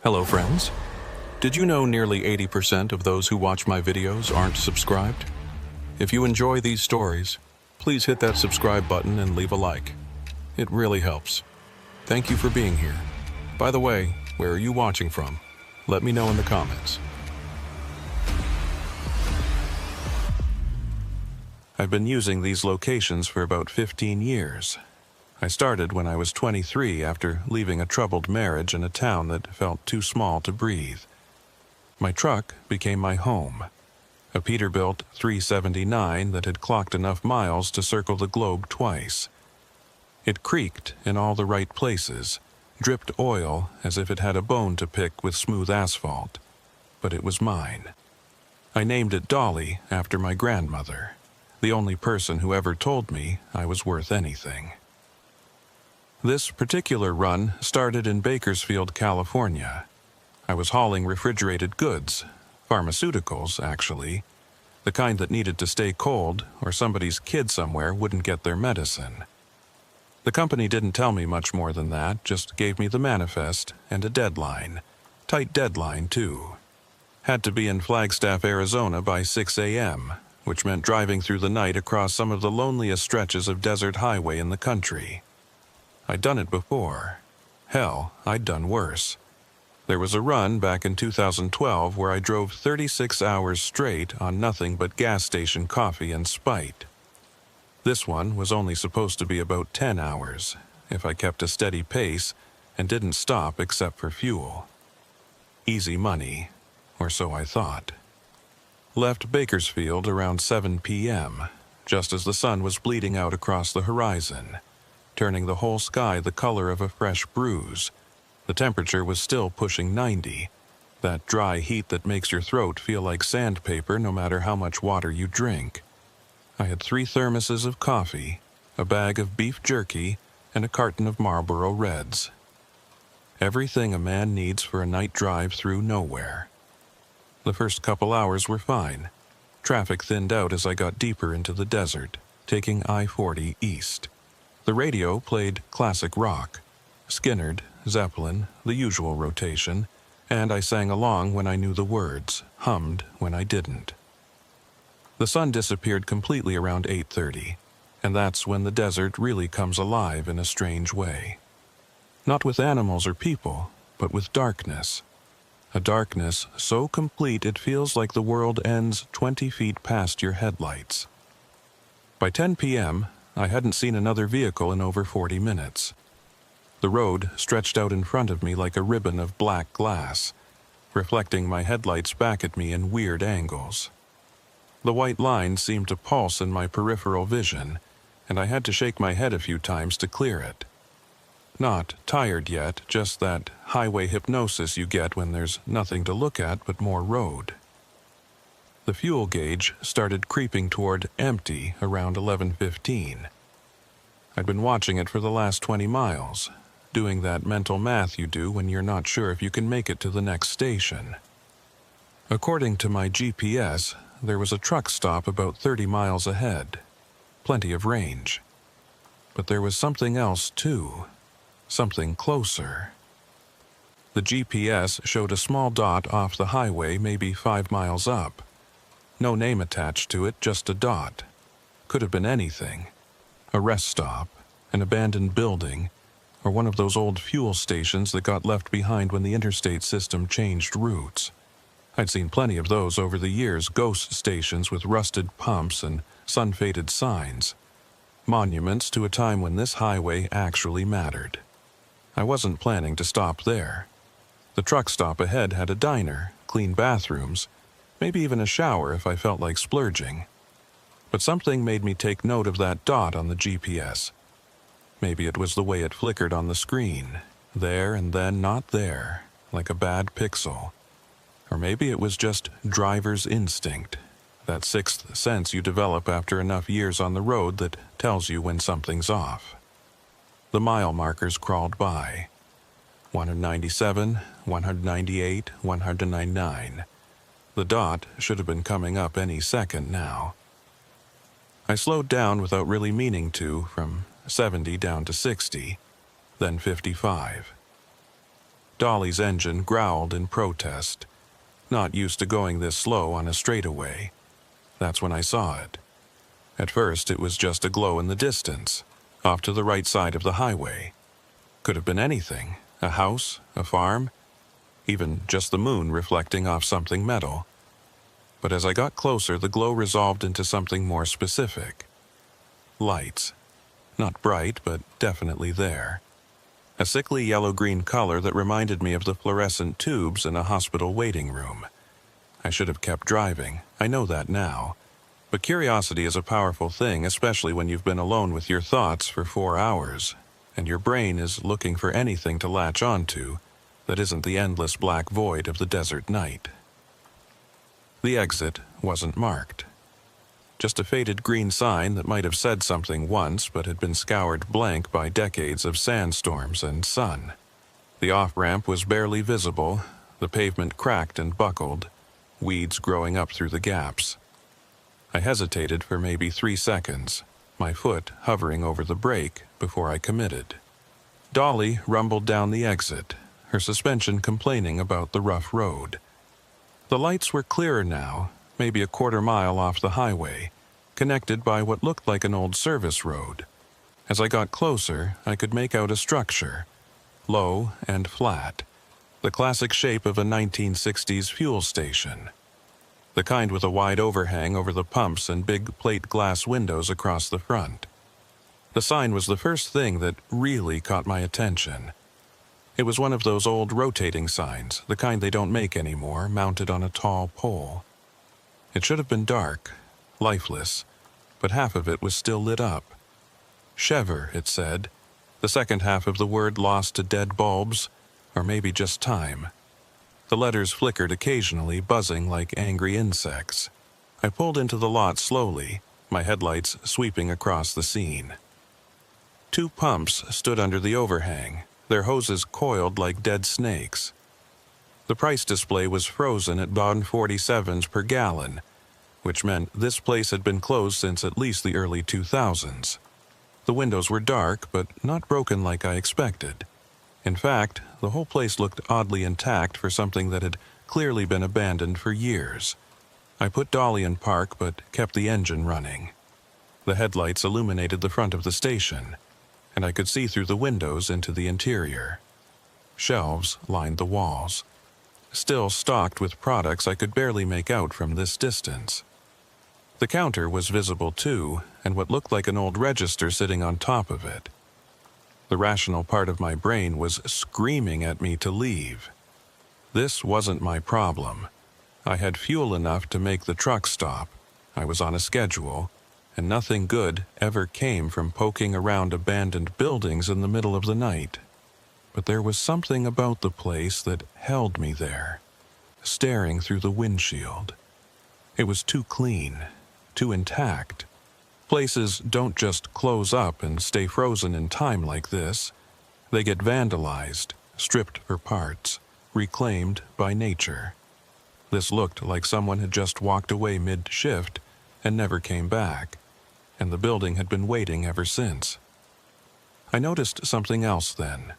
Hello friends. Did you know nearly 80% of those who watch my videos aren't subscribed? If you enjoy these stories, please hit that subscribe button and leave a like. It really helps. Thank you for being here. By the way, where are you watching from? Let me know in the comments. I've been using these locations for about 15 years. I started when I was 23 after leaving a troubled marriage in a town that felt too small to breathe. My truck became my home, a Peterbilt 379 that had clocked enough miles to circle the globe twice. It creaked in all the right places, dripped oil as if it had a bone to pick with smooth asphalt, but it was mine. I named it Dolly after my grandmother, the only person who ever told me I was worth anything. This particular run started in Bakersfield, California. I was hauling refrigerated goods, pharmaceuticals actually, the kind that needed to stay cold or somebody's kid somewhere wouldn't get their medicine. The company didn't tell me much more than that, just gave me the manifest and a deadline. Tight deadline, too. Had to be in Flagstaff, Arizona by 6 a.m., which meant driving through the night across some of the loneliest stretches of desert highway in the country. I'd done it before. Hell, I'd done worse. There was a run back in 2012 where I drove 36 hours straight on nothing but gas station coffee and spite. This one was only supposed to be about 10 hours, if I kept a steady pace and didn't stop except for fuel. Easy money, or so I thought. Left Bakersfield around 7 p.m., just as the sun was bleeding out across the horizon, turning the whole sky the color of a fresh bruise. The temperature was still pushing 90, that dry heat that makes your throat feel like sandpaper no matter how much water you drink. I had 3 thermoses of coffee, a bag of beef jerky, and a carton of Marlboro Reds. Everything a man needs for a night drive through nowhere. The first couple hours were fine. Traffic thinned out as I got deeper into the desert, taking I-40 east. The radio played classic rock, Skynyrd, Zeppelin, the usual rotation, and I sang along when I knew the words, hummed when I didn't. The sun disappeared completely around 8:30, and that's when the desert really comes alive in a strange way. Not with animals or people, but with darkness. A darkness so complete it feels like the world ends 20 feet past your headlights. By 10 p.m., I hadn't seen another vehicle in over 40 minutes. The road stretched out in front of me like a ribbon of black glass, reflecting my headlights back at me in weird angles. The white line seemed to pulse in my peripheral vision, and I had to shake my head a few times to clear it. Not tired yet, just that highway hypnosis you get when there's nothing to look at but more road. The fuel gauge started creeping toward empty around 11:15. I'd been watching it for the last 20 miles, doing that mental math you do when you're not sure if you can make it to the next station. According to my GPS, there was a truck stop about 30 miles ahead. Plenty of range. But there was something else too. Something closer. The GPS showed a small dot off the highway maybe 5 miles up. No name attached to it, just a dot. Could have been anything. A rest stop, an abandoned building, or one of those old fuel stations that got left behind when the interstate system changed routes. I'd seen plenty of those over the years, ghost stations with rusted pumps and sun-faded signs. Monuments to a time when this highway actually mattered. I wasn't planning to stop there. The truck stop ahead had a diner, clean bathrooms, maybe even a shower if I felt like splurging. But something made me take note of that dot on the GPS. Maybe it was the way it flickered on the screen, there and then not there, like a bad pixel. Or maybe it was just driver's instinct, that sixth sense you develop after enough years on the road that tells you when something's off. The mile markers crawled by. 197, 198, 199. The dot should have been coming up any second now. I slowed down without really meaning to, from 70 down to 60, then 55. Dolly's engine growled in protest. Not used to going this slow on a straightaway. That's when I saw it. At first, it was just a glow in the distance, off to the right side of the highway. Could have been anything, a house, a farm, even just the moon reflecting off something metal. But as I got closer, the glow resolved into something more specific. Lights. Not bright, but definitely there. A sickly yellow-green color that reminded me of the fluorescent tubes in a hospital waiting room. I should have kept driving, I know that now. But curiosity is a powerful thing, especially when you've been alone with your thoughts for 4 hours, and your brain is looking for anything to latch onto that isn't the endless black void of the desert night. The exit wasn't marked. Just a faded green sign that might have said something once but had been scoured blank by decades of sandstorms and sun. The off-ramp was barely visible, the pavement cracked and buckled, weeds growing up through the gaps. I hesitated for maybe 3 seconds, my foot hovering over the brake before I committed. Dolly rumbled down the exit, her suspension complaining about the rough road. The lights were clearer now, maybe a quarter mile off the highway, connected by what looked like an old service road. As I got closer, I could make out a structure, low and flat, the classic shape of a 1960s fuel station. The kind with a wide overhang over the pumps and big plate glass windows across the front. The sign was the first thing that really caught my attention. It was one of those old rotating signs, the kind they don't make anymore, mounted on a tall pole. It should have been dark, lifeless, but half of it was still lit up. Chever, it said, the second half of the word lost to dead bulbs, or maybe just time. The letters flickered occasionally, buzzing like angry insects. I pulled into the lot slowly, my headlights sweeping across the scene. 2 pumps stood under the overhang, their hoses coiled like dead snakes. The price display was frozen at $1.47 per gallon, which meant this place had been closed since at least the early 2000s. The windows were dark, but not broken like I expected. In fact, the whole place looked oddly intact for something that had clearly been abandoned for years. I put Dolly in park, but kept the engine running. The headlights illuminated the front of the station, and I could see through the windows into the interior. Shelves lined the walls, still stocked with products I could barely make out from this distance. The counter was visible too, and what looked like an old register sitting on top of it. The rational part of my brain was screaming at me to leave. This wasn't my problem. I had fuel enough to make the truck stop. I was on a schedule, and nothing good ever came from poking around abandoned buildings in the middle of the night. But there was something about the place that held me there, staring through the windshield. It was too clean, too intact. Places don't just close up and stay frozen in time like this. They get vandalized, stripped for parts, reclaimed by nature. This looked like someone had just walked away mid-shift and never came back, and the building had been waiting ever since. I noticed something else then.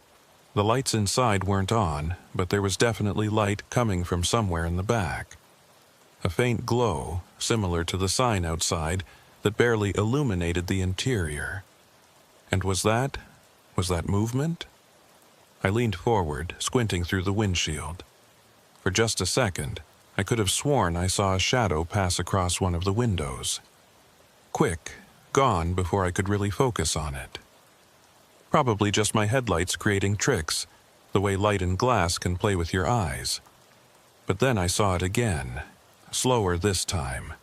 The lights inside weren't on, but there was definitely light coming from somewhere in the back. A faint glow, similar to the sign outside, that barely illuminated the interior. And was that movement? I leaned forward, squinting through the windshield. For just a second, I could have sworn I saw a shadow pass across one of the windows. Quick, gone before I could really focus on it. Probably just my headlights creating tricks, the way light and glass can play with your eyes. But then I saw it again, slower this time.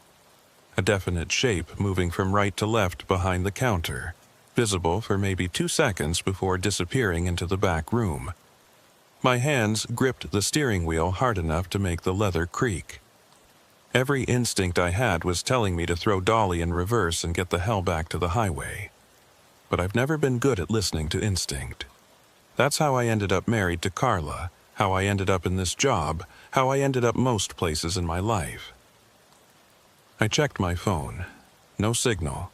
A definite shape moving from right to left behind the counter, visible for maybe 2 seconds before disappearing into the back room. My hands gripped the steering wheel hard enough to make the leather creak. Every instinct I had was telling me to throw Dolly in reverse and get the hell back to the highway. But I've never been good at listening to instinct. That's how I ended up married to Carla, how I ended up in this job, how I ended up most places in my life. I checked my phone. No signal.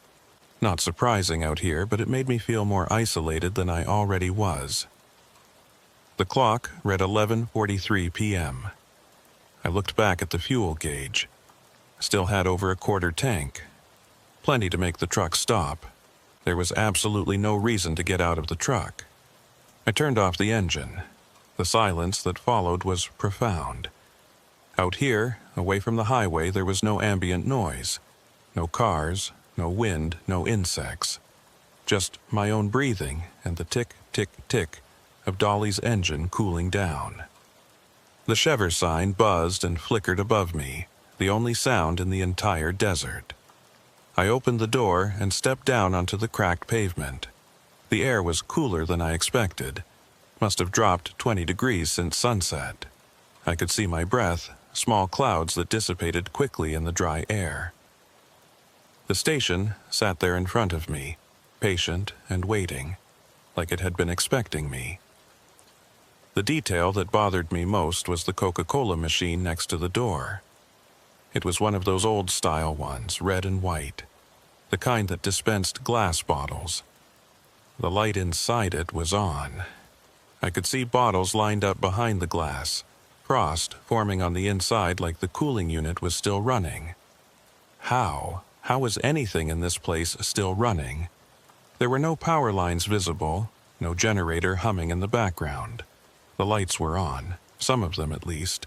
Not surprising out here, but it made me feel more isolated than I already was. The clock read 11:43 p.m. I looked back at the fuel gauge. Still had over a quarter tank. Plenty to make the truck stop. There was absolutely no reason to get out of the truck. I turned off the engine. The silence that followed was profound. Out here, away from the highway, there was no ambient noise. No cars, no wind, no insects. Just my own breathing and the tick, tick, tick of Dolly's engine cooling down. The Chever sign buzzed and flickered above me, the only sound in the entire desert. I opened the door and stepped down onto the cracked pavement. The air was cooler than I expected. Must have dropped 20 degrees since sunset. I could see my breath, small clouds that dissipated quickly in the dry air. The station sat there in front of me, patient and waiting, like it had been expecting me. The detail that bothered me most was the Coca-Cola machine next to the door. It was one of those old-style ones, red and white, the kind that dispensed glass bottles. The light inside it was on. I could see bottles lined up behind the glass, frost forming on the inside like the cooling unit was still running. How was anything in this place still running? There were no power lines visible, no generator humming in the background. The lights were on, some of them at least,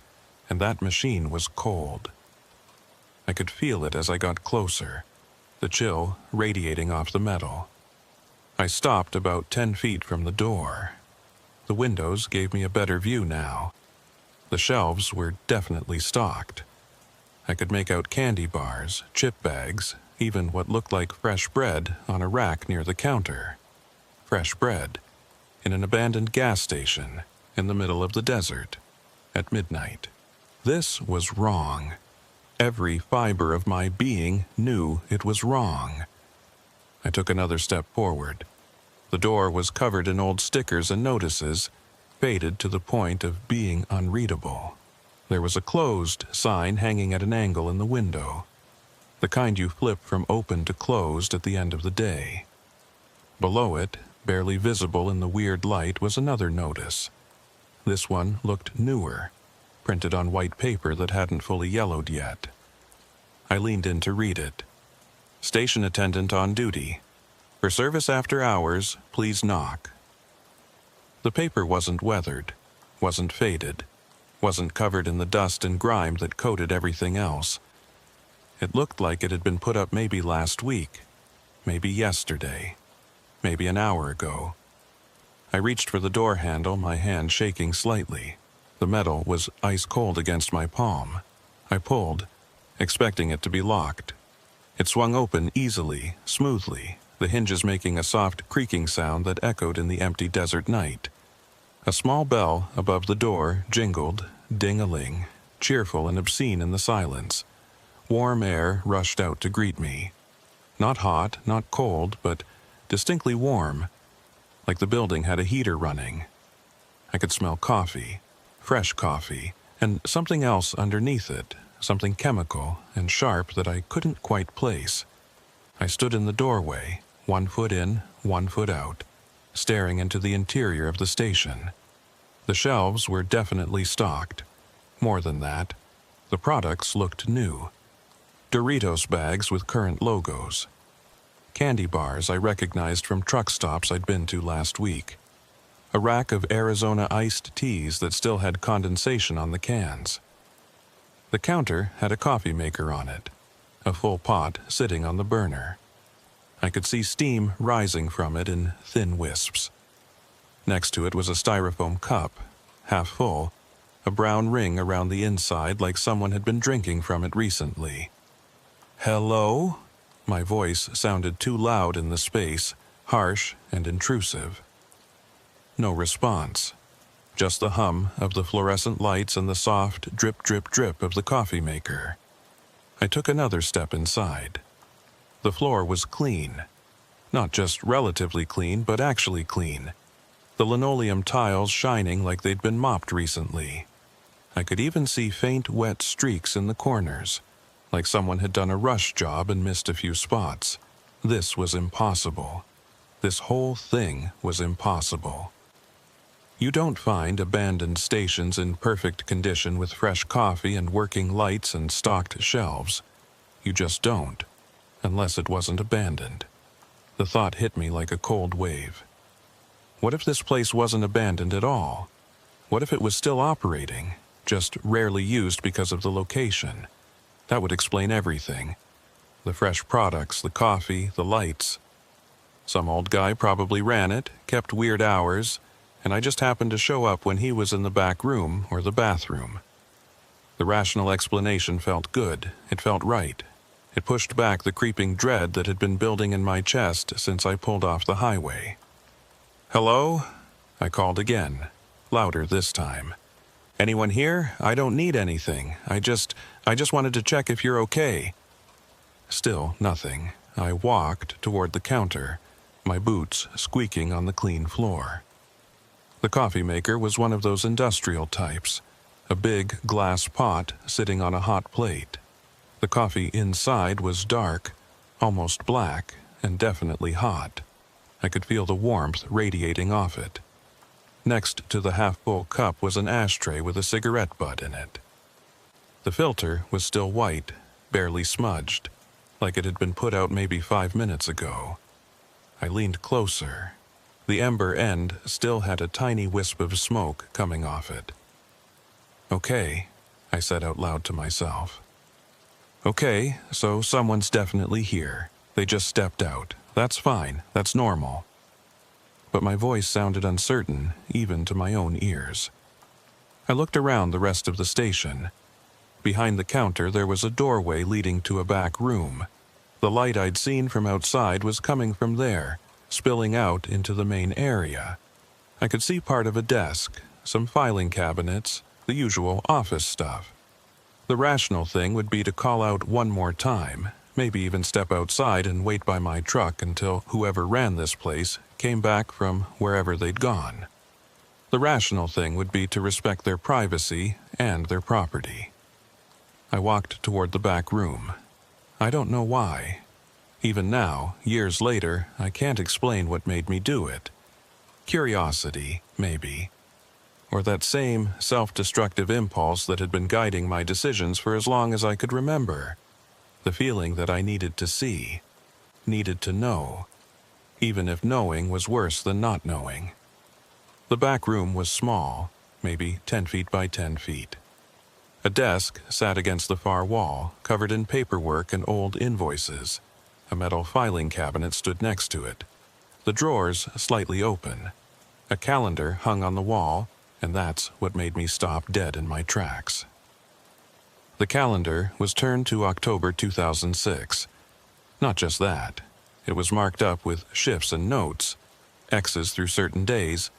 and that machine was cold. I could feel it as I got closer, the chill radiating off the metal. I stopped about 10 feet from the door. The windows gave me a better view now. The shelves were definitely stocked. I could make out candy bars, chip bags, even what looked like fresh bread on a rack near the counter. Fresh bread, in an abandoned gas station, in the middle of the desert, at midnight. This was wrong. Every fiber of my being knew it was wrong. I took another step forward. The door was covered in old stickers and notices, faded to the point of being unreadable. There was a closed sign hanging at an angle in the window, the kind you flip from open to closed at the end of the day. Below it, barely visible in the weird light, was another notice. This one looked newer, printed on white paper that hadn't fully yellowed yet. I leaned in to read it. Station attendant on duty. For service after hours, please knock. The paper wasn't weathered, wasn't faded, wasn't covered in the dust and grime that coated everything else. It looked like it had been put up maybe last week, maybe yesterday, maybe an hour ago. I reached for the door handle, my hand shaking slightly. The metal was ice cold against my palm. I pulled, expecting it to be locked. It swung open easily, smoothly, the hinges making a soft creaking sound that echoed in the empty desert night. A small bell above the door jingled, ding-a-ling, cheerful and obscene in the silence. Warm air rushed out to greet me. Not hot, not cold, but distinctly warm, like the building had a heater running. I could smell coffee, fresh coffee, and something else underneath it, something chemical and sharp that I couldn't quite place. I stood in the doorway, 1 foot in, 1 foot out, staring into the interior of the station. The shelves were definitely stocked. More than that, the products looked new. Doritos bags with current logos. Candy bars I recognized from truck stops I'd been to last week. A rack of Arizona iced teas that still had condensation on the cans. The counter had a coffee maker on it, a full pot sitting on the burner. I could see steam rising from it in thin wisps. Next to it was a styrofoam cup, half full, a brown ring around the inside like someone had been drinking from it recently. "Hello?" My voice sounded too loud in the space, harsh and intrusive. No response. Just the hum of the fluorescent lights and the soft drip, drip, drip of the coffee maker. I took another step inside. The floor was clean. Not just relatively clean, but actually clean. The linoleum tiles shining like they'd been mopped recently. I could even see faint wet streaks in the corners, like someone had done a rush job and missed a few spots. This was impossible. This whole thing was impossible. You don't find abandoned stations in perfect condition with fresh coffee and working lights and stocked shelves. You just don't, unless it wasn't abandoned. The thought hit me like a cold wave. What if this place wasn't abandoned at all? What if it was still operating, just rarely used because of the location? That would explain everything. The fresh products, the coffee, the lights. Some old guy probably ran it, kept weird hours, and I just happened to show up when he was in the back room or the bathroom. The rational explanation felt good. It felt right. It pushed back the creeping dread that had been building in my chest since I pulled off the highway. "Hello?" I called again, louder this time. "Anyone here? I don't need anything. I just wanted to check if you're okay." Still nothing. I walked toward the counter, my boots squeaking on the clean floor. The coffee maker was one of those industrial types, a big glass pot sitting on a hot plate. The coffee inside was dark, almost black, and definitely hot. I could feel the warmth radiating off it. Next to the half-full cup was an ashtray with a cigarette butt in it. The filter was still white, barely smudged, like it had been put out maybe 5 minutes ago. I leaned closer. The ember end still had a tiny wisp of smoke coming off it. "Okay," I said out loud to myself. "Okay, so someone's definitely here. They just stepped out. That's fine. That's normal." But my voice sounded uncertain, even to my own ears. I looked around the rest of the station. Behind the counter there was a doorway leading to a back room. The light I'd seen from outside was coming from there, spilling out into the main area. I could see part of a desk, some filing cabinets, the usual office stuff. The rational thing would be to call out one more time, maybe even step outside and wait by my truck until whoever ran this place came back from wherever they'd gone. The rational thing would be to respect their privacy and their property. I walked toward the back room. I don't know why. Even now, years later, I can't explain what made me do it. Curiosity, maybe. Or that same self-destructive impulse that had been guiding my decisions for as long as I could remember. The feeling that I needed to see, needed to know, even if knowing was worse than not knowing. The back room was small, maybe 10 feet by 10 feet. A desk sat against the far wall, covered in paperwork and old invoices. A metal filing cabinet stood next to it, the drawers slightly open. A calendar hung on the wall, and that's what made me stop dead in my tracks. The calendar was turned to October 2006. Not just that. It was marked up with shifts and notes, X's through certain days,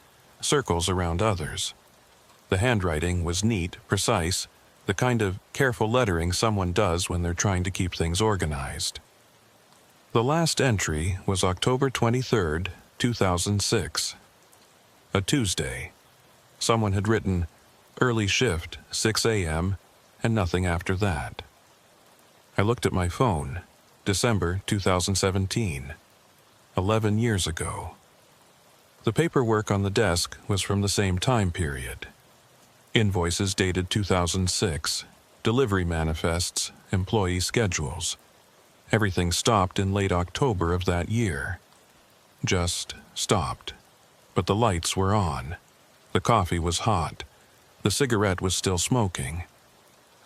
circles around others. The handwriting was neat, precise, the kind of careful lettering someone does when they're trying to keep things organized. The last entry was October 23rd, 2006. A Tuesday. Someone had written, "Early shift, 6 a.m., and nothing after that." I looked at my phone. December 2017. 11 years ago. The paperwork on the desk was from the same time period. Invoices dated 2006, delivery manifests, employee schedules. Everything stopped in late October of that year. Just stopped. But the lights were on. The coffee was hot. The cigarette was still smoking.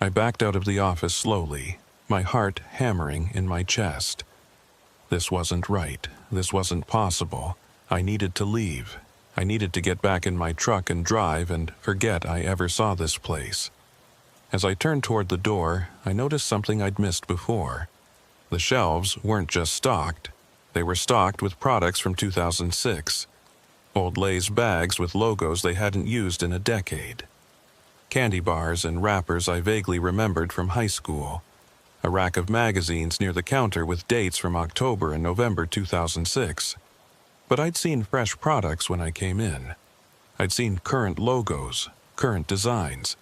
I backed out of the office slowly, my heart hammering in my chest. This wasn't right. This wasn't possible. I needed to leave. I needed to get back in my truck and drive and forget I ever saw this place. As I turned toward the door, I noticed something I'd missed before. The shelves weren't just stocked. They were stocked with products from 2006. Old Lay's bags with logos they hadn't used in a decade. Candy bars and wrappers I vaguely remembered from high school. A rack of magazines near the counter with dates from October and November 2006. But I'd seen fresh products when I came in. I'd seen current logos, current designs.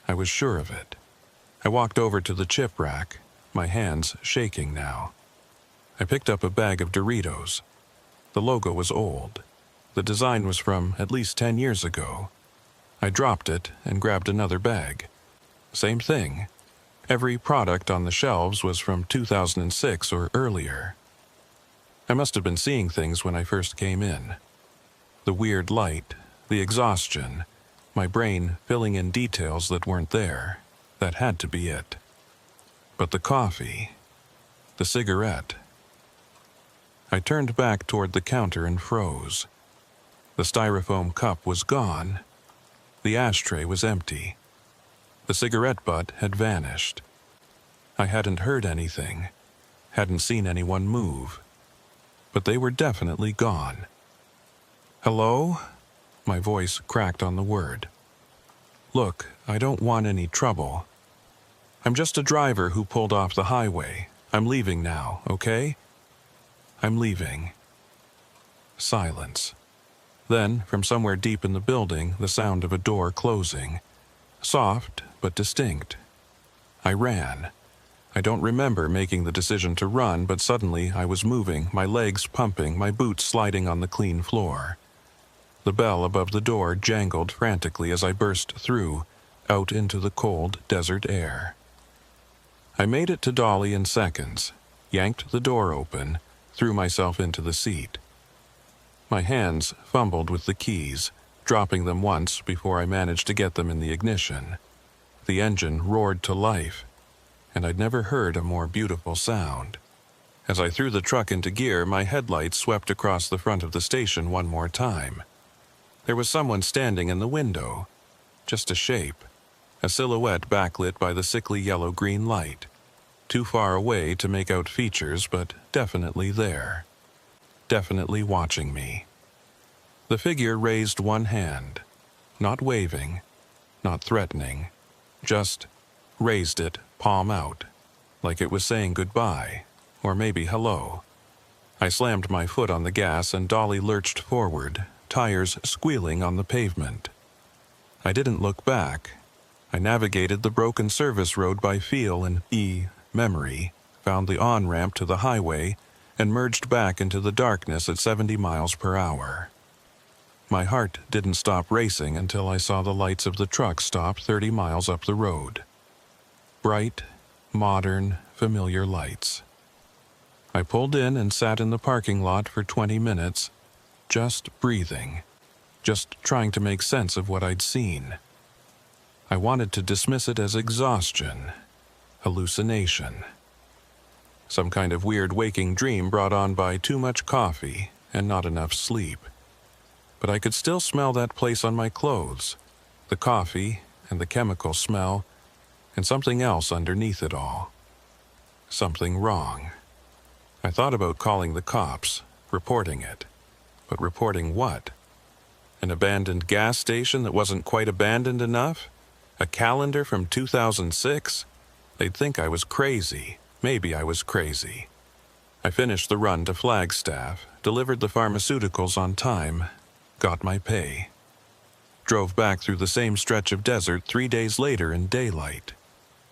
I was sure of it. I walked over to the chip rack, my hands shaking now. I picked up a bag of Doritos. The logo was old. The design was from at least 10 years ago. I dropped it and grabbed another bag. Same thing. Every product on the shelves was from 2006 or earlier. I must have been seeing things when I first came in. The weird light, the exhaustion, my brain filling in details that weren't there. That had to be it. But the coffee, the cigarette. I turned back toward the counter and froze. The styrofoam cup was gone. The ashtray was empty. The cigarette butt had vanished. I hadn't heard anything, hadn't seen anyone move. But they were definitely gone. "Hello?" My voice cracked on the word. "Look, I don't want any trouble. I'm just a driver who pulled off the highway. I'm leaving now, okay? I'm leaving." Silence. Then, from somewhere deep in the building, the sound of a door closing. Soft, but distinct. I ran. I don't remember making the decision to run, but suddenly I was moving, my legs pumping, my boots sliding on the clean floor. The bell above the door jangled frantically as I burst through, out into the cold desert air. I made it to Dolly in seconds, yanked the door open, threw myself into the seat. My hands fumbled with the keys, dropping them once before I managed to get them in the ignition. The engine roared to life, and I'd never heard a more beautiful sound. As I threw the truck into gear, my headlights swept across the front of the station one more time. There was someone standing in the window, just a shape, a silhouette backlit by the sickly yellow-green light. Too far away to make out features, but definitely there. Definitely watching me. The figure raised one hand, not waving, not threatening, just raised it, palm out, like it was saying goodbye, or maybe hello. I slammed my foot on the gas and Dolly lurched forward, tires squealing on the pavement. I didn't look back. I navigated the broken service road by feel and memory, found the on-ramp to the highway, and merged back into the darkness at 70 miles per hour. My heart didn't stop racing until I saw the lights of the truck stop 30 miles up the road. Bright, modern, familiar lights. I pulled in and sat in the parking lot for 20 minutes, just breathing, just trying to make sense of what I'd seen. I wanted to dismiss it as exhaustion, hallucination. Some kind of weird waking dream brought on by too much coffee and not enough sleep. But I could still smell that place on my clothes, the coffee and the chemical smell, and something else underneath it all. Something wrong. I thought about calling the cops, reporting it. But reporting what? An abandoned gas station that wasn't quite abandoned enough? A calendar from 2006? They'd think I was crazy. Maybe I was crazy. I finished the run to Flagstaff, delivered the pharmaceuticals on time, got my pay. Drove back through the same stretch of desert 3 days later in daylight,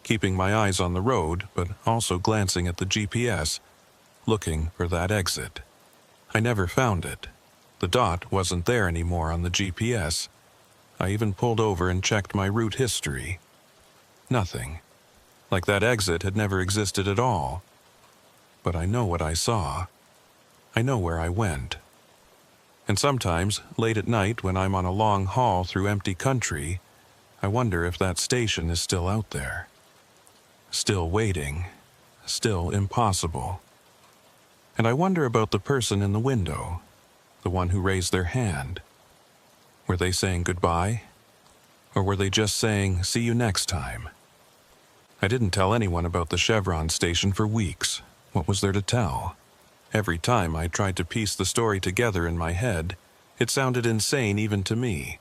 keeping my eyes on the road, but also glancing at the GPS, looking for that exit. I never found it. The dot wasn't there anymore on the GPS. I even pulled over and checked my route history. Nothing. Like that exit had never existed at all. But I know what I saw. I know where I went. And sometimes, late at night when I'm on a long haul through empty country, I wonder if that station is still out there. Still waiting. Still impossible. And I wonder about the person in the window, the one who raised their hand. Were they saying goodbye? Or were they just saying, see you next time? I didn't tell anyone about the Chevron station for weeks. What was there to tell? Every time I tried to piece the story together in my head, it sounded insane even to me.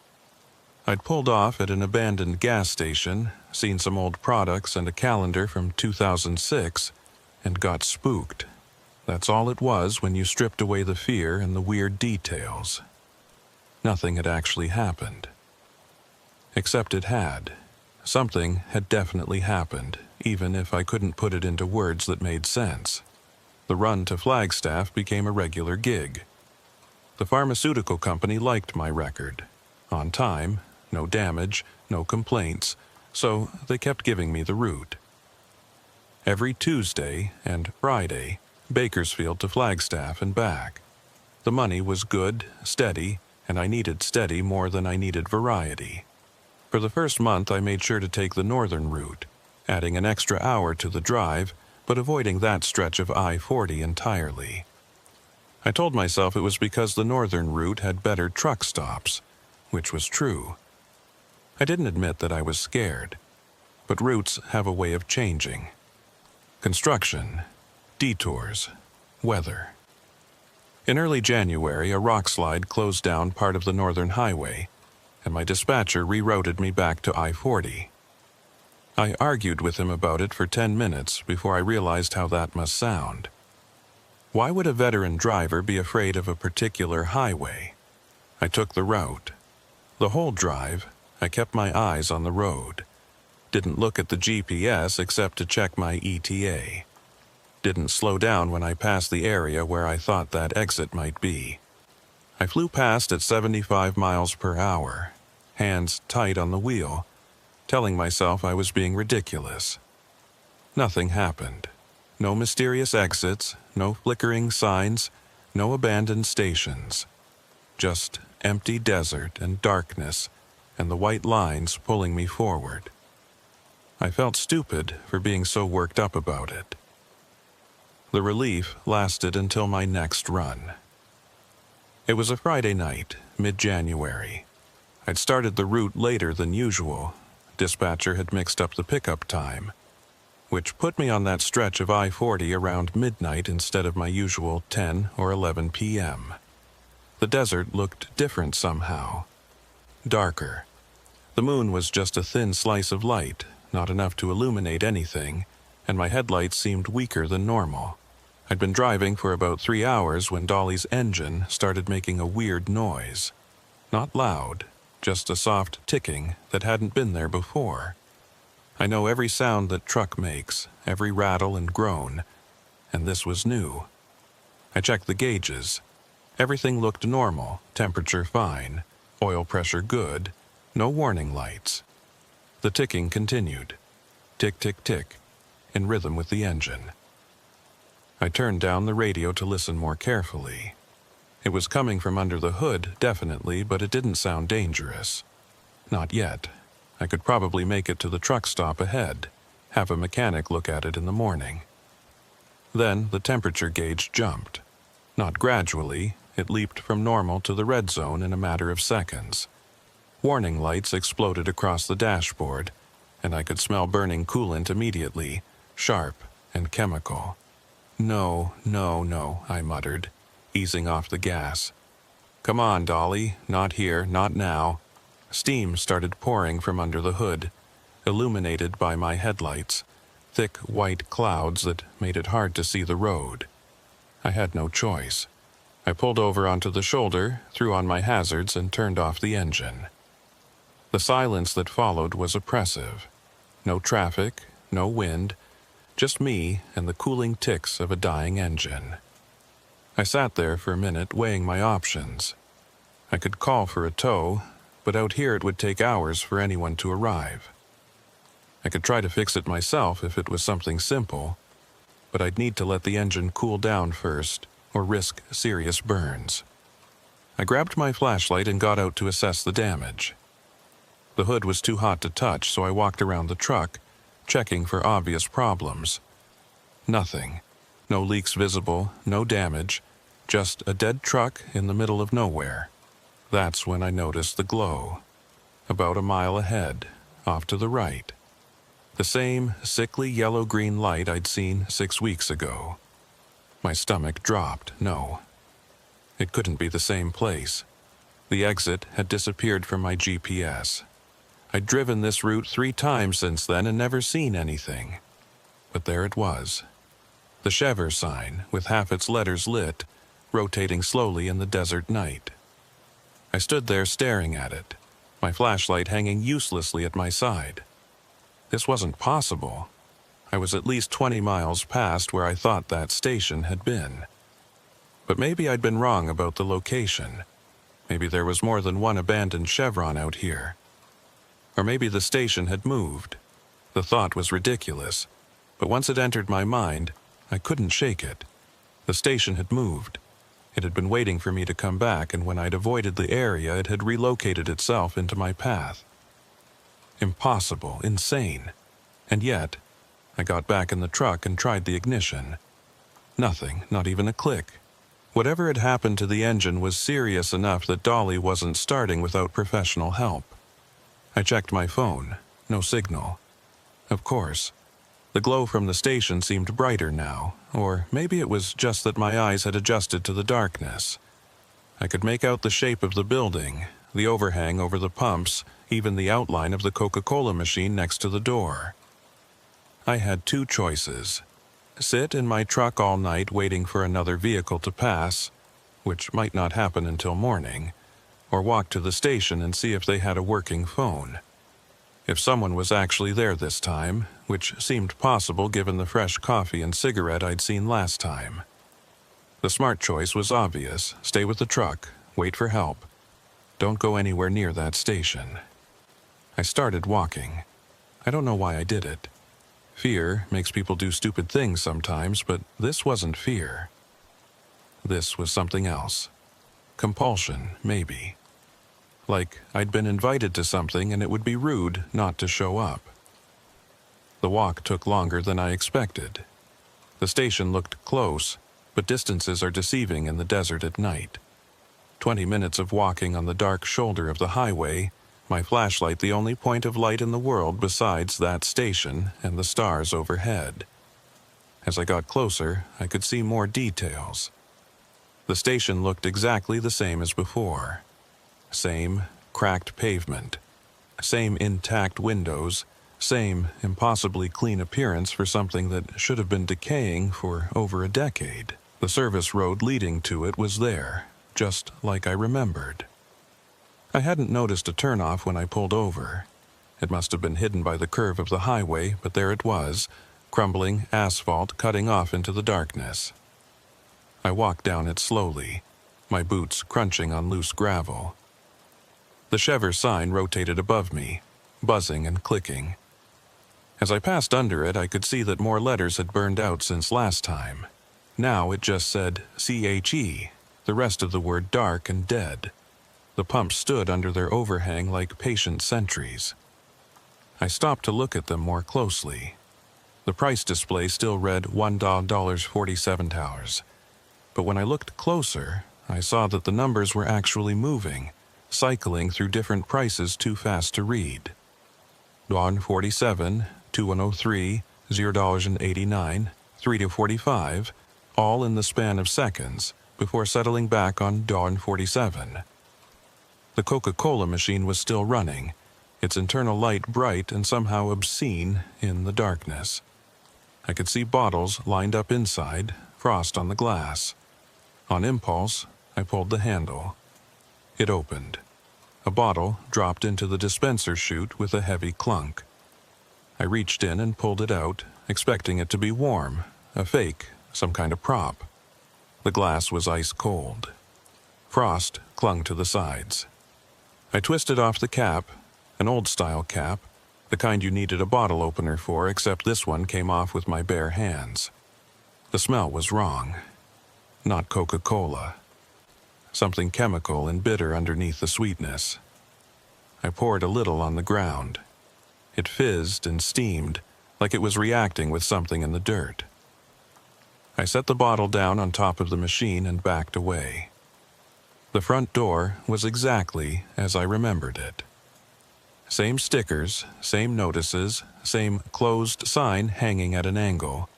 I'd pulled off at an abandoned gas station, seen some old products and a calendar from 2006, and got spooked. That's all it was when you stripped away the fear and the weird details. Nothing had actually happened. Except it had. Something had definitely happened, even if I couldn't put it into words that made sense. The run to Flagstaff became a regular gig. The pharmaceutical company liked my record. On time, no damage, no complaints, so they kept giving me the route. Every Tuesday and Friday, Bakersfield to Flagstaff and back. The money was good, steady, and I needed steady more than I needed variety. For the first month, I made sure to take the northern route, adding an extra hour to the drive, but avoiding that stretch of I-40 entirely. I told myself it was because the northern route had better truck stops, which was true. I didn't admit that I was scared, but routes have a way of changing. Construction, detours, weather. In early January, a rock slide closed down part of the northern highway, and my dispatcher rerouted me back to I-40. I argued with him about it for 10 minutes before I realized how that must sound. Why would a veteran driver be afraid of a particular highway? I took the route. The whole drive, I kept my eyes on the road. Didn't look at the GPS except to check my ETA. Didn't slow down when I passed the area where I thought that exit might be. I flew past at 75 miles per hour, hands tight on the wheel, telling myself I was being ridiculous. Nothing happened. No mysterious exits, no flickering signs, no abandoned stations. Just empty desert and darkness, and the white lines pulling me forward. I felt stupid for being so worked up about it. The relief lasted until my next run. It was a Friday night, mid-January. I'd started the route later than usual. Dispatcher had mixed up the pickup time, which put me on that stretch of I-40 around midnight instead of my usual 10 or 11 p.m. The desert looked different somehow. Darker. The moon was just a thin slice of light, not enough to illuminate anything, and my headlights seemed weaker than normal. I'd been driving for about 3 hours when Dolly's engine started making a weird noise. Not loud, just a soft ticking that hadn't been there before. I know every sound that truck makes, every rattle and groan, and this was new. I checked the gauges. Everything looked normal, temperature fine, oil pressure good, no warning lights. The ticking continued. Tick, tick, tick, in rhythm with the engine. I turned down the radio to listen more carefully. It was coming from under the hood, definitely, but it didn't sound dangerous. Not yet. I could probably make it to the truck stop ahead, have a mechanic look at it in the morning. Then the temperature gauge jumped. Not gradually, it leaped from normal to the red zone in a matter of seconds. Warning lights exploded across the dashboard, and I could smell burning coolant immediately, sharp and chemical. No, no, no, I muttered, easing off the gas. Come on, Dolly, not here, not now. Steam started pouring from under the hood, illuminated by my headlights, thick white clouds that made it hard to see the road. I had no choice. I pulled over onto the shoulder, threw on my hazards, and turned off the engine. The silence that followed was oppressive. No traffic, no wind, just me and the cooling ticks of a dying engine. I sat there for a minute weighing my options. I could call for a tow, but out here it would take hours for anyone to arrive. I could try to fix it myself if it was something simple, but I'd need to let the engine cool down first or risk serious burns. I grabbed my flashlight and got out to assess the damage. The hood was too hot to touch, so I walked around the truck, checking for obvious problems. Nothing. No leaks visible, no damage, just a dead truck in the middle of nowhere. That's when I noticed the glow. About a mile ahead, off to the right. The same sickly yellow-green light I'd seen 6 weeks ago. My stomach dropped. No. It couldn't be the same place. The exit had disappeared from my GPS. I'd driven this route 3 times since then and never seen anything. But there it was. The Chever sign, with half its letters lit, rotating slowly in the desert night. I stood there staring at it, my flashlight hanging uselessly at my side. This wasn't possible. I was at least 20 miles past where I thought that station had been. But maybe I'd been wrong about the location. Maybe there was more than one abandoned chevron out here. Or maybe the station had moved. The thought was ridiculous, but once it entered my mind, I couldn't shake it. The station had moved. It had been waiting for me to come back, and when I'd avoided the area, it had relocated itself into my path. Impossible, insane. And yet, I got back in the truck and tried the ignition. Nothing, not even a click. Whatever had happened to the engine was serious enough that Dolly wasn't starting without professional help. I checked my phone. No signal. Of course. The glow from the station seemed brighter now, or maybe it was just that my eyes had adjusted to the darkness. I could make out the shape of the building, the overhang over the pumps, even the outline of the Coca-Cola machine next to the door. I had two choices. Sit in my truck all night waiting for another vehicle to pass, which might not happen until morning, or walk to the station and see if they had a working phone. If someone was actually there this time, which seemed possible given the fresh coffee and cigarette I'd seen last time. The smart choice was obvious. Stay with the truck, wait for help. Don't go anywhere near that station. I started walking. I don't know why I did it. Fear makes people do stupid things sometimes, but this wasn't fear. This was something else. Compulsion, maybe. Like I'd been invited to something and it would be rude not to show up. The walk took longer than I expected. The station looked close, but distances are deceiving in the desert at night. 20 minutes of walking on the dark shoulder of the highway, my flashlight the only point of light in the world besides that station and the stars overhead. As I got closer, I could see more details. The station looked exactly the same as before. Same cracked pavement, same intact windows, same impossibly clean appearance for something that should have been decaying for over a decade. The service road leading to it was there, just like I remembered. I hadn't noticed a turnoff when I pulled over. It must have been hidden by the curve of the highway, but there it was, crumbling asphalt cutting off into the darkness. I walked down it slowly, my boots crunching on loose gravel. The Chever sign rotated above me, buzzing and clicking. As I passed under it, I could see that more letters had burned out since last time. Now it just said CHE, the rest of the word dark and dead. The pumps stood under their overhang like patient sentries. I stopped to look at them more closely. The price display still read $1.47. But when I looked closer, I saw that the numbers were actually moving, cycling through different prices too fast to read. $1.47, $2.103, $0.89, $3.45, all in the span of seconds, before settling back on $1.47. The Coca-Cola machine was still running, its internal light bright and somehow obscene in the darkness. I could see bottles lined up inside, frost on the glass. On impulse, I pulled the handle. It opened. A bottle dropped into the dispenser chute with a heavy clunk. I reached in and pulled it out, expecting it to be warm, a fake, some kind of prop. The glass was ice cold. Frost clung to the sides. I twisted off the cap, an old-style cap, the kind you needed a bottle opener for, except this one came off with my bare hands. The smell was wrong. Not Coca-Cola. Something chemical and bitter underneath the sweetness. I poured a little on the ground. It fizzed and steamed, like it was reacting with something in the dirt. I set the bottle down on top of the machine and backed away. The front door was exactly as I remembered it. Same stickers, same notices, same closed sign hanging at an angle.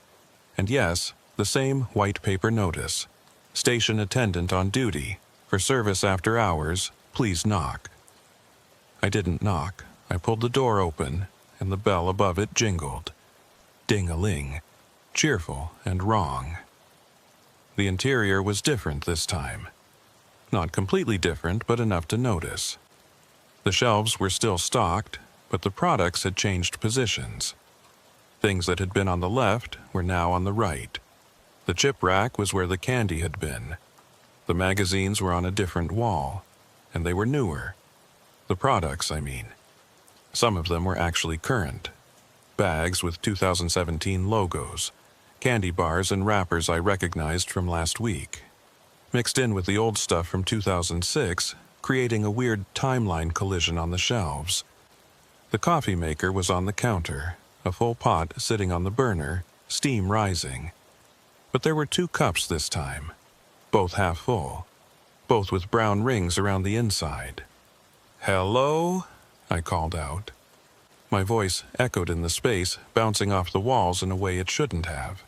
And yes, the same white paper notice. Station attendant on duty. For service after hours, please knock. I didn't knock. I pulled the door open, and the bell above it jingled. Ding-a-ling. Cheerful and wrong. The interior was different this time. Not completely different, but enough to notice. The shelves were still stocked, but the products had changed positions. Things that had been on the left were now on the right. The chip rack was where the candy had been. The magazines were on a different wall, and they were newer. The products, I mean. Some of them were actually current. Bags with 2017 logos, candy bars and wrappers I recognized from last week, mixed in with the old stuff from 2006, creating a weird timeline collision on the shelves. The coffee maker was on the counter, a full pot sitting on the burner, steam rising. But there were 2 cups this time, both half full, both with brown rings around the inside. "Hello?" I called out. My voice echoed in the space, bouncing off the walls in a way it shouldn't have.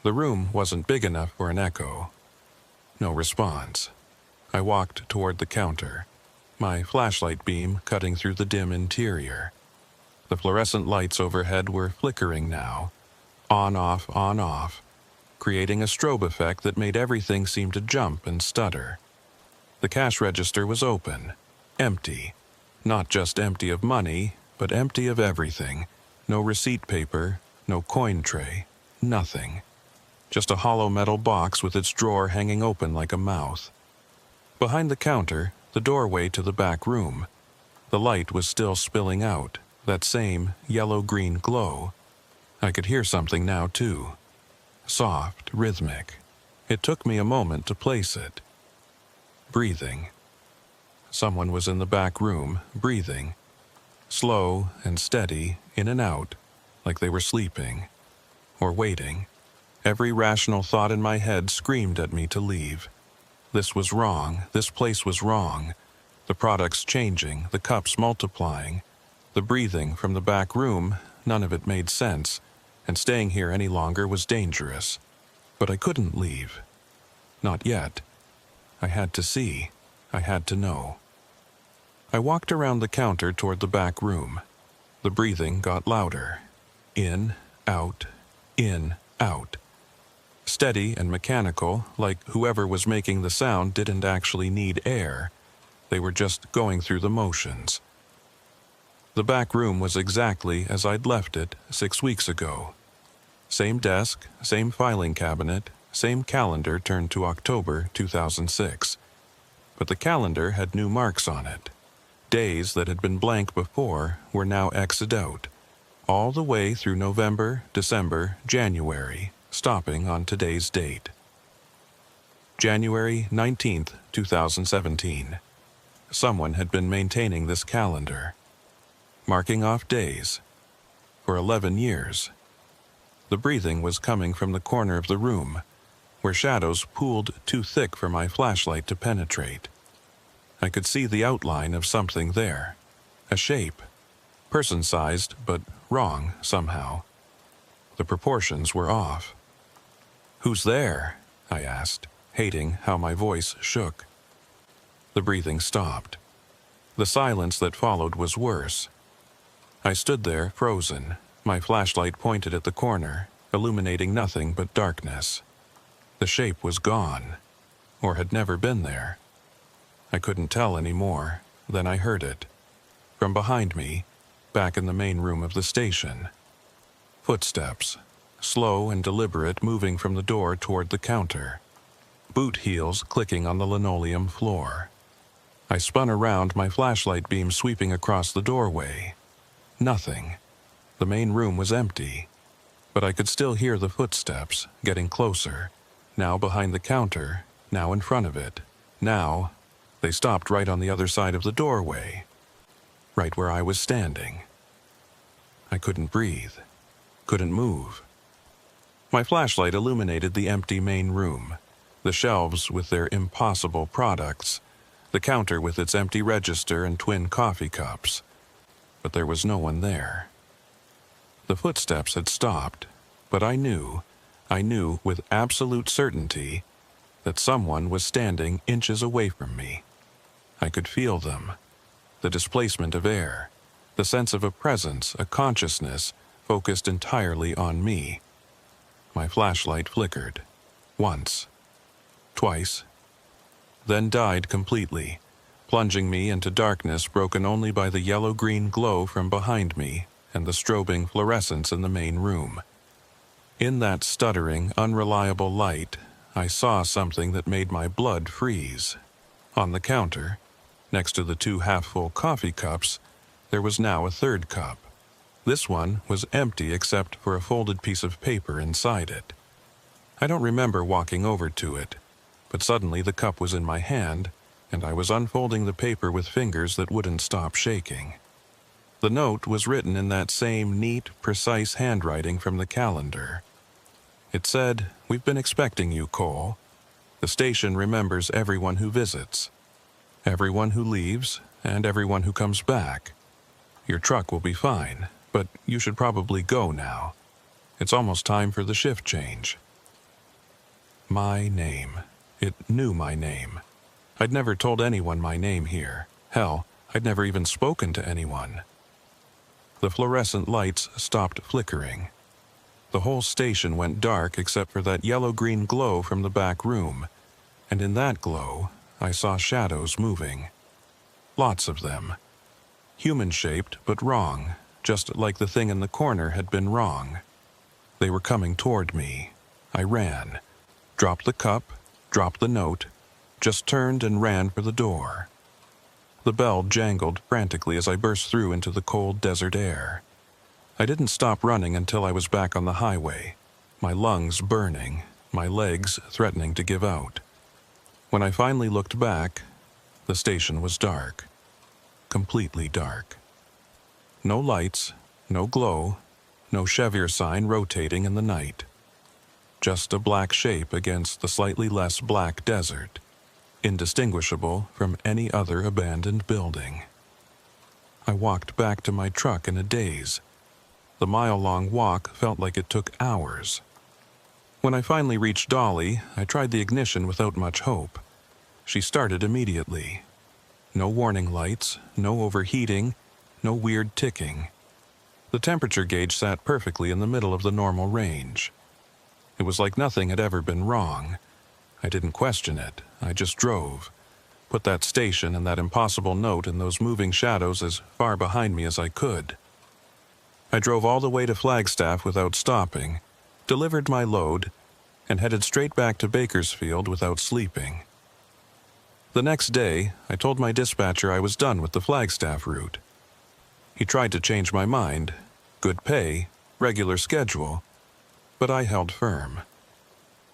The room wasn't big enough for an echo. No response. I walked toward the counter, my flashlight beam cutting through the dim interior. The fluorescent lights overhead were flickering now, on off, creating a strobe effect that made everything seem to jump and stutter. The cash register was open, empty. Not just empty of money, but empty of everything. No receipt paper, no coin tray, nothing. Just a hollow metal box with its drawer hanging open like a mouth. Behind the counter, the doorway to the back room. The light was still spilling out, that same yellow-green glow. I could hear something now, too. Soft, rhythmic. It took me a moment to place it. Breathing. Someone was in the back room, breathing. Slow and steady, in and out, like they were sleeping. Or waiting. Every rational thought in my head screamed at me to leave. This was wrong. This place was wrong. The products changing, the cups multiplying. The breathing from the back room, none of it made sense, and staying here any longer was dangerous. But I couldn't leave. Not yet. I had to see. I had to know. I walked around the counter toward the back room. The breathing got louder. In, out, in, out. Steady and mechanical, like whoever was making the sound didn't actually need air. They were just going through the motions. The back room was exactly as I'd left it 6 weeks ago. Same desk, same filing cabinet, same calendar turned to October 2006. But the calendar had new marks on it. Days that had been blank before were now X'd out, all the way through November, December, January, stopping on today's date. January 19th, 2017. Someone had been maintaining this calendar, marking off days, for 11 years. The breathing was coming from the corner of the room, where shadows pooled too thick for my flashlight to penetrate. I could see the outline of something there, a shape, person-sized but wrong somehow. The proportions were off. "Who's there?" I asked, hating how my voice shook. The breathing stopped. The silence that followed was worse. I stood there, frozen, my flashlight pointed at the corner, illuminating nothing but darkness. The shape was gone, or had never been there. I couldn't tell any more. Then I heard it. From behind me, back in the main room of the station. Footsteps, slow and deliberate, moving from the door toward the counter. Boot heels clicking on the linoleum floor. I spun around, my flashlight beam sweeping across the doorway. Nothing. The main room was empty. But I could still hear the footsteps, getting closer. Now behind the counter, now in front of it. Now, they stopped right on the other side of the doorway. Right where I was standing. I couldn't breathe. Couldn't move. My flashlight illuminated the empty main room. The shelves with their impossible products. The counter with its empty register and twin coffee cups. But there was no one there. The footsteps had stopped, but I knew with absolute certainty that someone was standing inches away from me. I could feel them. The displacement of air, the sense of a presence, a consciousness focused entirely on me. My flashlight flickered. Once. Twice. Then died completely, plunging me into darkness broken only by the yellow-green glow from behind me and the strobing fluorescence in the main room. In that stuttering, unreliable light, I saw something that made my blood freeze. On the counter, next to the 2 half-full coffee cups, there was now a 3rd cup. This one was empty except for a folded piece of paper inside it. I don't remember walking over to it, but suddenly the cup was in my hand, and I was unfolding the paper with fingers that wouldn't stop shaking. The note was written in that same neat, precise handwriting from the calendar. It said, "We've been expecting you, Cole. The station remembers everyone who visits, everyone who leaves, and everyone who comes back. Your truck will be fine, but you should probably go now. It's almost time for the shift change." My name. It knew my name. I'd never told anyone my name here. Hell, I'd never even spoken to anyone. The fluorescent lights stopped flickering. The whole station went dark except for that yellow-green glow from the back room, and in that glow, I saw shadows moving. Lots of them. Human-shaped, but wrong, just like the thing in the corner had been wrong. They were coming toward me. I ran. Dropped the cup, dropped the note, just turned and ran for the door. The bell jangled frantically as I burst through into the cold desert air. I didn't stop running until I was back on the highway, my lungs burning, my legs threatening to give out. When I finally looked back, the station was dark. Completely dark. No lights, no glow, no Chevier sign rotating in the night. Just a black shape against the slightly less black desert, indistinguishable from any other abandoned building. I walked back to my truck in a daze. The mile-long walk felt like it took hours. When I finally reached Dolly, I tried the ignition without much hope. She started immediately. No warning lights, no overheating, no weird ticking. The temperature gauge sat perfectly in the middle of the normal range. It was like nothing had ever been wrong. I didn't question it. I just drove. Put that station and that impossible note and those moving shadows as far behind me as I could. I drove all the way to Flagstaff without stopping, delivered my load, and headed straight back to Bakersfield without sleeping. The next day, I told my dispatcher I was done with the Flagstaff route. He tried to change my mind. Good pay, regular schedule. But I held firm.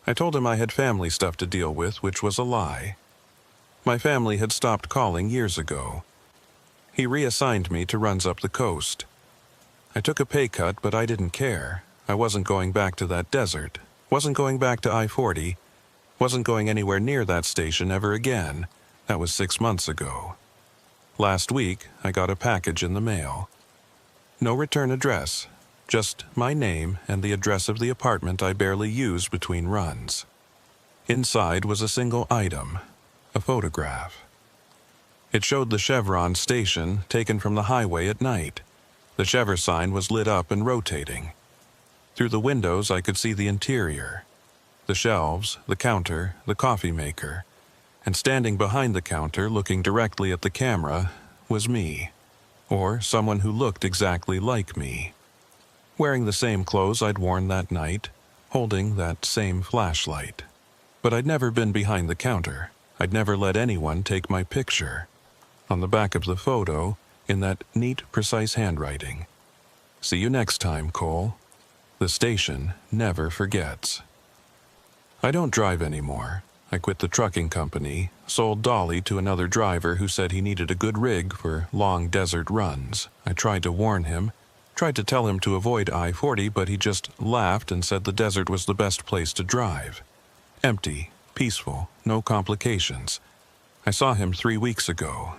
I told him I had family stuff to deal with, which was a lie. My family had stopped calling years ago. He reassigned me to runs up the coast. I took a pay cut, but I didn't care. I wasn't going back to that desert, wasn't going back to I-40, wasn't going anywhere near that station ever again. That was 6 months ago. Last week, I got a package in the mail. No return address, just my name and the address of the apartment I barely used between runs. Inside was a single item, a photograph. It showed the Chevron station taken from the highway at night. The Chevier sign was lit up and rotating. Through the windows I could see the interior, the shelves, the counter, the coffee maker, and standing behind the counter looking directly at the camera was me, or someone who looked exactly like me, wearing the same clothes I'd worn that night, holding that same flashlight. But I'd never been behind the counter. I'd never let anyone take my picture. On the back of the photo, in that neat, precise handwriting, "See you next time, Cole. The station never forgets." I don't drive anymore. I quit the trucking company, sold Dolly to another driver who said he needed a good rig for long desert runs. I tried to warn him, tried to tell him to avoid I-40, but he just laughed and said the desert was the best place to drive. Empty, peaceful, no complications. I saw him 3 weeks ago.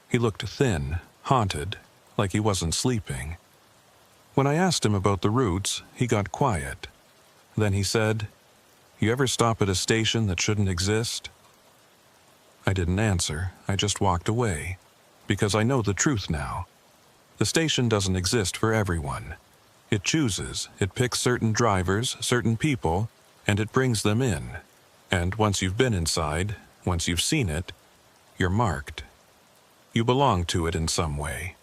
He looked thin, haunted, like he wasn't sleeping. When I asked him about the routes, he got quiet. Then he said, "You ever stop at a station that shouldn't exist?" I didn't answer. I just walked away, because I know the truth now. The station doesn't exist for everyone. It chooses, it picks certain drivers, certain people, and it brings them in. And once you've been inside, once you've seen it, you're marked. You belong to it in some way.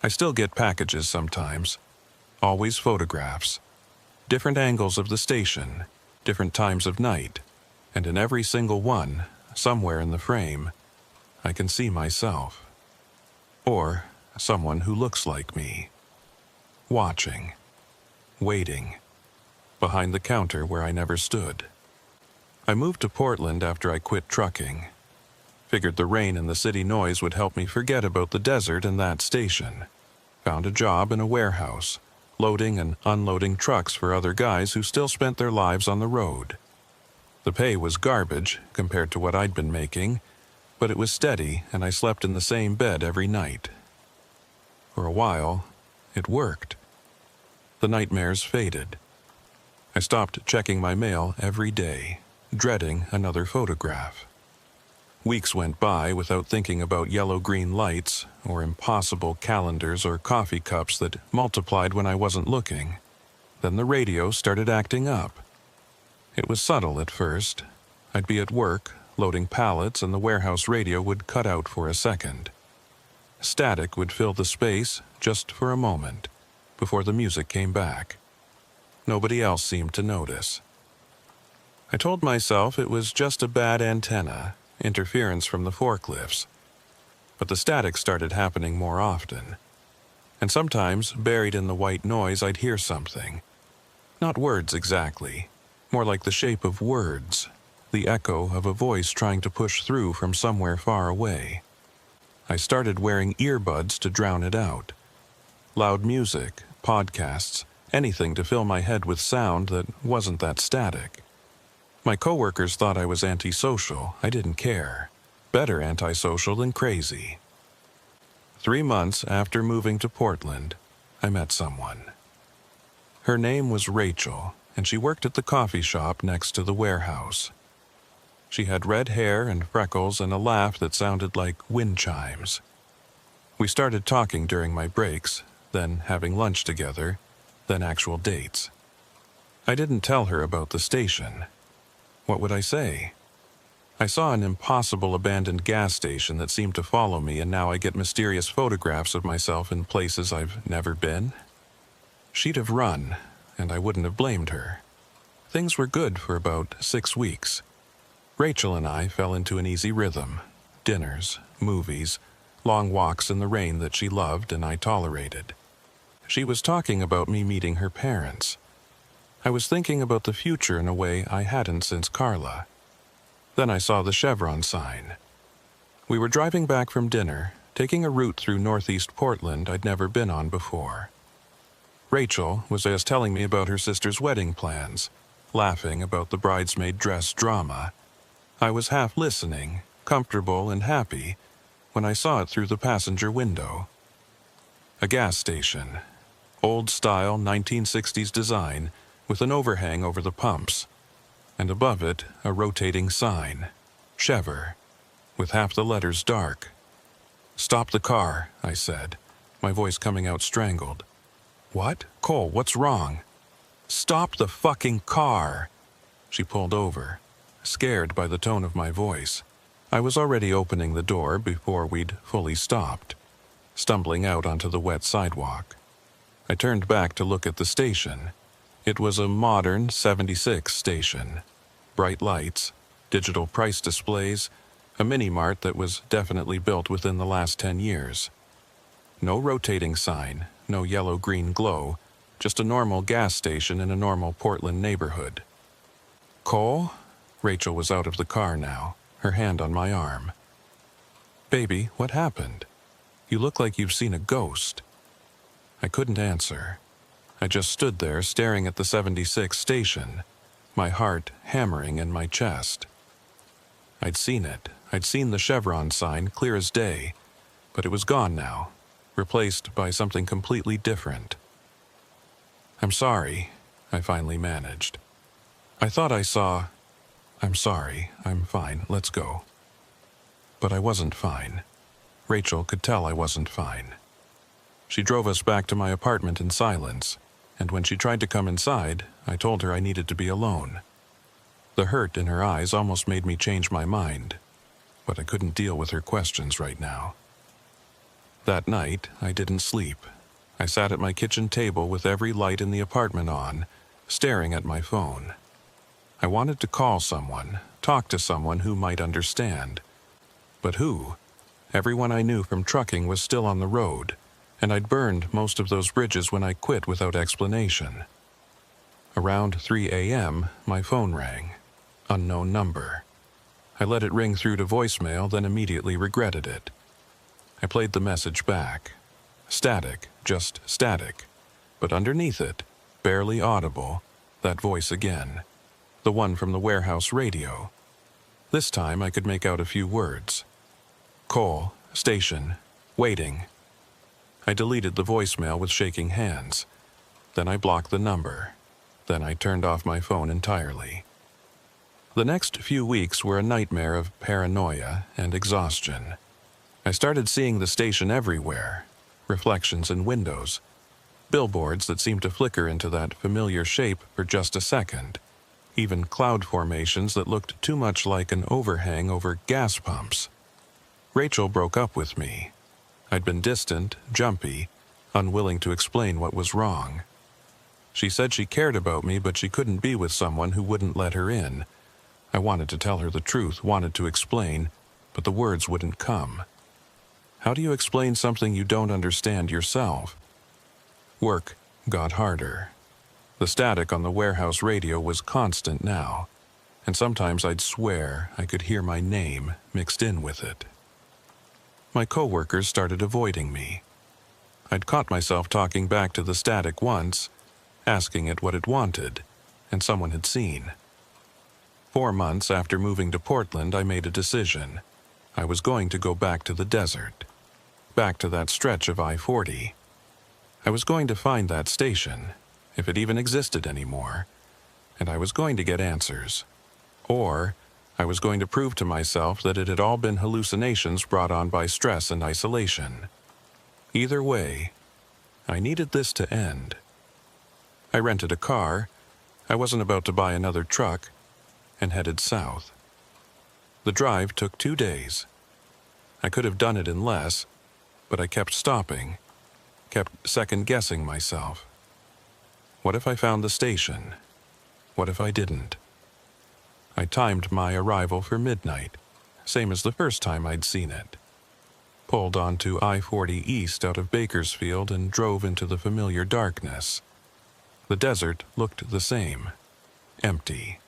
I still get packages sometimes. Always photographs. Different angles of the station, different times of night. And in every single one, somewhere in the frame, I can see myself. Or someone who looks like me. Watching. Waiting. Behind the counter where I never stood. I moved to Portland after I quit trucking. Figured the rain and the city noise would help me forget about the desert and that station. Found a job in a warehouse, loading and unloading trucks for other guys who still spent their lives on the road. The pay was garbage compared to what I'd been making, but it was steady and I slept in the same bed every night. For a while, it worked. The nightmares faded. I stopped checking my mail every day, dreading another photograph. Weeks went by without thinking about yellow-green lights or impossible calendars or coffee cups that multiplied when I wasn't looking. Then the radio started acting up. It was subtle at first. I'd be at work, loading pallets, and the warehouse radio would cut out for a second. Static would fill the space just for a moment, before the music came back. Nobody else seemed to notice. I told myself it was just a bad antenna, interference from the forklifts. But the static started happening more often. And sometimes, buried in the white noise, I'd hear something. Not words exactly, more like the shape of words, the echo of a voice trying to push through from somewhere far away. I started wearing earbuds to drown it out. Loud music, podcasts, anything to fill my head with sound that wasn't that static. My coworkers thought I was antisocial. I didn't care. Better antisocial than crazy. 3 months after moving to Portland, I met someone. Her name was Rachel, and she worked at the coffee shop next to the warehouse. She had red hair and freckles and a laugh that sounded like wind chimes. We started talking during my breaks, then having lunch together, then actual dates. I didn't tell her about the station. What would I say? I saw an impossible abandoned gas station that seemed to follow me, and now I get mysterious photographs of myself in places I've never been. She'd have run, and I wouldn't have blamed her. Things were good for about 6 weeks. Rachel and I fell into an easy rhythm. Dinners, movies, long walks in the rain that she loved and I tolerated. She was talking about me meeting her parents. I was thinking about the future in a way I hadn't since Carla. Then I saw the Chevron sign. We were driving back from dinner, taking a route through northeast Portland I'd never been on before. Rachel was just telling me about her sister's wedding plans, laughing about the bridesmaid dress drama. I was half listening, comfortable and happy, when I saw it through the passenger window. A gas station, old-style 1960s design, with an overhang over the pumps, and above it a rotating sign, Chever, with half the letters dark. "Stop the car," I said, my voice coming out strangled. "What? Cole, what's wrong?" "Stop the fucking car!" She pulled over, scared by the tone of my voice. I was already opening the door before we'd fully stopped, stumbling out onto the wet sidewalk. I turned back to look at the station. It was a modern 76 station. Bright lights, digital price displays, a mini-mart that was definitely built within the last 10 years. No rotating sign, no yellow-green glow, just a normal gas station in a normal Portland neighborhood. "Cole?" Rachel was out of the car now, her hand on my arm. "Baby, what happened? You look like you've seen a ghost." I couldn't answer. I just stood there staring at the 76 station, my heart hammering in my chest. I'd seen it. I'd seen the Chevron sign clear as day, but it was gone now, replaced by something completely different. "I'm sorry," I finally managed. "I thought I saw—" "I'm sorry. I'm fine. Let's go." But I wasn't fine. Rachel could tell I wasn't fine. She drove us back to my apartment in silence, and when she tried to come inside, I told her I needed to be alone. The hurt in her eyes almost made me change my mind, but I couldn't deal with her questions right now. That night, I didn't sleep. I sat at my kitchen table with every light in the apartment on, staring at my phone. I wanted to call someone, talk to someone who might understand. But who? Everyone I knew from trucking was still on the road, and I'd burned most of those bridges when I quit without explanation. Around 3 a.m., my phone rang. Unknown number. I let it ring through to voicemail, then immediately regretted it. I played the message back. Static, just static. But underneath it, barely audible, that voice again. The one from the warehouse radio. This time I could make out a few words. Coal, station, waiting. I deleted the voicemail with shaking hands. Then I blocked the number. Then I turned off my phone entirely. The next few weeks were a nightmare of paranoia and exhaustion. I started seeing the station everywhere. Reflections in windows. Billboards that seemed to flicker into that familiar shape for just a second. Even cloud formations that looked too much like an overhang over gas pumps. Rachel broke up with me. I'd been distant, jumpy, unwilling to explain what was wrong. She said she cared about me, but she couldn't be with someone who wouldn't let her in. I wanted to tell her the truth, wanted to explain, but the words wouldn't come. How do you explain something you don't understand yourself? Work got harder. The static on the warehouse radio was constant now, and sometimes I'd swear I could hear my name mixed in with it. My coworkers started avoiding me. I'd caught myself talking back to the static once, asking it what it wanted, and someone had seen. 4 months after moving to Portland, I made a decision. I was going to go back to the desert, back to that stretch of I-40. I was going to find that station, if it even existed anymore, and I was going to get answers. Or I was going to prove to myself that it had all been hallucinations brought on by stress and isolation. Either way, I needed this to end. I rented a car, I wasn't about to buy another truck, and headed south. The drive took 2 days. I could have done it in less, but I kept stopping, kept second-guessing myself. What if I found the station? What if I didn't? I timed my arrival for midnight, same as the first time I'd seen it. Pulled onto I-40 East out of Bakersfield and drove into the familiar darkness. The desert looked the same. Empty.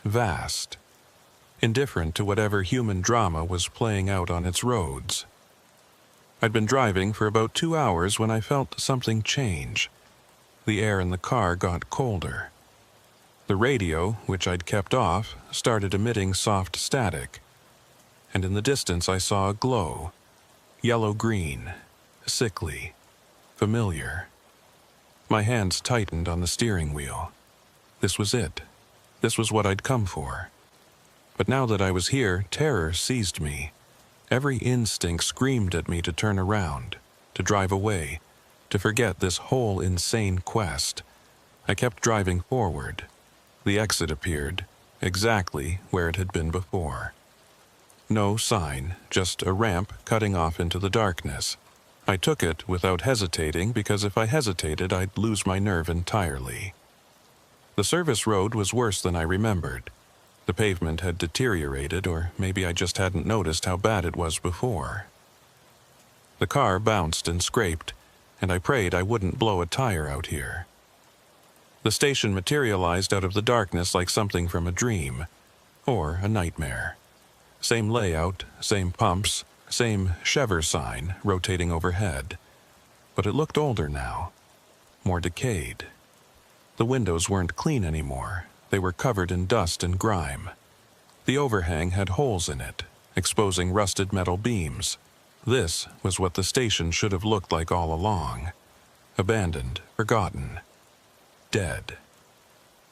Vast. Indifferent to whatever human drama was playing out on its roads. I'd been driving for about 2 hours when I felt something change. The air in the car got colder. The radio, which I'd kept off, started emitting soft static. And in the distance I saw a glow. Yellow-green. Sickly. Familiar. My hands tightened on the steering wheel. This was it. This was what I'd come for. But now that I was here, terror seized me. Every instinct screamed at me to turn around, to drive away, to forget this whole insane quest. I kept driving forward. The exit appeared, exactly where it had been before. No sign, just a ramp cutting off into the darkness. I took it without hesitating because if I hesitated, I'd lose my nerve entirely. The service road was worse than I remembered. The pavement had deteriorated, or maybe I just hadn't noticed how bad it was before. The car bounced and scraped, and I prayed I wouldn't blow a tire out here. The station materialized out of the darkness like something from a dream, or a nightmare. Same layout, same pumps, same Chever sign rotating overhead. But it looked older now, more decayed. The windows weren't clean anymore. They were covered in dust and grime. The overhang had holes in it, exposing rusted metal beams. This was what the station should have looked like all along. Abandoned, forgotten, dead.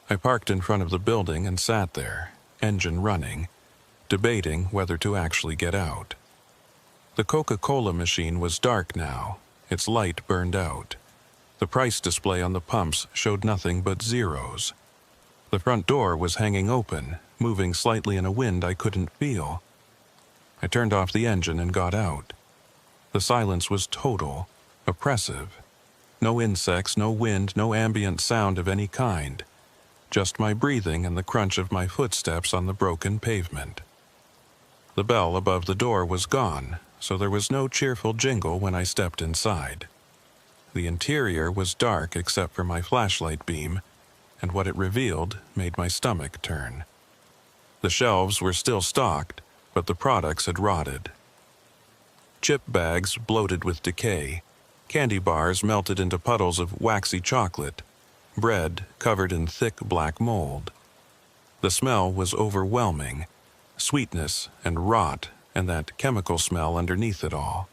I parked in front of the building and sat there, engine running, debating whether to actually get out. The Coca-Cola machine was dark now, its light burned out. The price display on the pumps showed nothing but zeros. The front door was hanging open, moving slightly in a wind I couldn't feel. I turned off the engine and got out. The silence was total, oppressive. No insects, no wind, no ambient sound of any kind. just my breathing and the crunch of my footsteps on the broken pavement. The bell above the door was gone, so there was no cheerful jingle when I stepped inside. The interior was dark except for my flashlight beam, and what it revealed made my stomach turn. The shelves were still stocked, but the products had rotted. Chip bags bloated with decay, candy bars melted into puddles of waxy chocolate, bread covered in thick black mold. The smell was overwhelming, sweetness and rot and that chemical smell underneath it all.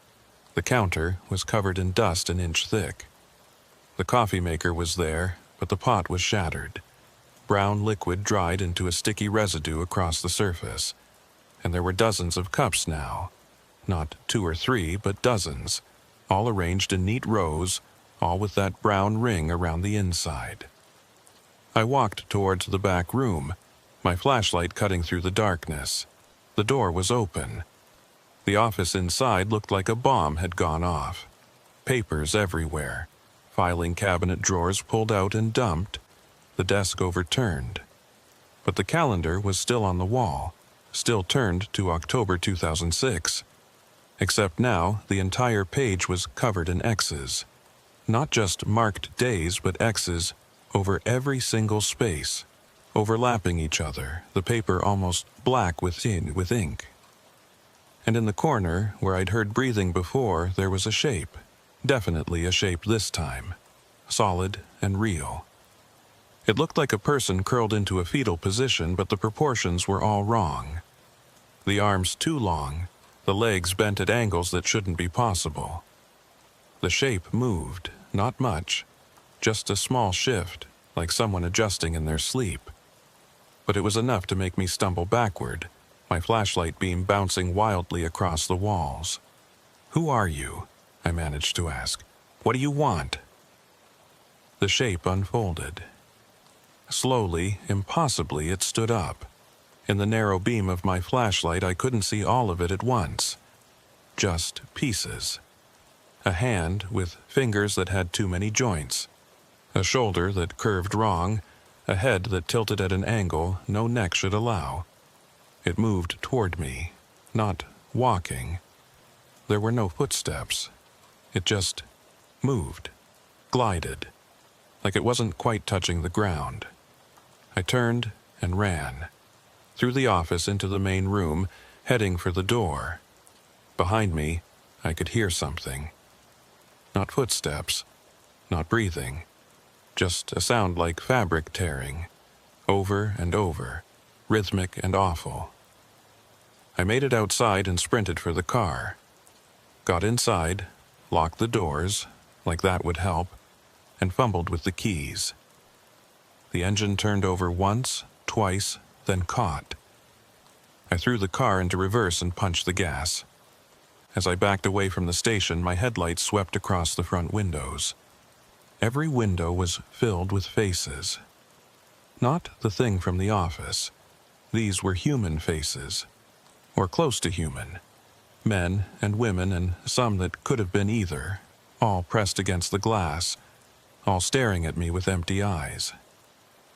The counter was covered in dust an inch thick. The coffee maker was there, but the pot was shattered. Brown liquid dried into a sticky residue across the surface, and there were dozens of cups now. Not 2 or 3, but dozens, all arranged in neat rows, all with that brown ring around the inside. I walked towards the back room, my flashlight cutting through the darkness. The door was open. The office inside looked like a bomb had gone off. Papers everywhere, filing cabinet drawers pulled out and dumped, the desk overturned. But the calendar was still on the wall, still turned to October 2006. Except now, the entire page was covered in X's. Not just marked days, but X's over every single space, overlapping each other, the paper almost black with ink. And in the corner, where I'd heard breathing before, there was a shape. Definitely a shape this time. Solid and real. It looked like a person curled into a fetal position, but the proportions were all wrong. The arms too long, the legs bent at angles that shouldn't be possible. The shape moved, not much, just a small shift, like someone adjusting in their sleep. But it was enough to make me stumble backward, my flashlight beam bouncing wildly across the walls. "Who are you?" I managed to ask. "What do you want?" The shape unfolded. Slowly, impossibly, it stood up. In the narrow beam of my flashlight, I couldn't see all of it at once. Just pieces. A hand with fingers that had too many joints. A shoulder that curved wrong. A head that tilted at an angle no neck should allow. It moved toward me, not walking. There were no footsteps. It just moved, glided, like it wasn't quite touching the ground. I turned and ran. Through the office into the main room, heading for the door. Behind me, I could hear something. Not footsteps, not breathing, just a sound like fabric tearing, over and over, rhythmic and awful. I made it outside and sprinted for the car. Got inside, locked the doors, like that would help, and fumbled with the keys. The engine turned over once, twice, then caught. I threw the car into reverse and punched the gas. As I backed away from the station, my headlights swept across the front windows. Every window was filled with faces. Not the thing from the office. These were human faces, or close to human. Men and women and some that could have been either, all pressed against the glass, all staring at me with empty eyes.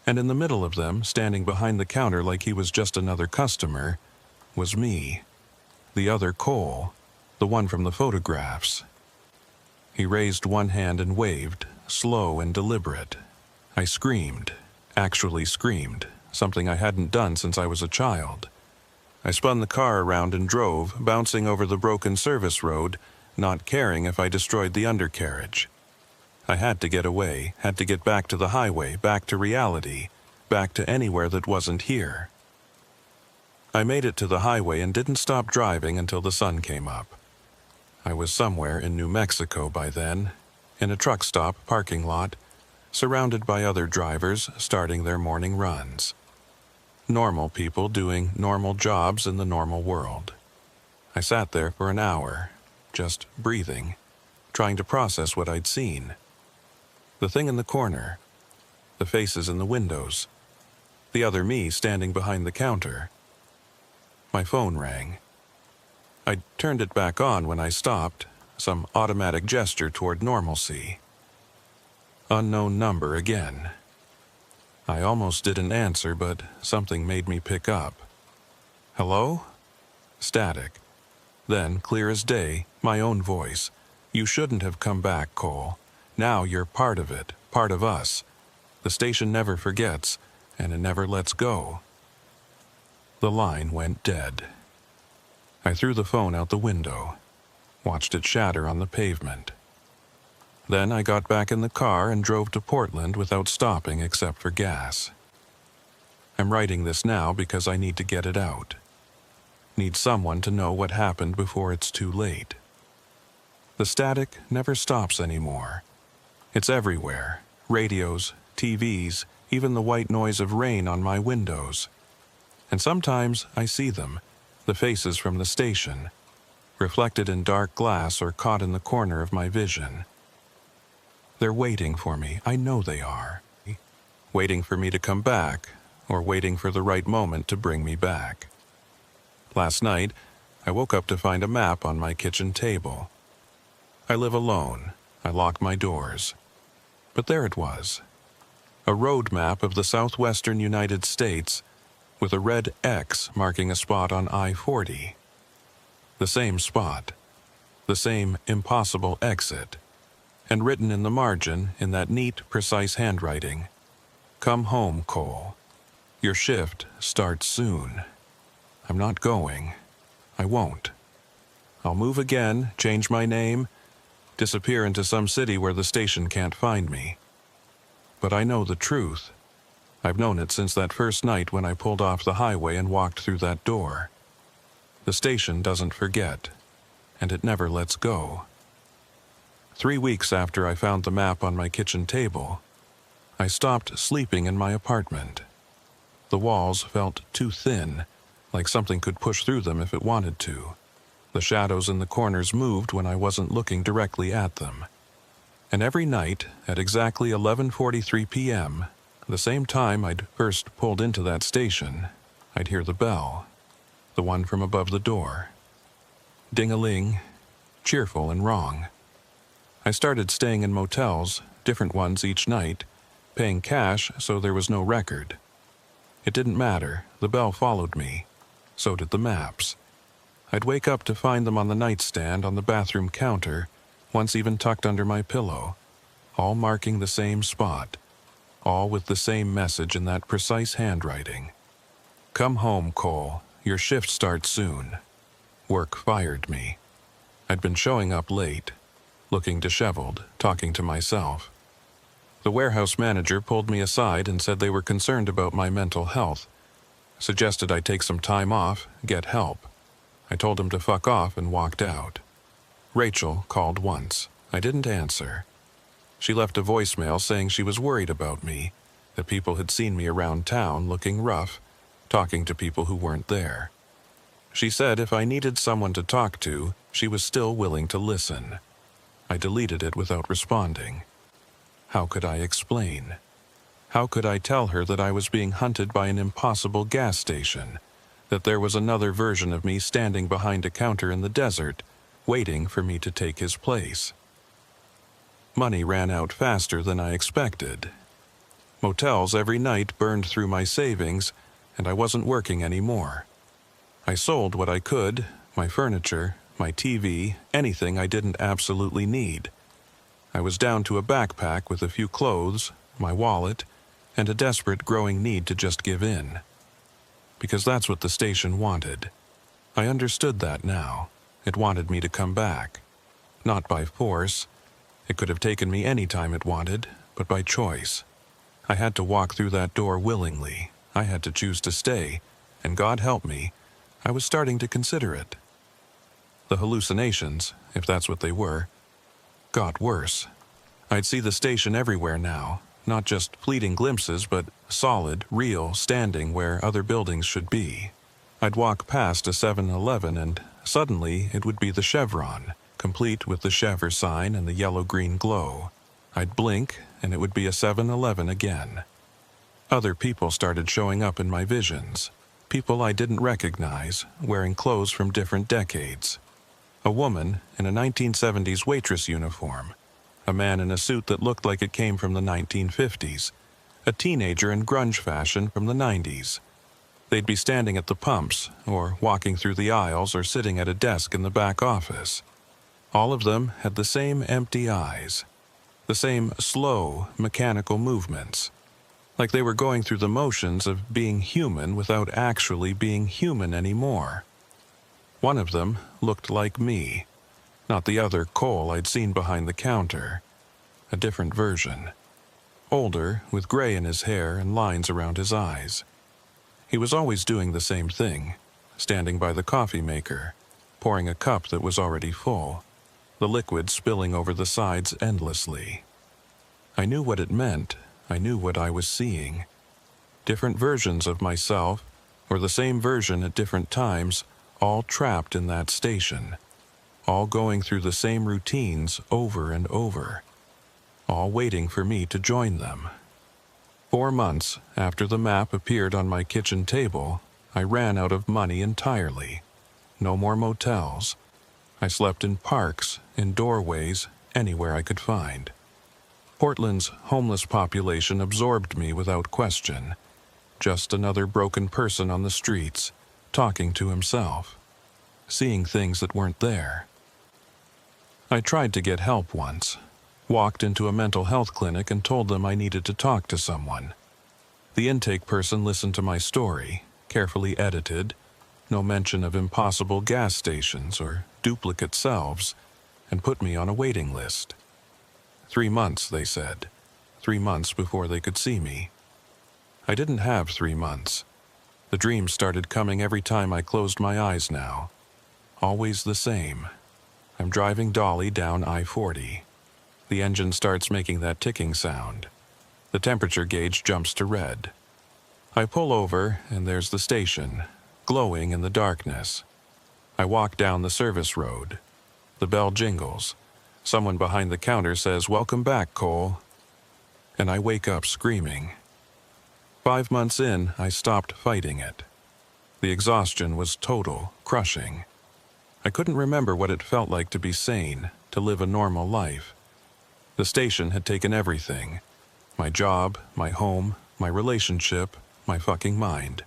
And in the middle of them, standing behind the counter like he was just another customer, was me, the other Cole, the one from the photographs. He raised one hand and waved, slow and deliberate. I screamed, actually screamed, something I hadn't done since I was a child. I spun the car around and drove, bouncing over the broken service road, not caring if I destroyed the undercarriage. I had to get away, had to get back to the highway, back to reality, back to anywhere that wasn't here. I made it to the highway and didn't stop driving until the sun came up. I was somewhere in New Mexico by then, in a truck stop parking lot, surrounded by other drivers starting their morning runs. Normal people doing normal jobs in the normal world. I sat there for an hour, just breathing, trying to process what I'd seen. The thing in the corner, the faces in the windows, the other me standing behind the counter. My phone rang. I turned it back on when I stopped, some automatic gesture toward normalcy. Unknown number again. I almost didn't answer, but something made me pick up. Hello? Static. Then, clear as day, my own voice. You shouldn't have come back, Cole. Now you're part of it, part of us. The station never forgets, and it never lets go. The line went dead. I threw the phone out the window, watched it shatter on the pavement. Then I got back in the car and drove to Portland without stopping except for gas. I'm writing this now because I need to get it out. Need someone to know what happened before it's too late. The static never stops anymore. It's everywhere. Radios, TVs, even the white noise of rain on my windows. And sometimes I see them, the faces from the station, reflected in dark glass or caught in the corner of my vision. They're waiting for me, I know they are. Waiting for me to come back, or waiting for the right moment to bring me back. Last night, I woke up to find a map on my kitchen table. I live alone. I lock my doors. But there it was. A road map of the southwestern United States with a red X marking a spot on I-40. The same spot. The same impossible exit. And written in the margin in that neat, precise handwriting, "Come home, Cole. Your shift starts soon." I'm not going. I won't. I'll move again, change my name, disappear into some city where the station can't find me. But I know the truth. I've known it since that first night when I pulled off the highway and walked through that door. The station doesn't forget, and it never lets go. 3 weeks after I found the map on my kitchen table, I stopped sleeping in my apartment. The walls felt too thin, like something could push through them if it wanted to. The shadows in the corners moved when I wasn't looking directly at them. And every night, at exactly 11:43 p.m., the same time I'd first pulled into that station, I'd hear the bell, the one from above the door. Ding-a-ling, cheerful and wrong. I started staying in motels, different ones each night, paying cash so there was no record. It didn't matter, the bell followed me. So did the maps. I'd wake up to find them on the nightstand on the bathroom counter, once even tucked under my pillow, all marking the same spot, all with the same message in that precise handwriting. "Come home, Cole. Your shift starts soon." Work fired me. I'd been showing up late, looking disheveled, talking to myself. The warehouse manager pulled me aside and said they were concerned about my mental health, suggested I take some time off, get help. I told him to fuck off and walked out. Rachel called once. I didn't answer. She left a voicemail saying she was worried about me, that people had seen me around town looking rough, talking to people who weren't there. She said if I needed someone to talk to, she was still willing to listen. I deleted it without responding. How could I explain? How could I tell her that I was being hunted by an impossible gas station, that there was another version of me standing behind a counter in the desert, waiting for me to take his place? Money ran out faster than I expected. Motels every night burned through my savings, and I wasn't working anymore. I sold what I could, my furniture, my TV, anything I didn't absolutely need. I was down to a backpack with a few clothes, my wallet, and a desperate growing need to just give in. Because that's what the station wanted. I understood that now. It wanted me to come back. Not by force. It could have taken me any time it wanted, but by choice. I had to walk through that door willingly. I had to choose to stay, and God help me, I was starting to consider it. The hallucinations, if that's what they were, got worse. I'd see the station everywhere now, not just fleeting glimpses, but solid, real, standing where other buildings should be. I'd walk past a 7-Eleven and suddenly it would be the Chevron, complete with the Chevre sign and the yellow-green glow. I'd blink and it would be a 7-Eleven again. Other people started showing up in my visions. People I didn't recognize, wearing clothes from different decades. A woman in a 1970s waitress uniform. A man in a suit that looked like it came from the 1950s. a teenager in grunge fashion from the 90s. They'd be standing at the pumps, or walking through the aisles, or sitting at a desk in the back office. All of them had the same empty eyes, the same slow, mechanical movements, like they were going through the motions of being human without actually being human anymore. One of them looked like me, not the other Cole I'd seen behind the counter. A different version. Older, with gray in his hair and lines around his eyes. He was always doing the same thing, standing by the coffee maker, pouring a cup that was already full, the liquid spilling over the sides endlessly. I knew what it meant. I knew what I was seeing. Different versions of myself, or the same version at different times, all trapped in that station, all going through the same routines over and over, all waiting for me to join them. 4 months after the map appeared on my kitchen table, I ran out of money entirely. No more motels. I slept in parks, in doorways, anywhere I could find. Portland's homeless population absorbed me without question. Just another broken person on the streets, talking to himself, seeing things that weren't there. I tried to get help once. Walked into a mental health clinic and told them I needed to talk to someone. The intake person listened to my story, carefully edited, no mention of impossible gas stations or duplicate selves, and put me on a waiting list. 3 months, they said. 3 months before they could see me. I didn't have 3 months. The dreams started coming every time I closed my eyes now. Always the same. I'm driving Dolly down I-40. The engine starts making that ticking sound. The temperature gauge jumps to red. I pull over, and there's the station, glowing in the darkness. I walk down the service road. The bell jingles. Someone behind the counter says, "Welcome back, Cole." And I wake up screaming. 5 months in, I stopped fighting it. The exhaustion was total, crushing. I couldn't remember what it felt like to be sane, to live a normal life. The station had taken everything. My job, my home, my relationship, my fucking mind.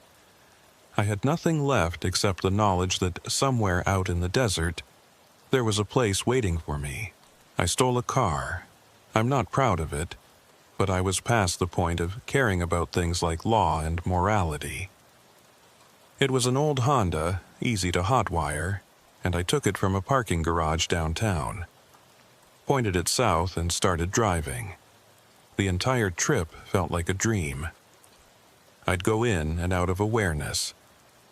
I had nothing left except the knowledge that somewhere out in the desert, there was a place waiting for me. I stole a car. I'm not proud of it, but I was past the point of caring about things like law and morality. It was an old Honda, easy to hotwire, and I took it from a parking garage downtown. Pointed it south and started driving. The entire trip felt like a dream. I'd go in and out of awareness,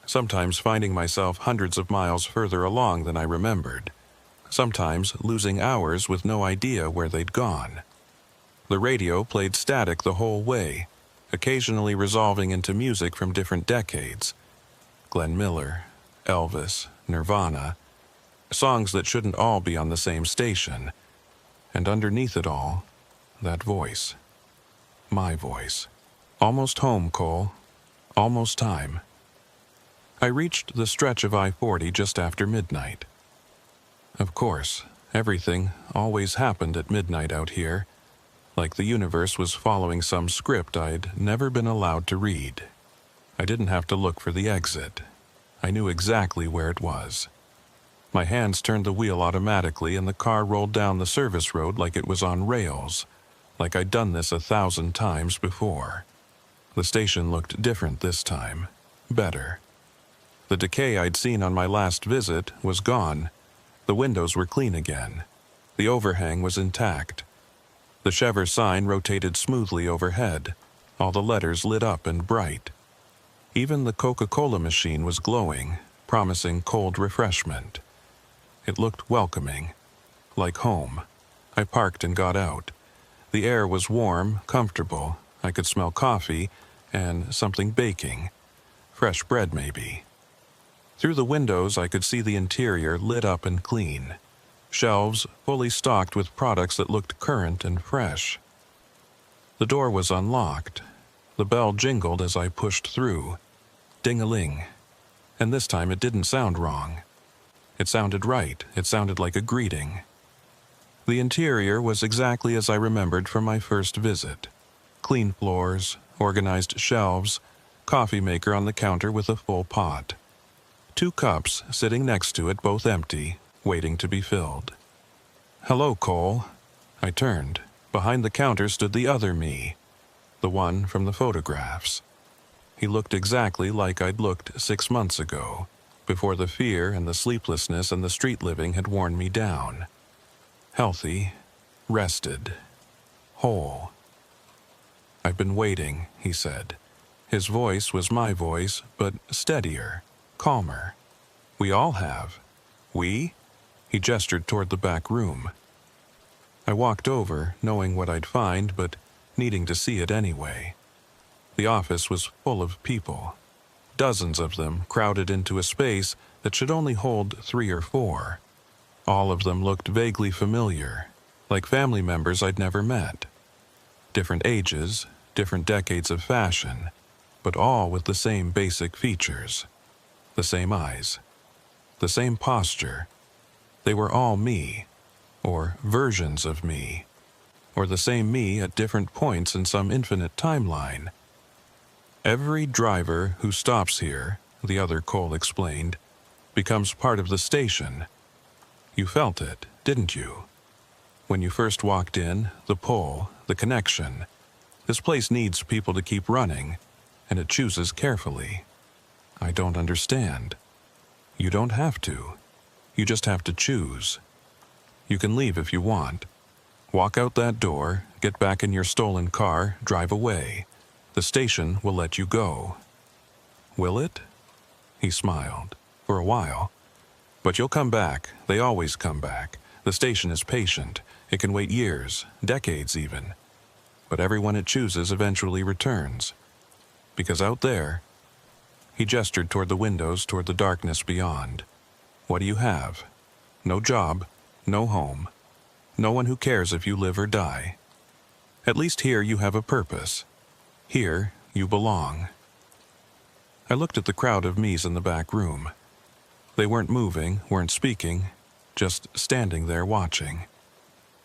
sometimes finding myself hundreds of miles further along than I remembered, sometimes losing hours with no idea where they'd gone. The radio played static the whole way, occasionally resolving into music from different decades. Glenn Miller, Elvis, Nirvana, songs that shouldn't all be on the same station. And underneath it all, that voice. My voice. Almost home, Cole. Almost time. I reached the stretch of I-40 just after midnight. Of course, everything always happened at midnight out here, like the universe was following some script I'd never been allowed to read. I didn't have to look for the exit. I knew exactly where it was. My hands turned the wheel automatically and the car rolled down the service road like it was on rails, like I'd done this 1,000 times before. The station looked different this time, better. The decay I'd seen on my last visit was gone. The windows were clean again. The overhang was intact. The Chever sign rotated smoothly overhead, all the letters lit up and bright. Even the Coca-Cola machine was glowing, promising cold refreshment. It looked welcoming, like home. I parked and got out. The air was warm, comfortable. I could smell coffee and something baking. Fresh bread, maybe. Through the windows, I could see the interior lit up and clean. Shelves fully stocked with products that looked current and fresh. The door was unlocked. The bell jingled as I pushed through. Ding-a-ling. And this time it didn't sound wrong. It sounded right. It sounded like a greeting. The interior was exactly as I remembered from my first visit. Clean floors, organized shelves, coffee maker on the counter with a full pot. 2 cups sitting next to it, both empty, waiting to be filled. "Hello, Cole." I turned. Behind the counter stood the other me, the one from the photographs. He looked exactly like I'd looked 6 months ago, before the fear and the sleeplessness and the street living had worn me down. Healthy, rested, whole. "I've been waiting," he said. His voice was my voice, but steadier, calmer. "We all have." "We?" He gestured toward the back room. I walked over, knowing what I'd find, but needing to see it anyway. The office was full of people. Dozens of them crowded into a space that should only hold 3 or 4. All of them looked vaguely familiar, like family members I'd never met. Different ages, different decades of fashion, but all with the same basic features. The same eyes. The same posture. They were all me, or versions of me, or the same me at different points in some infinite timeline. "Every driver who stops here," the other Cole explained, "becomes part of the station. You felt it, didn't you? When you first walked in, the pull, the connection. This place needs people to keep running, and it chooses carefully." "I don't understand." "You don't have to. You just have to choose. You can leave if you want. Walk out that door, get back in your stolen car, drive away. The station will let you go." "Will it?" He smiled. "For a while. But you'll come back. They always come back. The station is patient. It can wait years, decades even. But everyone it chooses eventually returns. Because out there," he gestured toward the windows, toward the darkness beyond, "what do you have? No job, no home, no one who cares if you live or die. At least here you have a purpose. Here you belong." I looked at the crowd of me's in the back room. They weren't moving, weren't speaking, just standing there watching,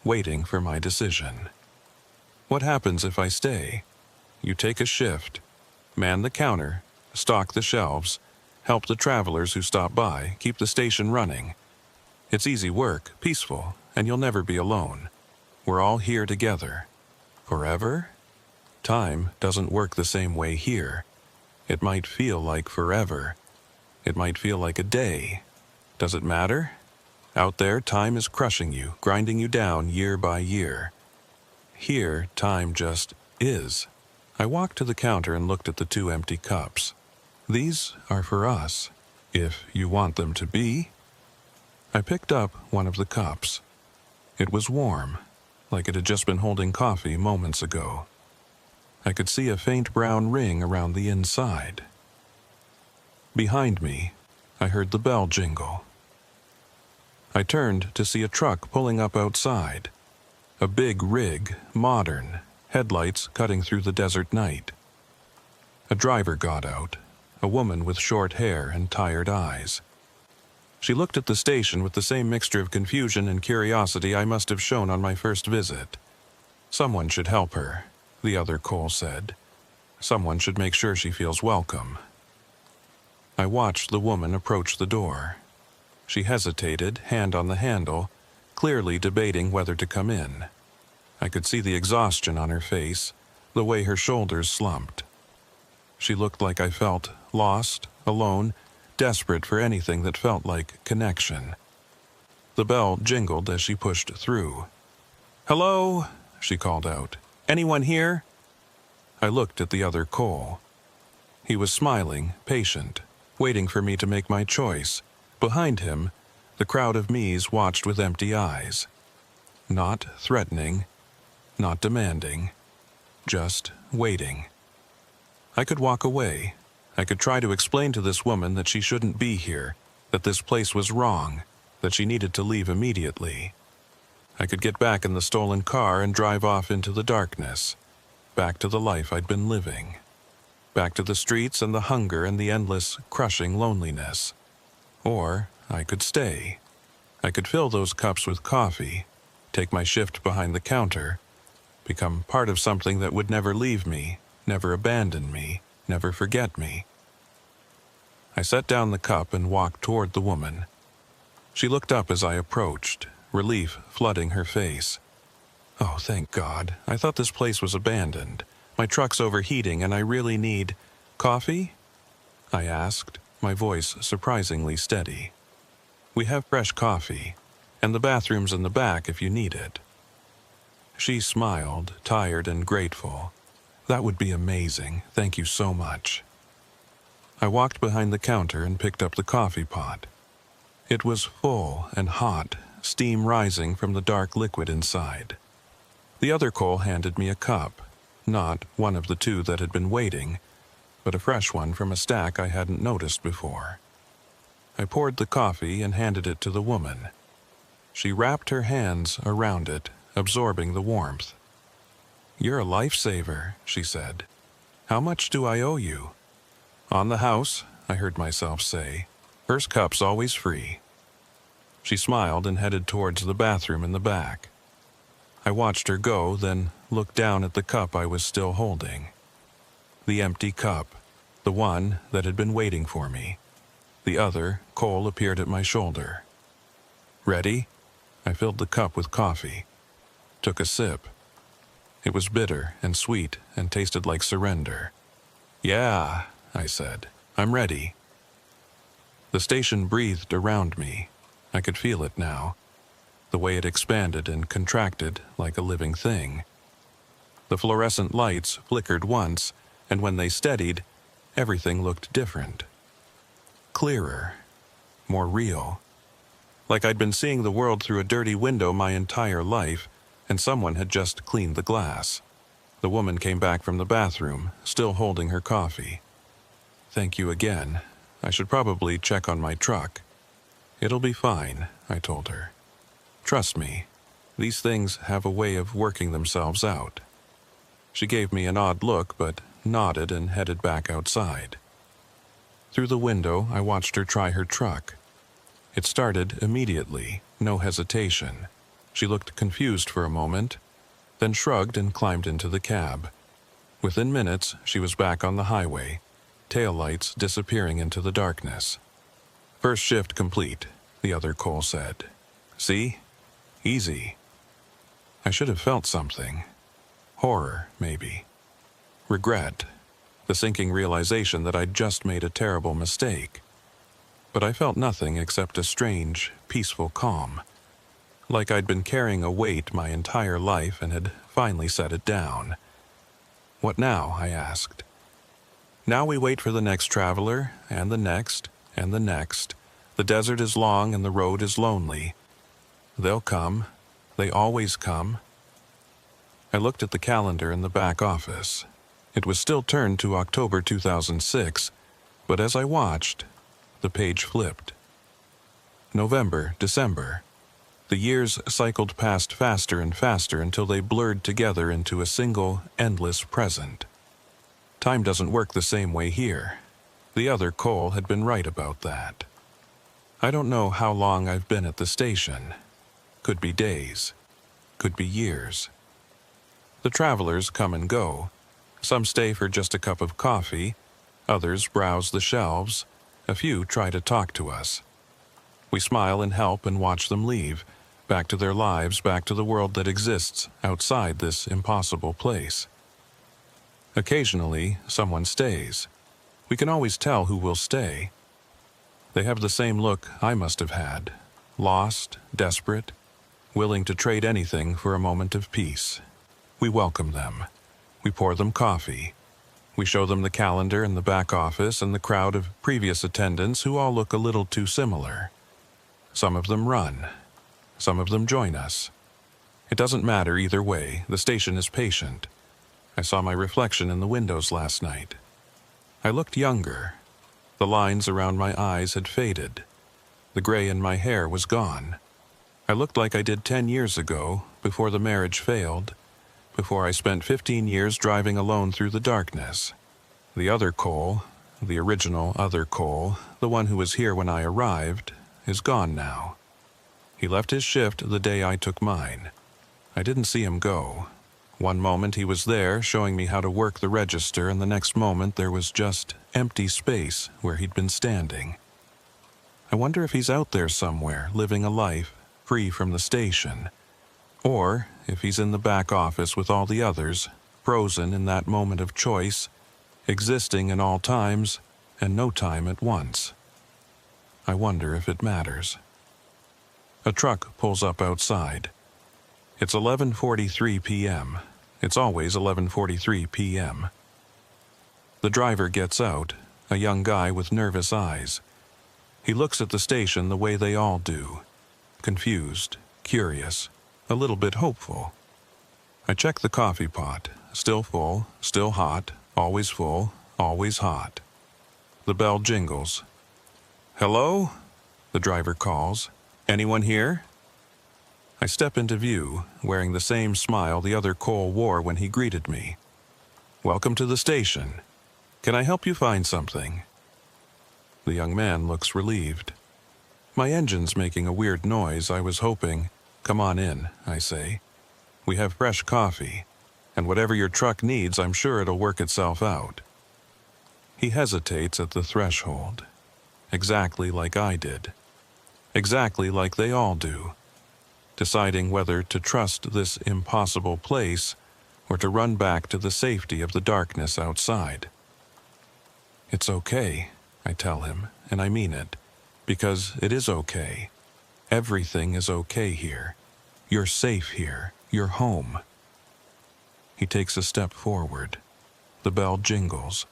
waiting for my decision. What happens if I stay? You take a shift, man the counter, stock the shelves, help the travelers who stop by, keep the station running. It's easy work, peaceful, and you'll never be alone. We're all here together. Forever? Time doesn't work the same way here. It might feel like forever. It might feel like a day. Does it matter? Out there, time is crushing you, grinding you down year by year. Here, time just is. I walked to the counter and looked at the 2 empty cups. "These are for us, if you want them to be." I picked up one of the cups. It was warm, like it had just been holding coffee moments ago. I could see a faint brown ring around the inside. Behind me, I heard the bell jingle. I turned to see a truck pulling up outside. A big rig, modern, headlights cutting through the desert night. A driver got out, a woman with short hair and tired eyes. She looked at the station with the same mixture of confusion and curiosity I must have shown on my first visit. "Someone should help her," the other Cole said. "Someone should make sure she feels welcome." I watched the woman approach the door. She hesitated, hand on the handle, clearly debating whether to come in. I could see the exhaustion on her face, the way her shoulders slumped. She looked like I felt, lost, alone, desperate for anything that felt like connection. The bell jingled as she pushed through. "Hello?" she called out. "Anyone here?" I looked at the other Cole. He was smiling, patient, waiting for me to make my choice. Behind him, the crowd of me's watched with empty eyes. Not threatening, not demanding, just waiting. I could walk away. I could try to explain to this woman that she shouldn't be here, that this place was wrong, that she needed to leave immediately. I could get back in the stolen car and drive off into the darkness, back to the life I'd been living, back to the streets and the hunger and the endless, crushing loneliness. Or I could stay. I could fill those cups with coffee, take my shift behind the counter, become part of something that would never leave me, never abandon me, never forget me. I set down the cup and walked toward the woman. She looked up as I approached, relief flooding her face. Oh, thank God. I thought this place was abandoned. My truck's overheating and I really need... Coffee? I asked, my voice surprisingly steady. We have fresh coffee, and the bathroom's in the back if you need it. She smiled, tired and grateful. That would be amazing. Thank you so much. I walked behind the counter and picked up the coffee pot. It was full and hot, steam rising from the dark liquid inside. The other Cole handed me a cup, not one of the two that had been waiting, but a fresh one from a stack I hadn't noticed before. I poured the coffee and handed it to the woman. She wrapped her hands around it, absorbing the warmth. "You're a lifesaver," she said. "How much do I owe you?" "On the house," I heard myself say. "First cup's always free." She smiled and headed towards the bathroom in the back. I watched her go, then looked down at the cup I was still holding. The empty cup, the one that had been waiting for me. The other, Cole, appeared at my shoulder. "Ready?" I filled the cup with coffee. Took a sip. It was bitter and sweet and tasted like surrender. "Yeah," I said. "I'm ready." The station breathed around me. I could feel it now, the way it expanded and contracted like a living thing. The fluorescent lights flickered once, and when they steadied, everything looked different. Clearer, more real. Like I'd been seeing the world through a dirty window my entire life, and someone had just cleaned the glass. The woman came back from the bathroom, still holding her coffee. "Thank you again. I should probably check on my truck." "It'll be fine," I told her. "Trust me, these things have a way of working themselves out." She gave me an odd look, but nodded and headed back outside. Through the window, I watched her try her truck. It started immediately, no hesitation. She looked confused for a moment, then shrugged and climbed into the cab. Within minutes, she was back on the highway, taillights disappearing into the darkness. "First shift complete," the other Cole said. "See? Easy." I should have felt something. Horror, maybe. Regret. The sinking realization that I'd just made a terrible mistake. But I felt nothing except a strange, peaceful calm. Like I'd been carrying a weight my entire life and had finally set it down. "What now?" I asked. "Now we wait for the next traveler, and the next, and the next. The desert is long and the road is lonely. They'll come. They always come." I looked at the calendar in the back office. It was still turned to October 2006, but as I watched, the page flipped. November, December. The years cycled past faster and faster until they blurred together into a single, endless present. Time doesn't work the same way here. The other Cole had been right about that. I don't know how long I've been at the station. Could be days. Could be years. The travelers come and go. Some stay for just a cup of coffee. Others browse the shelves. A few try to talk to us. We smile and help and watch them leave, back to their lives, back to the world that exists outside this impossible place. Occasionally, someone stays. We can always tell who will stay. They have the same look I must have had, lost, desperate, willing to trade anything for a moment of peace. We welcome them. We pour them coffee. We show them the calendar in the back office and the crowd of previous attendants who all look a little too similar. Some of them run. Some of them join us. It doesn't matter either way. The station is patient. I saw my reflection in the windows last night. I looked younger. The lines around my eyes had faded. The gray in my hair was gone. I looked like I did 10 years ago, before the marriage failed, before I spent 15 years driving alone through the darkness. The other Cole, the original other Cole, the one who was here when I arrived, is gone now. He left his shift the day I took mine. I didn't see him go. One moment he was there, showing me how to work the register, and the next moment there was just empty space where he'd been standing. I wonder if he's out there somewhere, living a life free from the station. Or if he's in the back office with all the others, frozen in that moment of choice, existing in all times and no time at once. I wonder if it matters. A truck pulls up outside. It's 11:43 p.m. It's always 11:43 p.m. The driver gets out, a young guy with nervous eyes. He looks at the station the way they all do, confused, curious, a little bit hopeful. I check the coffee pot, still full, still hot, always full, always hot. The bell jingles. "Hello?" the driver calls. "Anyone here?" I step into view, wearing the same smile the other Cole wore when he greeted me. "Welcome to the station. Can I help you find something?" The young man looks relieved. "My engine's making a weird noise. I was hoping—" "Come on in," I say. "We have fresh coffee, and whatever your truck needs, I'm sure it'll work itself out." He hesitates at the threshold, exactly like I did, exactly like they all do, deciding whether to trust this impossible place or to run back to the safety of the darkness outside. "It's okay," I tell him, and I mean it, because it is okay. Everything is okay here. You're safe here. You're home. He takes a step forward. The bell jingles,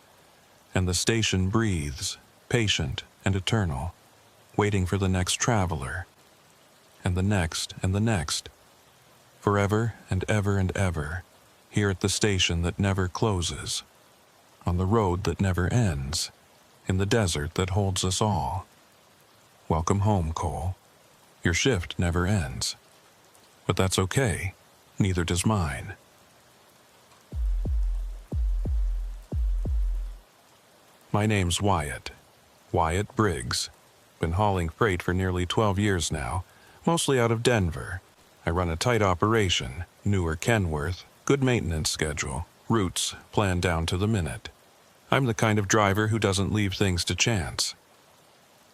and the station breathes, patient and eternal, waiting for the next traveler, and the next and the next, forever and ever and ever, here at the station that never closes, on the road that never ends, in the desert that holds us all. Welcome home, Cole. Your shift never ends. But that's okay. Neither does mine. My name's Wyatt. Wyatt Briggs. Been hauling freight for nearly 12 years now, mostly out of Denver. I run a tight operation, newer Kenworth, good maintenance schedule, routes planned down to the minute. I'm the kind of driver who doesn't leave things to chance.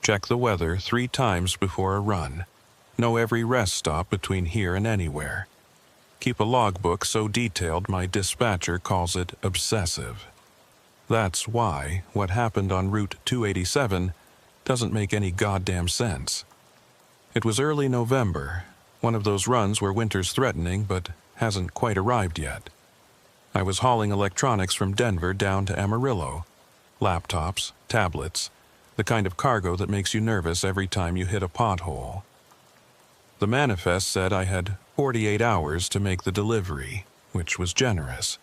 Check the weather 3 times before a run. Know every rest stop between here and anywhere. Keep a logbook so detailed my dispatcher calls it obsessive. That's why what happened on Route 287 doesn't make any goddamn sense. It was early November, one of those runs where winter's threatening but hasn't quite arrived yet. I was hauling electronics from Denver down to Amarillo. Laptops, tablets, the kind of cargo that makes you nervous every time you hit a pothole. The manifest said I had 48 hours to make the delivery, which was generous.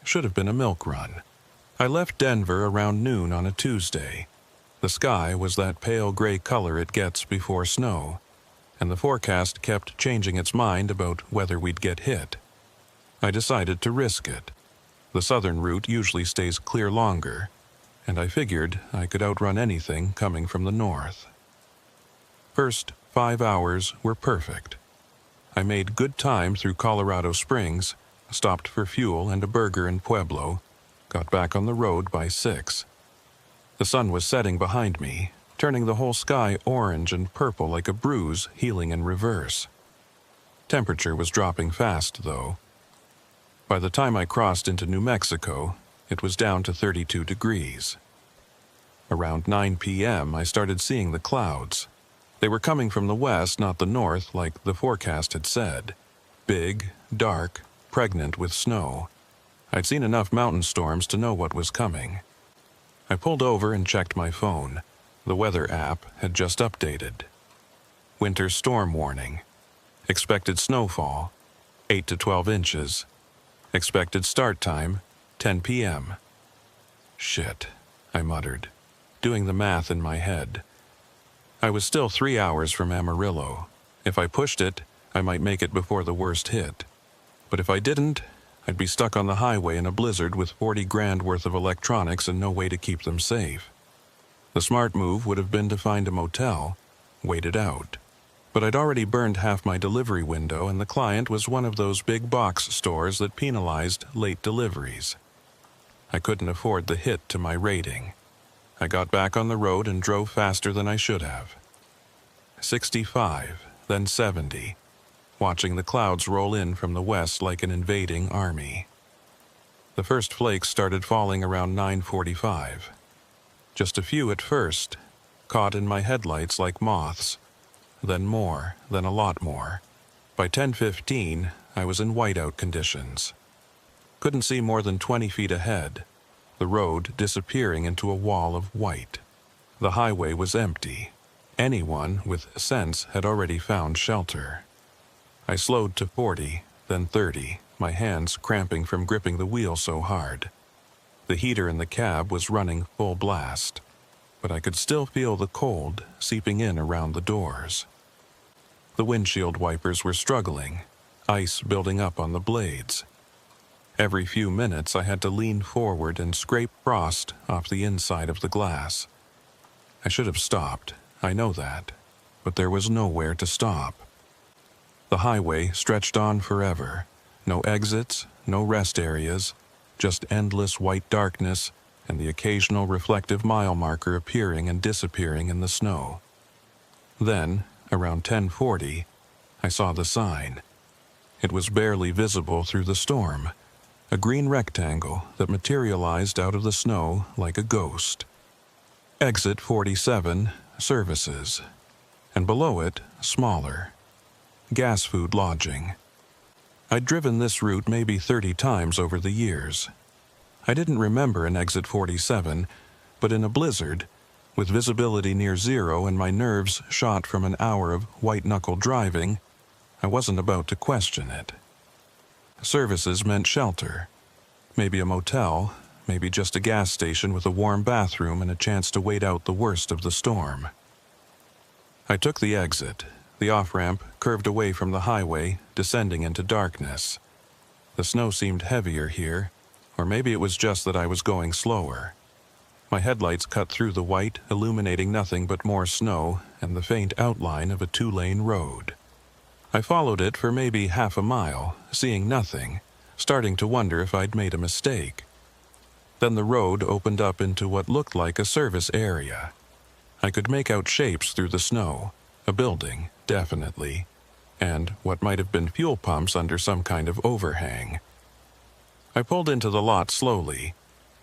Should have been a milk run. I left Denver around noon on a Tuesday. The sky was that pale gray color it gets before snow, and the forecast kept changing its mind about whether we'd get hit. I decided to risk it. The southern route usually stays clear longer, and I figured I could outrun anything coming from the north. First 5 hours were perfect. I made good time through Colorado Springs, stopped for fuel and a burger in Pueblo, got back on the road by 6. The sun was setting behind me, turning the whole sky orange and purple like a bruise healing in reverse. Temperature was dropping fast, though. By the time I crossed into New Mexico, it was down to 32 degrees. Around 9 p.m., I started seeing the clouds. They were coming from the west, not the north, like the forecast had said. Big, dark, pregnant with snow. I'd seen enough mountain storms to know what was coming. I pulled over and checked my phone. The weather app had just updated. Winter storm warning. Expected snowfall, 8 to 12 inches. Expected start time, 10 p.m. Shit, I muttered, doing the math in my head. I was still 3 hours from Amarillo. If I pushed it, I might make it before the worst hit. But if I didn't, I'd be stuck on the highway in a blizzard with 40 grand worth of electronics and no way to keep them safe. The smart move would have been to find a motel, wait it out. But I'd already burned half my delivery window, and the client was one of those big box stores that penalized late deliveries. I couldn't afford the hit to my rating. I got back on the road and drove faster than I should have. 65, then 70, watching the clouds roll in from the west like an invading army. The first flakes started falling around 9:45. Just a few at first, caught in my headlights like moths, then more, then a lot more. By 10:15, I was in whiteout conditions. Couldn't see more than 20 feet ahead, the road disappearing into a wall of white. The highway was empty. Anyone with sense had already found shelter. I slowed to 40, then 30, my hands cramping from gripping the wheel so hard. The heater in the cab was running full blast, but I could still feel the cold seeping in around the doors. The windshield wipers were struggling, ice building up on the blades. Every few minutes I had to lean forward and scrape frost off the inside of the glass. I should have stopped, I know that, but there was nowhere to stop. The highway stretched on forever. No exits, no rest areas, just endless white darkness and the occasional reflective mile marker appearing and disappearing in the snow. Then, around 10:40, I saw the sign. It was barely visible through the storm, a green rectangle that materialized out of the snow like a ghost. Exit 47, services, and below it, smaller. Gas food lodging. I'd driven this route maybe 30 times over the years. I didn't remember an exit 47, but in a blizzard, with visibility near zero and my nerves shot from an hour of white-knuckle driving, I wasn't about to question it. Services meant shelter. Maybe a motel, maybe just a gas station with a warm bathroom and a chance to wait out the worst of the storm. I took the exit. The off-ramp curved away from the highway, descending into darkness. The snow seemed heavier here, or maybe it was just that I was going slower. My headlights cut through the white, illuminating nothing but more snow and the faint outline of a 2-lane road. I followed it for maybe half a mile, seeing nothing, starting to wonder if I'd made a mistake. Then the road opened up into what looked like a service area. I could make out shapes through the snow, a building, definitely, and what might have been fuel pumps under some kind of overhang. I pulled into the lot slowly,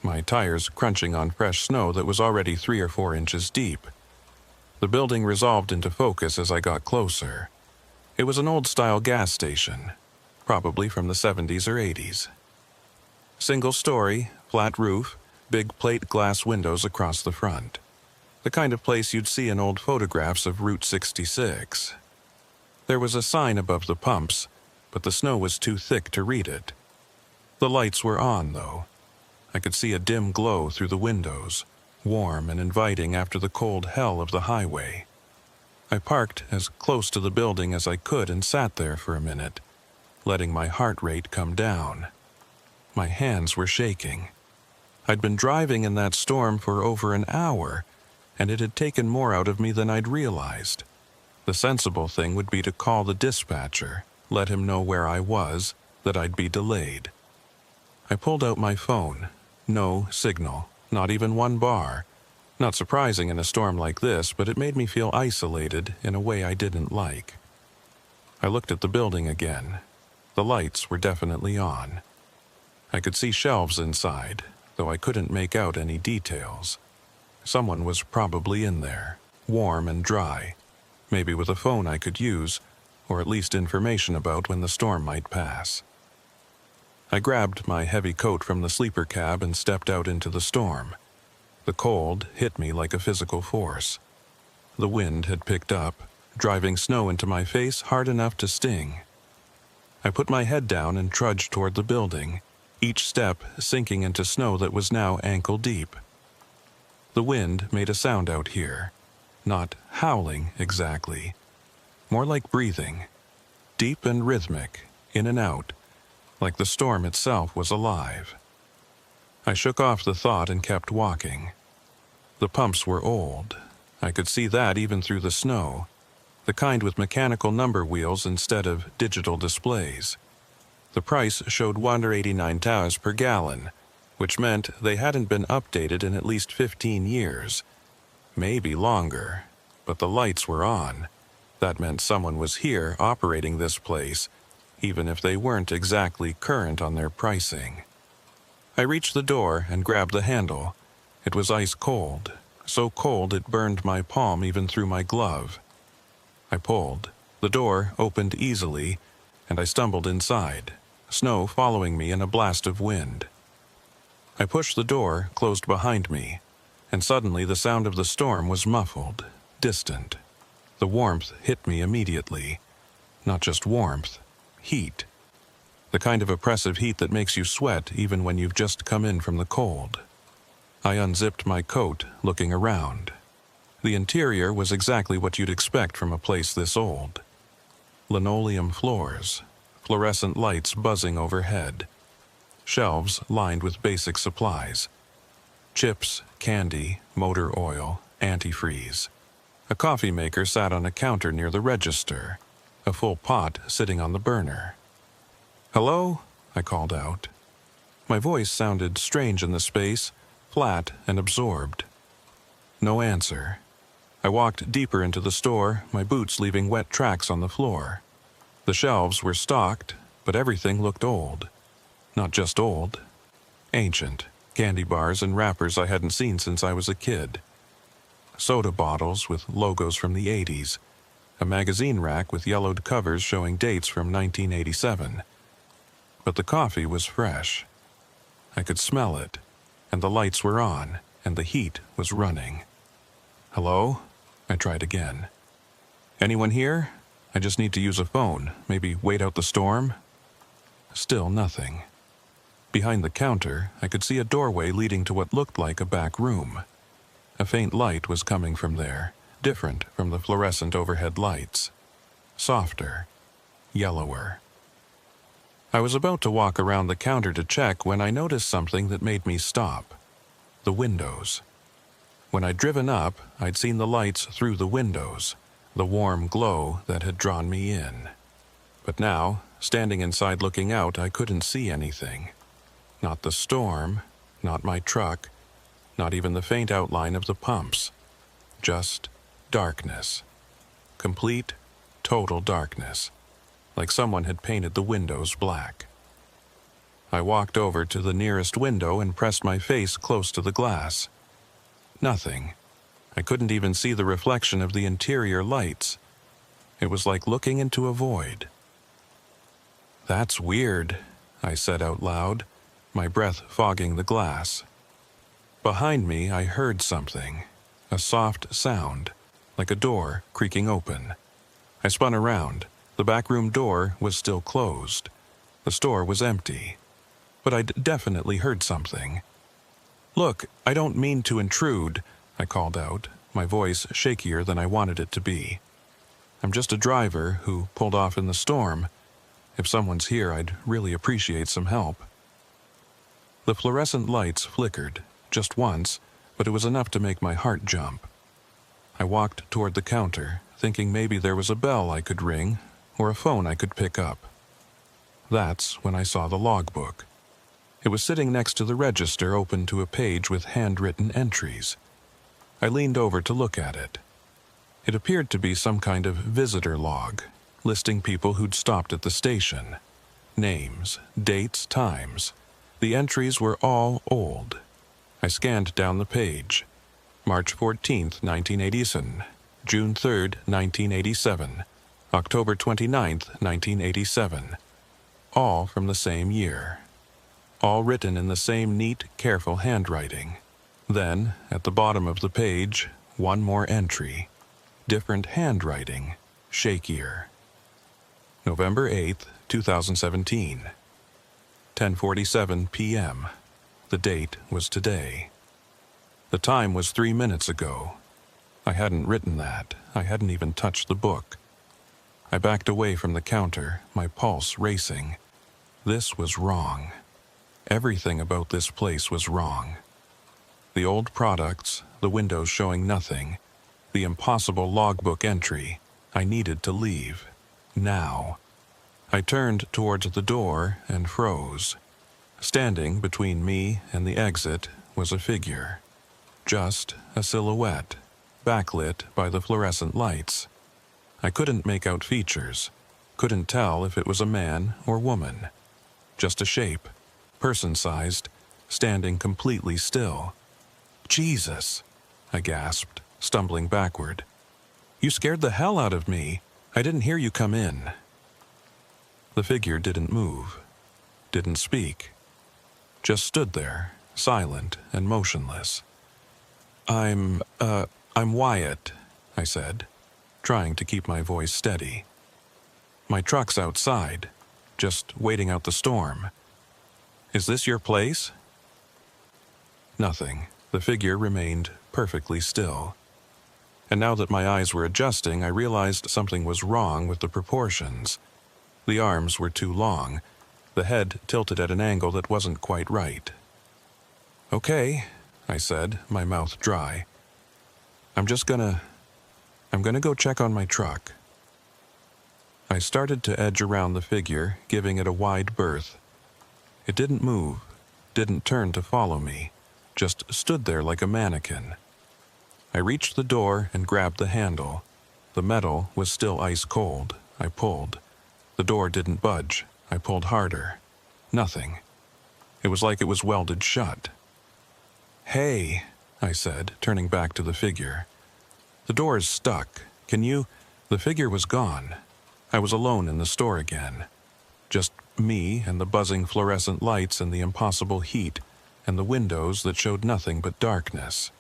my tires crunching on fresh snow that was already 3 or 4 inches deep. The building resolved into focus as I got closer. It was an old-style gas station, probably from the 70s or 80s. Single story, flat roof, big plate glass windows across the front. The kind of place you'd see in old photographs of Route 66. There was a sign above the pumps, but the snow was too thick to read it. The lights were on, though. I could see a dim glow through the windows, warm and inviting after the cold hell of the highway. I parked as close to the building as I could and sat there for a minute, letting my heart rate come down. My hands were shaking. I'd been driving in that storm for over an hour, and it had taken more out of me than I'd realized. The sensible thing would be to call the dispatcher, let him know where I was, that I'd be delayed. I pulled out my phone. No signal, not even one bar. Not surprising in a storm like this, but it made me feel isolated in a way I didn't like. I looked at the building again. The lights were definitely on. I could see shelves inside, though I couldn't make out any details. Someone was probably in there, warm and dry, maybe with a phone I could use, or at least information about when the storm might pass. I grabbed my heavy coat from the sleeper cab and stepped out into the storm. The cold hit me like a physical force. The wind had picked up, driving snow into my face hard enough to sting. I put my head down and trudged toward the building, each step sinking into snow that was now ankle deep. The wind made a sound out here, not howling exactly, more like breathing, deep and rhythmic, in and out, like the storm itself was alive. I shook off the thought and kept walking. The pumps were old. I could see that even through the snow. the kind with mechanical number wheels instead of digital displays. The price showed $1.89 per gallon, which meant they hadn't been updated in at least 15 years. Maybe longer, but the lights were on. That meant someone was here operating this place, even if they weren't exactly current on their pricing. I reached the door and grabbed the handle. It was ice cold, so cold it burned my palm even through my glove. I pulled. The door opened easily, and I stumbled inside, snow following me in a blast of wind. I pushed the door closed behind me, and suddenly the sound of the storm was muffled, distant. The warmth hit me immediately. Not just warmth, heat. The kind of oppressive heat that makes you sweat even when you've just come in from the cold. I unzipped my coat, looking around. The interior was exactly what you'd expect from a place this old. Linoleum floors, fluorescent lights buzzing overhead, shelves lined with basic supplies. Chips, candy, motor oil, antifreeze. A coffee maker sat on a counter near the register, a full pot sitting on the burner. "Hello?" I called out. My voice sounded strange in the space, flat and absorbed. No answer. I walked deeper into the store, my boots leaving wet tracks on the floor. The shelves were stocked, but everything looked old. Not just old, ancient. Candy bars and wrappers I hadn't seen since I was a kid. Soda bottles with logos from the 80s. A magazine rack with yellowed covers showing dates from 1987. But the coffee was fresh. I could smell it, and the lights were on, and the heat was running. "Hello?" I tried again. "Anyone here? I just need to use a phone. Maybe wait out the storm?" Still nothing. Behind the counter, I could see a doorway leading to what looked like a back room. A faint light was coming from there, different from the fluorescent overhead lights. Softer, yellower. I was about to walk around the counter to check when I noticed something that made me stop. The windows. When I'd driven up, I'd seen the lights through the windows, the warm glow that had drawn me in. But now, standing inside looking out, I couldn't see anything. Not the storm, not my truck, not even the faint outline of the pumps. Just darkness. Complete, total darkness. Like someone had painted the windows black. I walked over to the nearest window and pressed my face close to the glass. Nothing. I couldn't even see the reflection of the interior lights. It was like looking into a void. "That's weird," I said out loud, my breath fogging the glass. Behind me, I heard something, a soft sound, like a door creaking open. I spun around. The backroom door was still closed. The store was empty. But I'd definitely heard something. "Look, I don't mean to intrude," I called out, my voice shakier than I wanted it to be. "I'm just a driver who pulled off in the storm. If someone's here, I'd really appreciate some help." The fluorescent lights flickered, just once, but it was enough to make my heart jump. I walked toward the counter, thinking maybe there was a bell I could ring, or a phone I could pick up. That's when I saw the logbook. It was sitting next to the register, open to a page with handwritten entries. I leaned over to look at it. It appeared to be some kind of visitor log, listing people who'd stopped at the station. Names, dates, times. The entries were all old. I scanned down the page. March 14th, 1987. June 3rd, 1987. October 29th, 1987. All from the same year. All written in the same neat, careful handwriting. Then, at the bottom of the page, one more entry. Different handwriting, shakier. November 8th, 2017. 10:47 p.m. The date was today. The time was 3 minutes ago. I hadn't written that. I hadn't even touched the book. I backed away from the counter, my pulse racing. This was wrong. Everything about this place was wrong. The old products, the windows showing nothing, the impossible logbook entry, I needed to leave. Now. I turned towards the door and froze. Standing between me and the exit was a figure. Just a silhouette, backlit by the fluorescent lights. I couldn't make out features. Couldn't tell if it was a man or woman. Just a shape, person-sized, standing completely still. "Jesus!" I gasped, stumbling backward. "You scared the hell out of me. I didn't hear you come in." The figure didn't move, didn't speak. Just stood there, silent and motionless. I'm Wyatt," I said, trying to keep my voice steady. "My truck's outside, just waiting out the storm. Is this your place?" Nothing. The figure remained perfectly still. And now that my eyes were adjusting, I realized something was wrong with the proportions. The arms were too long, the head tilted at an angle that wasn't quite right. "Okay," I said, my mouth dry. I'm gonna go check on my truck." I started to edge around the figure, giving it a wide berth. It didn't move, didn't turn to follow me, just stood there like a mannequin. I reached the door and grabbed the handle. The metal was still ice cold. I pulled. The door didn't budge. I pulled harder. Nothing. It was like it was welded shut. "Hey," I said, turning back to the figure. "The door is stuck. Can you—" The figure was gone. I was alone in the store again. Just me and the buzzing fluorescent lights and the impossible heat and the windows that showed nothing but darkness.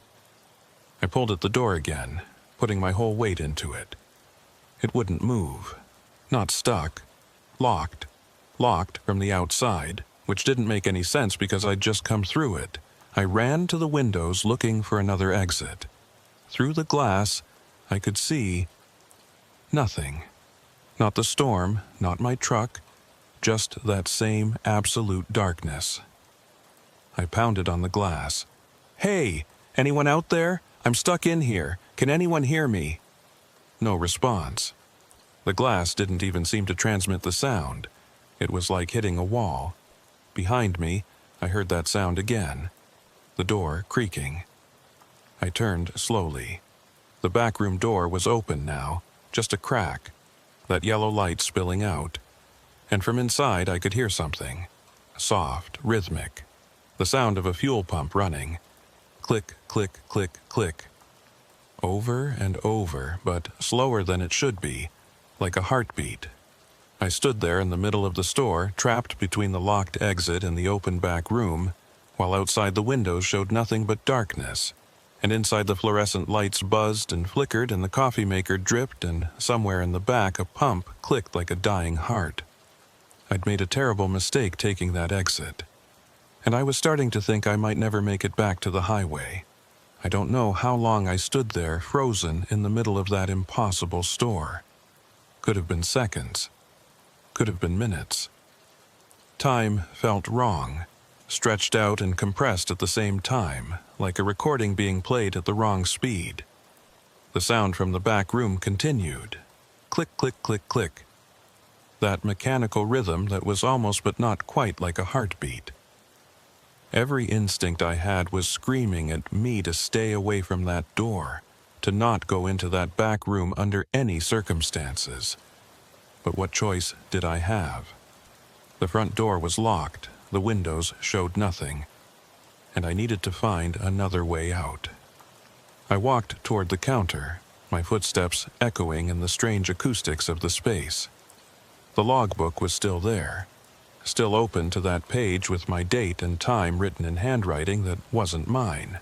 I pulled at the door again, putting my whole weight into it. It wouldn't move. Not stuck. Locked. Locked from the outside, which didn't make any sense because I'd just come through it. I ran to the windows looking for another exit. Through the glass, I could see nothing. Not the storm, not my truck, just that same absolute darkness. I pounded on the glass. "Hey, anyone out there? I'm stuck in here. Can anyone hear me?" No response. The glass didn't even seem to transmit the sound. It was like hitting a wall. Behind me, I heard that sound again. The door creaking. I turned slowly. The back room door was open now, just a crack, that yellow light spilling out. And from inside I could hear something. Soft, rhythmic. The sound of a fuel pump running. Click, click, click, click. Over and over, but slower than it should be, like a heartbeat. I stood there in the middle of the store, trapped between the locked exit and the open back room, while outside the windows showed nothing but darkness, and inside the fluorescent lights buzzed and flickered and the coffee maker dripped, and somewhere in the back a pump clicked like a dying heart. I'd made a terrible mistake taking that exit, and I was starting to think I might never make it back to the highway. I don't know how long I stood there, frozen in the middle of that impossible store. Could have been seconds. Could have been minutes. Time felt wrong, stretched out and compressed at the same time, like a recording being played at the wrong speed. The sound from the back room continued. Click, click, click, click. That mechanical rhythm that was almost but not quite like a heartbeat. Every instinct I had was screaming at me to stay away from that door, to not go into that back room under any circumstances. But what choice did I have? The front door was locked, the windows showed nothing, and I needed to find another way out. I walked toward the counter, my footsteps echoing in the strange acoustics of the space. The logbook was still there, still open to that page with my date and time written in handwriting that wasn't mine.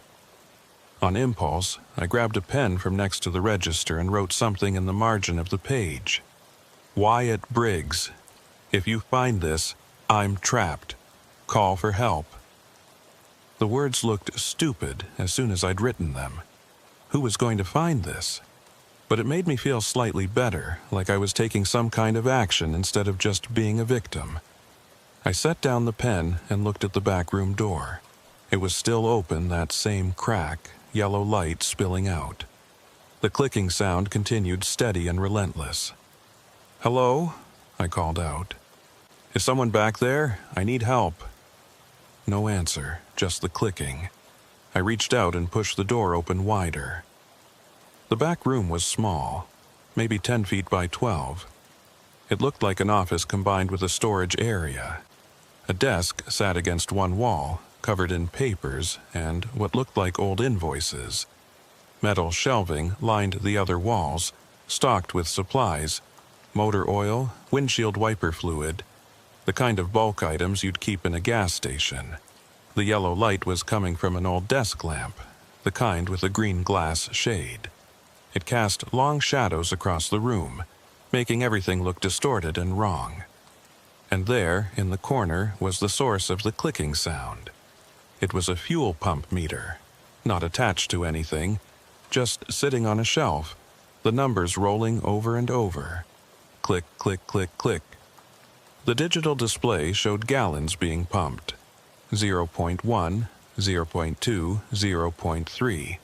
On impulse, I grabbed a pen from next to the register and wrote something in the margin of the page. "Wyatt Briggs. If you find this, I'm trapped. Call for help." The words looked stupid as soon as I'd written them. Who was going to find this? But it made me feel slightly better, like I was taking some kind of action instead of just being a victim. I set down the pen and looked at the back room door. It was still open, that same crack, yellow light spilling out. The clicking sound continued steady and relentless. "Hello?" I called out. "Is someone back there? I need help." No answer, just the clicking. I reached out and pushed the door open wider. The back room was small, maybe 10 feet by 12. It looked like an office combined with a storage area. A desk sat against one wall, covered in papers and what looked like old invoices. Metal shelving lined the other walls, stocked with supplies, motor oil, windshield wiper fluid, the kind of bulk items you'd keep in a gas station. The yellow light was coming from an old desk lamp, the kind with a green glass shade. It cast long shadows across the room, making everything look distorted and wrong. And there, in the corner, was the source of the clicking sound. It was a fuel pump meter, not attached to anything, just sitting on a shelf, the numbers rolling over and over. Click, click, click, click. The digital display showed gallons being pumped. 0.1, 0.2, 0.3.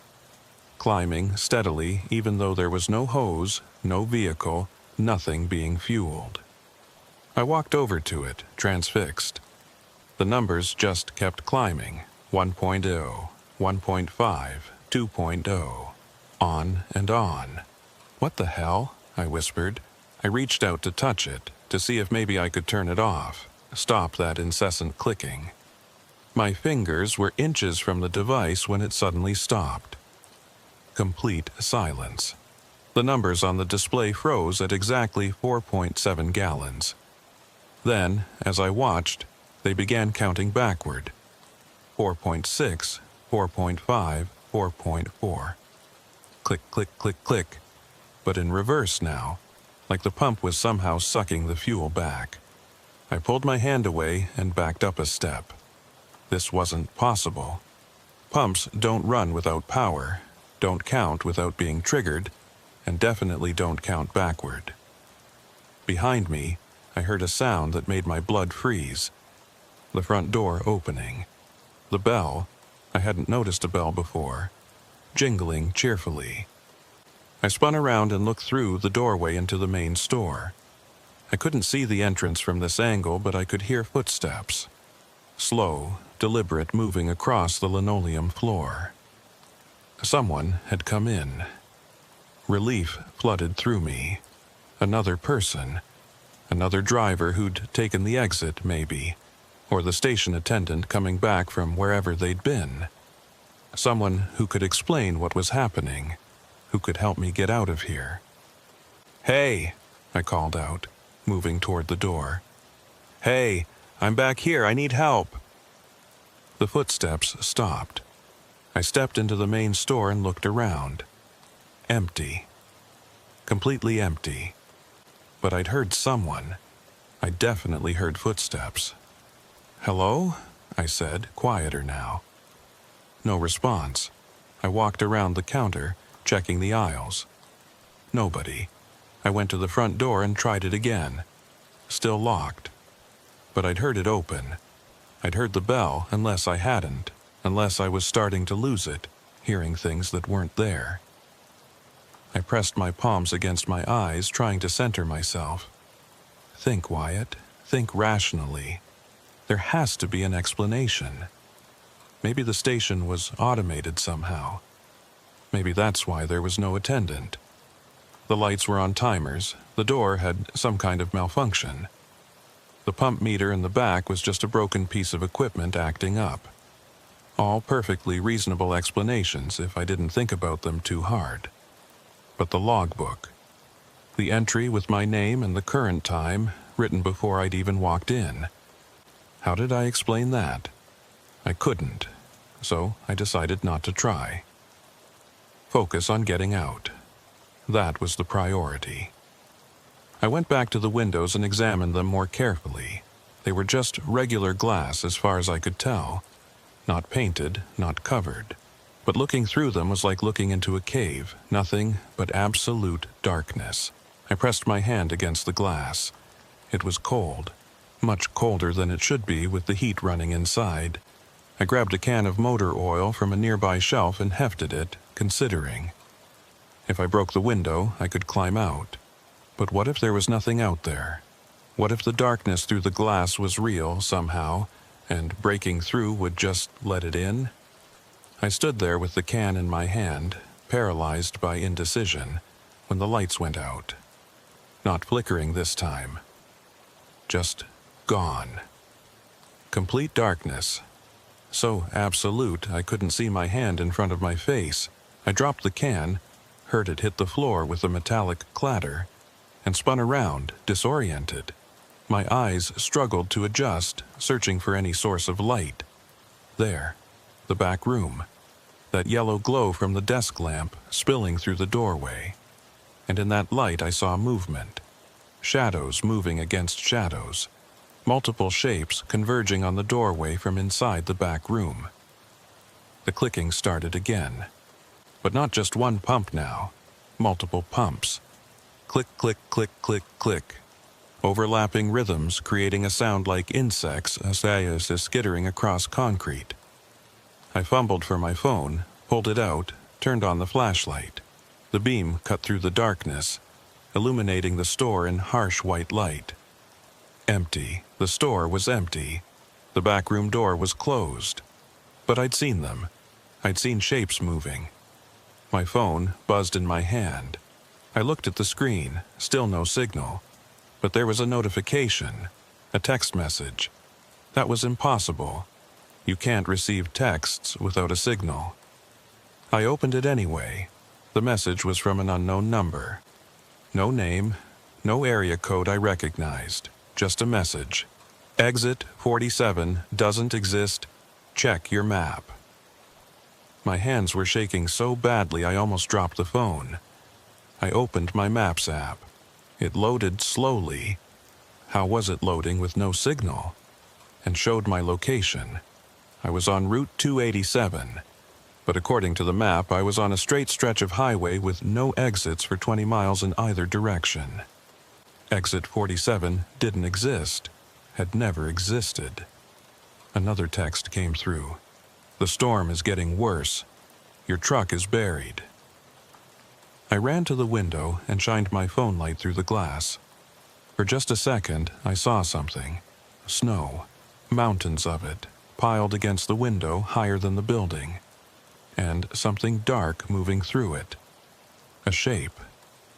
Climbing steadily even though there was no hose, no vehicle, nothing being fueled. I walked over to it, transfixed. The numbers just kept climbing. 1.0, 1.5, 2.0. On and on. "What the hell?" I whispered. I reached out to touch it, to see if maybe I could turn it off, stop that incessant clicking. My fingers were inches from the device when it suddenly stopped. Complete silence. The numbers on the display froze at exactly 4.7 gallons. Then, as I watched, they began counting backward. 4.6, 4.5, 4.4. Click, click, click, click. But in reverse now, like the pump was somehow sucking the fuel back. I pulled my hand away and backed up a step. This wasn't possible. Pumps don't run without power, don't count without being triggered, and definitely don't count backward. Behind me, I heard a sound that made my blood freeze. The front door opening. The bell, I hadn't noticed a bell before, jingling cheerfully. I spun around and looked through the doorway into the main store. I couldn't see the entrance from this angle, but I could hear footsteps. Slow, deliberate moving across the linoleum floor. Someone had come in. Relief flooded through me. Another person. Another driver who'd taken the exit, maybe. Or the station attendant coming back from wherever they'd been. Someone who could explain what was happening, who could help me get out of here. "Hey," I called out, moving toward the door. "Hey, I'm back here, I need help." The footsteps stopped. I stepped into the main store and looked around. Empty. Completely empty. But I'd heard someone. I definitely heard footsteps. "Hello?" I said, quieter now. No response. I walked around the counter, checking the aisles. Nobody. I went to the front door and tried it again. Still locked. But I'd heard it open. I'd heard the bell unless I hadn't, unless I was starting to lose it, hearing things that weren't there. I pressed my palms against my eyes, trying to center myself. Think, Wyatt. Think rationally. There has to be an explanation. Maybe the station was automated somehow. Maybe that's why there was no attendant. The lights were on timers. The door had some kind of malfunction. The pump meter in the back was just a broken piece of equipment acting up. All perfectly reasonable explanations if I didn't think about them too hard. But the logbook. The entry with my name and the current time, written before I'd even walked in. How did I explain that? I couldn't, so I decided not to try. Focus on getting out. That was the priority. I went back to the windows and examined them more carefully. They were just regular glass as far as I could tell. Not painted, not covered. But looking through them was like looking into a cave, nothing but absolute darkness. I pressed my hand against the glass. It was cold, much colder than it should be with the heat running inside. I grabbed a can of motor oil from a nearby shelf and hefted it, considering. If I broke the window, I could climb out. But what if there was nothing out there? What if the darkness through the glass was real somehow, and breaking through would just let it in? I stood there with the can in my hand, paralyzed by indecision, when the lights went out. Not flickering this time. Just gone. Complete darkness. So absolute I couldn't see my hand in front of my face. I dropped the can, heard it hit the floor with a metallic clatter, and spun around, disoriented. My eyes struggled to adjust, searching for any source of light. There, the back room. That yellow glow from the desk lamp spilling through the doorway. And in that light I saw movement. Shadows moving against shadows. Multiple shapes converging on the doorway from inside the back room. The clicking started again. But not just one pump now. Multiple pumps. Click, click, click, click, click. Overlapping rhythms creating a sound like insects as skittering across concrete. I fumbled for my phone, pulled it out, turned on the flashlight. The beam cut through the darkness, illuminating the store in harsh white light. Empty. The store was empty. The back room door was closed. But I'd seen them. I'd seen shapes moving. My phone buzzed in my hand. I looked at the screen, still no signal. But there was a notification, a text message. That was impossible. You can't receive texts without a signal. I opened it anyway. The message was from an unknown number. No name, no area code I recognized, just a message. Exit 47 doesn't exist. Check your map. My hands were shaking so badly I almost dropped the phone. I opened my Maps app. It loaded slowly. How was it loading with no signal? And showed my location. I was on Route 287, but according to the map, I was on a straight stretch of highway with no exits for 20 miles in either direction. Exit 47 didn't exist, had never existed. Another text came through. The storm is getting worse. Your truck is buried. I ran to the window and shined my phone light through the glass. For just a second, I saw something. Snow. Mountains of it, piled against the window higher than the building. And something dark moving through it. A shape.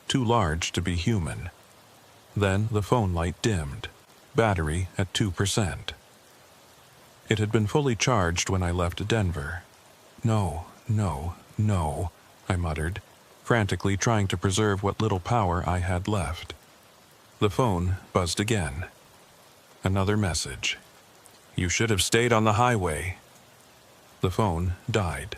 Too large to be human. Then the phone light dimmed. Battery at 2%. It had been fully charged when I left Denver. No, no, no, I muttered, frantically trying to preserve what little power I had left. The phone buzzed again. Another message. You should have stayed on the highway. The phone died.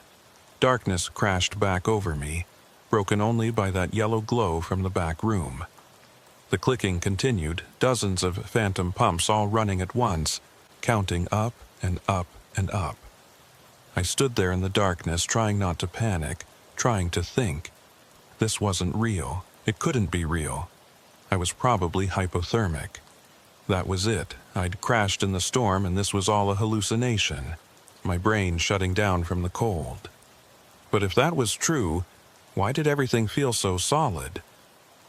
Darkness crashed back over me, broken only by that yellow glow from the back room. The clicking continued, dozens of phantom pumps all running at once, counting up and up and up. I stood there in the darkness, trying not to panic, trying to think. This wasn't real. It couldn't be real. I was probably hypothermic. That was it. I'd crashed in the storm and this was all a hallucination. My brain shutting down from the cold. But if that was true, why did everything feel so solid?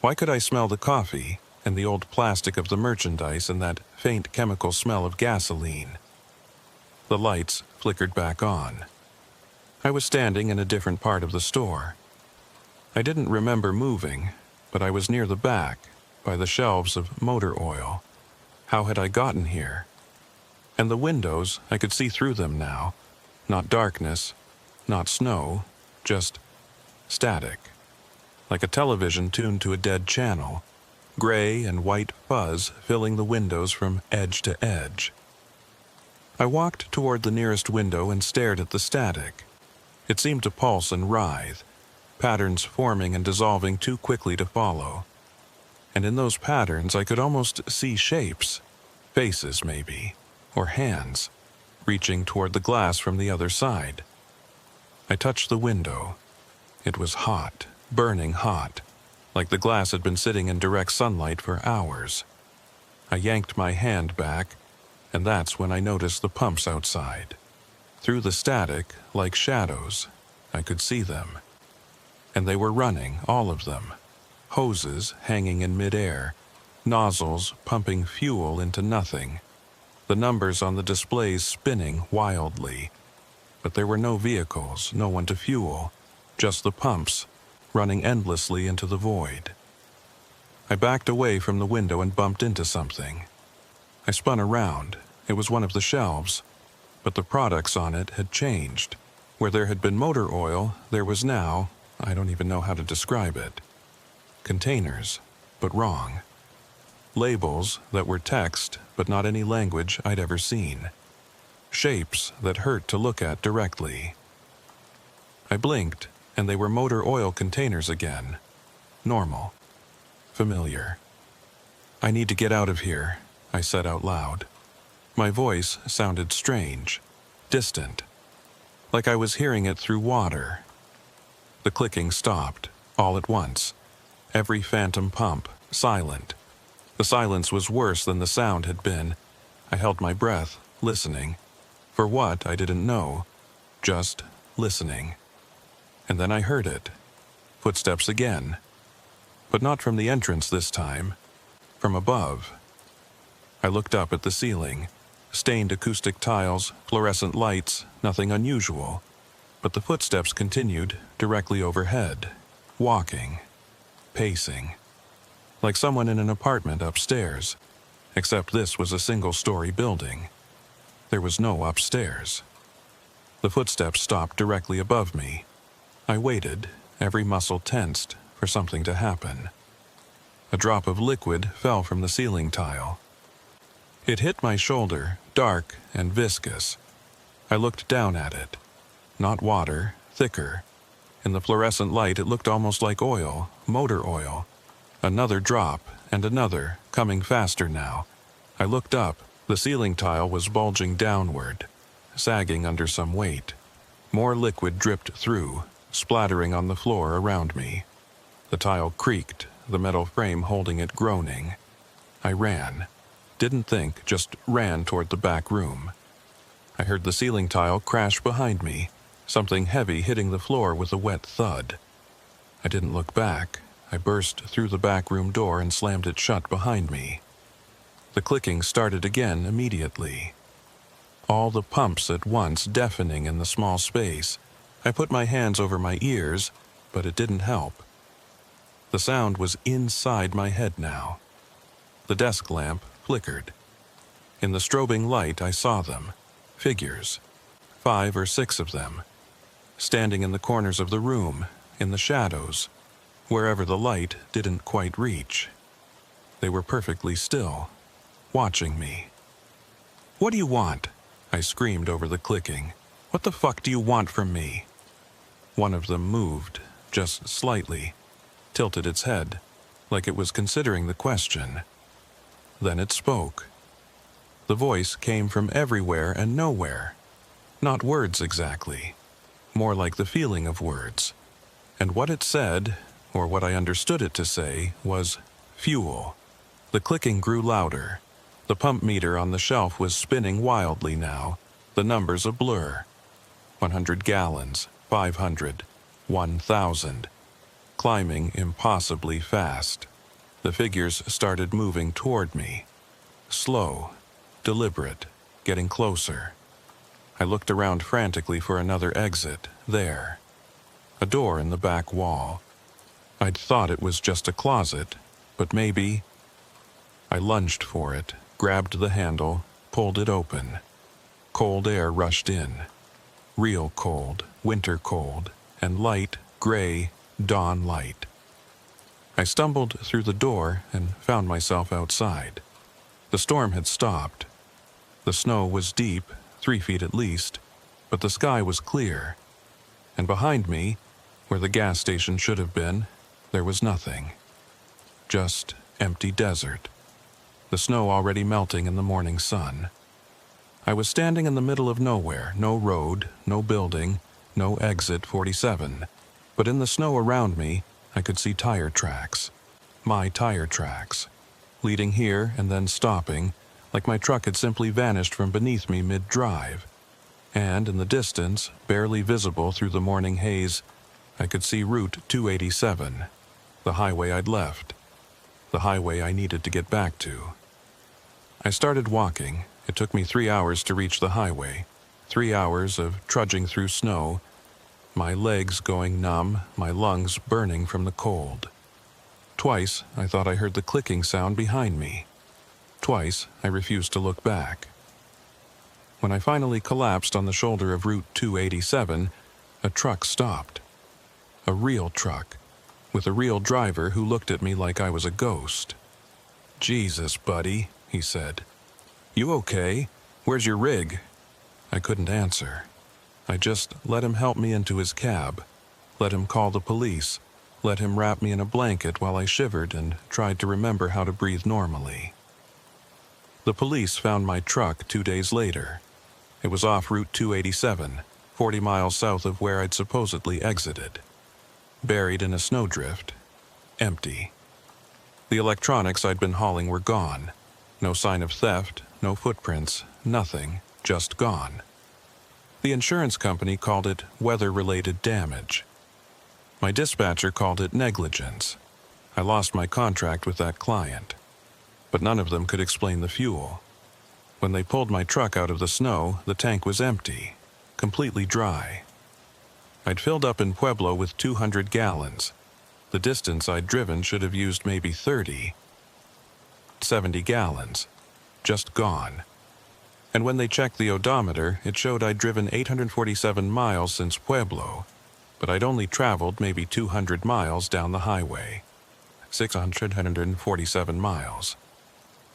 Why could I smell the coffee and the old plastic of the merchandise and that faint chemical smell of gasoline? The lights flickered back on. I was standing in a different part of the store. I didn't remember moving, but I was near the back, by the shelves of motor oil. How had I gotten here? And the windows, I could see through them now. Not darkness, not snow, just static. Like a television tuned to a dead channel. Gray and white fuzz filling the windows from edge to edge. I walked toward the nearest window and stared at the static. It seemed to pulse and writhe, patterns forming and dissolving too quickly to follow. And in those patterns I could almost see shapes, faces maybe, or hands, reaching toward the glass from the other side. I touched the window. It was hot, burning hot, like the glass had been sitting in direct sunlight for hours. I yanked my hand back, and that's when I noticed the pumps outside. Through the static, like shadows, I could see them. And they were running, all of them. Hoses hanging in midair, nozzles pumping fuel into nothing, the numbers on the displays spinning wildly. But there were no vehicles, no one to fuel, just the pumps, running endlessly into the void. I backed away from the window and bumped into something. I spun around. It was one of the shelves, but the products on it had changed. Where there had been motor oil, there was now, I don't even know how to describe it, containers, but wrong. Labels that were text, but not any language I'd ever seen. Shapes that hurt to look at directly. I blinked, and they were motor oil containers again. Normal. Familiar. "I need to get out of here," I said out loud. My voice sounded strange, distant, like I was hearing it through water. The clicking stopped, all at once. Every phantom pump, silent. The silence was worse than the sound had been. I held my breath, listening. For what, I didn't know. Just listening. And then I heard it. Footsteps again. But not from the entrance this time. From above. I looked up at the ceiling. Stained acoustic tiles, fluorescent lights, nothing unusual. But the footsteps continued directly overhead. Walking. Pacing. Like someone in an apartment upstairs. Except this was a single-story building. There was no upstairs. The footsteps stopped directly above me. I waited, every muscle tensed, for something to happen. A drop of liquid fell from the ceiling tile. It hit my shoulder, dark and viscous. I looked down at it. Not water, thicker. In the fluorescent light it looked almost like oil, motor oil. Another drop, and another, coming faster now. I looked up. The ceiling tile was bulging downward, sagging under some weight. More liquid dripped through, splattering on the floor around me. The tile creaked, the metal frame holding it groaning. I ran. Didn't think, just ran toward the back room. I heard the ceiling tile crash behind me, something heavy hitting the floor with a wet thud. I didn't look back. I burst through the back room door and slammed it shut behind me. The clicking started again immediately. All the pumps at once deafening in the small space. I put my hands over my ears, but it didn't help. The sound was inside my head now. The desk lamp flickered. In the strobing light I saw them, figures, 5 or 6 of them, standing in the corners of the room, in the shadows, wherever the light didn't quite reach. They were perfectly still, watching me. "What do you want?" I screamed over the clicking. "What the fuck do you want from me?" One of them moved, just slightly, tilted its head, like it was considering the question. Then it spoke. The voice came from everywhere and nowhere. Not words exactly, more like the feeling of words. And what it said, or what I understood it to say, was fuel. The clicking grew louder. The pump meter on the shelf was spinning wildly now, the numbers a blur. 100 gallons, 500, 1,000. Climbing impossibly fast. The figures started moving toward me. Slow, deliberate, getting closer. I looked around frantically for another exit, there. A door in the back wall. I'd thought it was just a closet, but maybe... I lunged for it, grabbed the handle, pulled it open. Cold air rushed in. Real cold, winter cold, and light, gray, dawn light. I stumbled through the door and found myself outside. The storm had stopped. The snow was deep, 3 feet at least, but the sky was clear. And behind me, where the gas station should have been, there was nothing. Just empty desert. The snow already melting in the morning sun. I was standing in the middle of nowhere, no road, no building, no exit 47. But in the snow around me, I could see tire tracks. My tire tracks. Leading here and then stopping, like my truck had simply vanished from beneath me mid-drive. And in the distance, barely visible through the morning haze, I could see Route 287, the highway I'd left, the highway I needed to get back to. I started walking. It took me 3 hours to reach the highway, 3 hours of trudging through snow, my legs going numb, my lungs burning from the cold. Twice, I thought I heard the clicking sound behind me. Twice, I refused to look back. When I finally collapsed on the shoulder of Route 287, a truck stopped. A real truck, with a real driver who looked at me like I was a ghost. "Jesus, buddy," he said. "You okay? Where's your rig?" I couldn't answer. I just let him help me into his cab, let him call the police, let him wrap me in a blanket while I shivered and tried to remember how to breathe normally. The police found my truck 2 days later. It was off Route 287, 40 miles south of where I'd supposedly exited. Buried in a snowdrift. Empty. The electronics I'd been hauling were gone. No sign of theft, no footprints, nothing, just gone. The insurance company called it weather-related damage. My dispatcher called it negligence. I lost my contract with that client. But none of them could explain the fuel. When they pulled my truck out of the snow, the tank was empty, completely dry. I'd filled up in Pueblo with 200 gallons. The distance I'd driven should have used maybe 30. 70 gallons. Just gone. And when they checked the odometer, it showed I'd driven 847 miles since Pueblo, but I'd only traveled maybe 200 miles down the highway. 647 miles.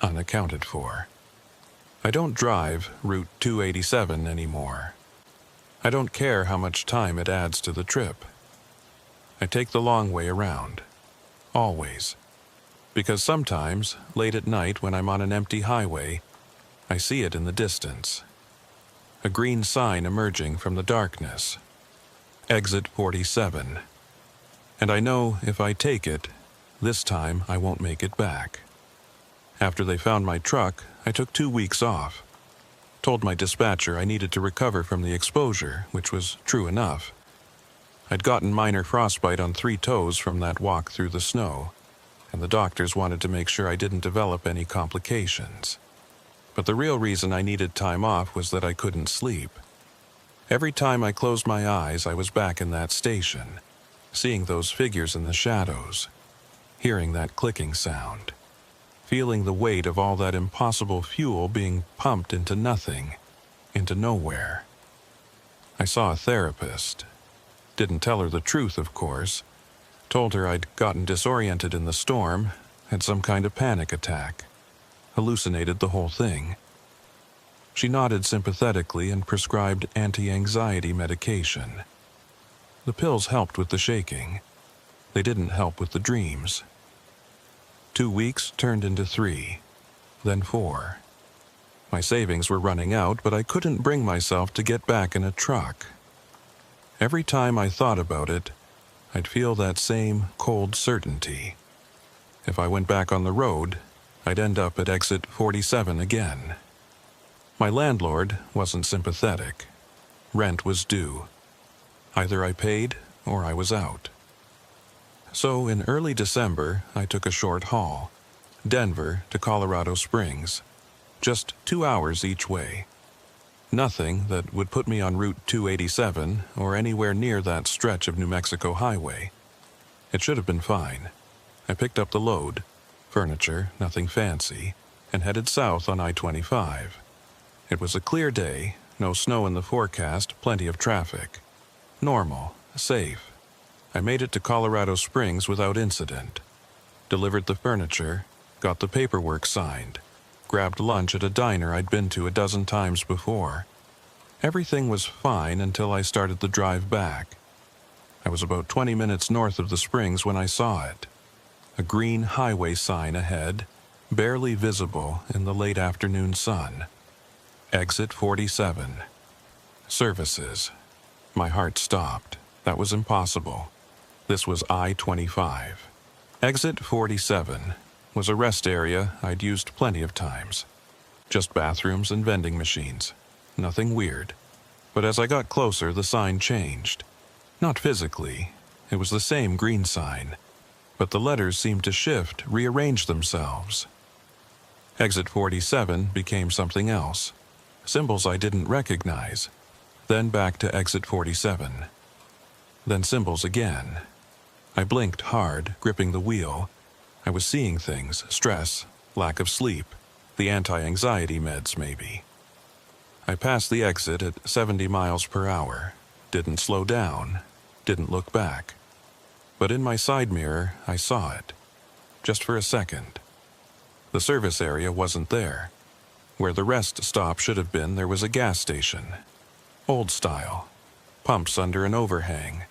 Unaccounted for. I don't drive Route 287 anymore. I don't care how much time it adds to the trip. I take the long way around. Always. Because sometimes, late at night when I'm on an empty highway, I see it in the distance. A green sign emerging from the darkness. Exit 47. And I know if I take it, this time I won't make it back. After they found my truck, I took 2 weeks off. Told my dispatcher I needed to recover from the exposure, which was true enough. I'd gotten minor frostbite on 3 toes from that walk through the snow, and the doctors wanted to make sure I didn't develop any complications. But the real reason I needed time off was that I couldn't sleep. Every time I closed my eyes, I was back in that station, seeing those figures in the shadows, hearing that clicking sound, feeling the weight of all that impossible fuel being pumped into nothing, into nowhere. I saw a therapist. Didn't tell her the truth, of course. Told her I'd gotten disoriented in the storm, had some kind of panic attack, hallucinated the whole thing. She nodded sympathetically and prescribed anti-anxiety medication. The pills helped with the shaking. They didn't help with the dreams. 2 weeks turned into 3, then 4. My savings were running out, but I couldn't bring myself to get back in a truck. Every time I thought about it, I'd feel that same cold certainty. If I went back on the road, I'd end up at exit 47 again. My landlord wasn't sympathetic. Rent was due. Either I paid or I was out. So in early December, I took a short haul. Denver to Colorado Springs. Just 2 hours each way. Nothing that would put me on Route 287 or anywhere near that stretch of New Mexico highway. It should have been fine. I picked up the load, furniture, nothing fancy, and headed south on I-25. It was a clear day, no snow in the forecast, plenty of traffic. Normal, safe. I made it to Colorado Springs without incident. Delivered the furniture, got the paperwork signed, grabbed lunch at a diner I'd been to a dozen times before. Everything was fine until I started the drive back. I was about 20 minutes north of the Springs when I saw it. A green highway sign ahead, barely visible in the late afternoon sun. Exit 47. Services. My heart stopped. That was impossible. This was I-25. Exit 47 was a rest area I'd used plenty of times. Just bathrooms and vending machines. Nothing weird. But as I got closer, the sign changed. Not physically, It was the same green sign, but the letters seemed to shift, rearrange themselves. Exit 47 became something else. Symbols I didn't recognize. Then back to exit 47. Then symbols again. I blinked hard, gripping the wheel. I was seeing things, stress, lack of sleep, the anti-anxiety meds maybe. I passed the exit at 70 miles per hour, didn't slow down, didn't look back. But in my side mirror, I saw it. Just for a second. The service area wasn't there. Where the rest stop should have been, there was a gas station. Old style. Pumps under an overhang.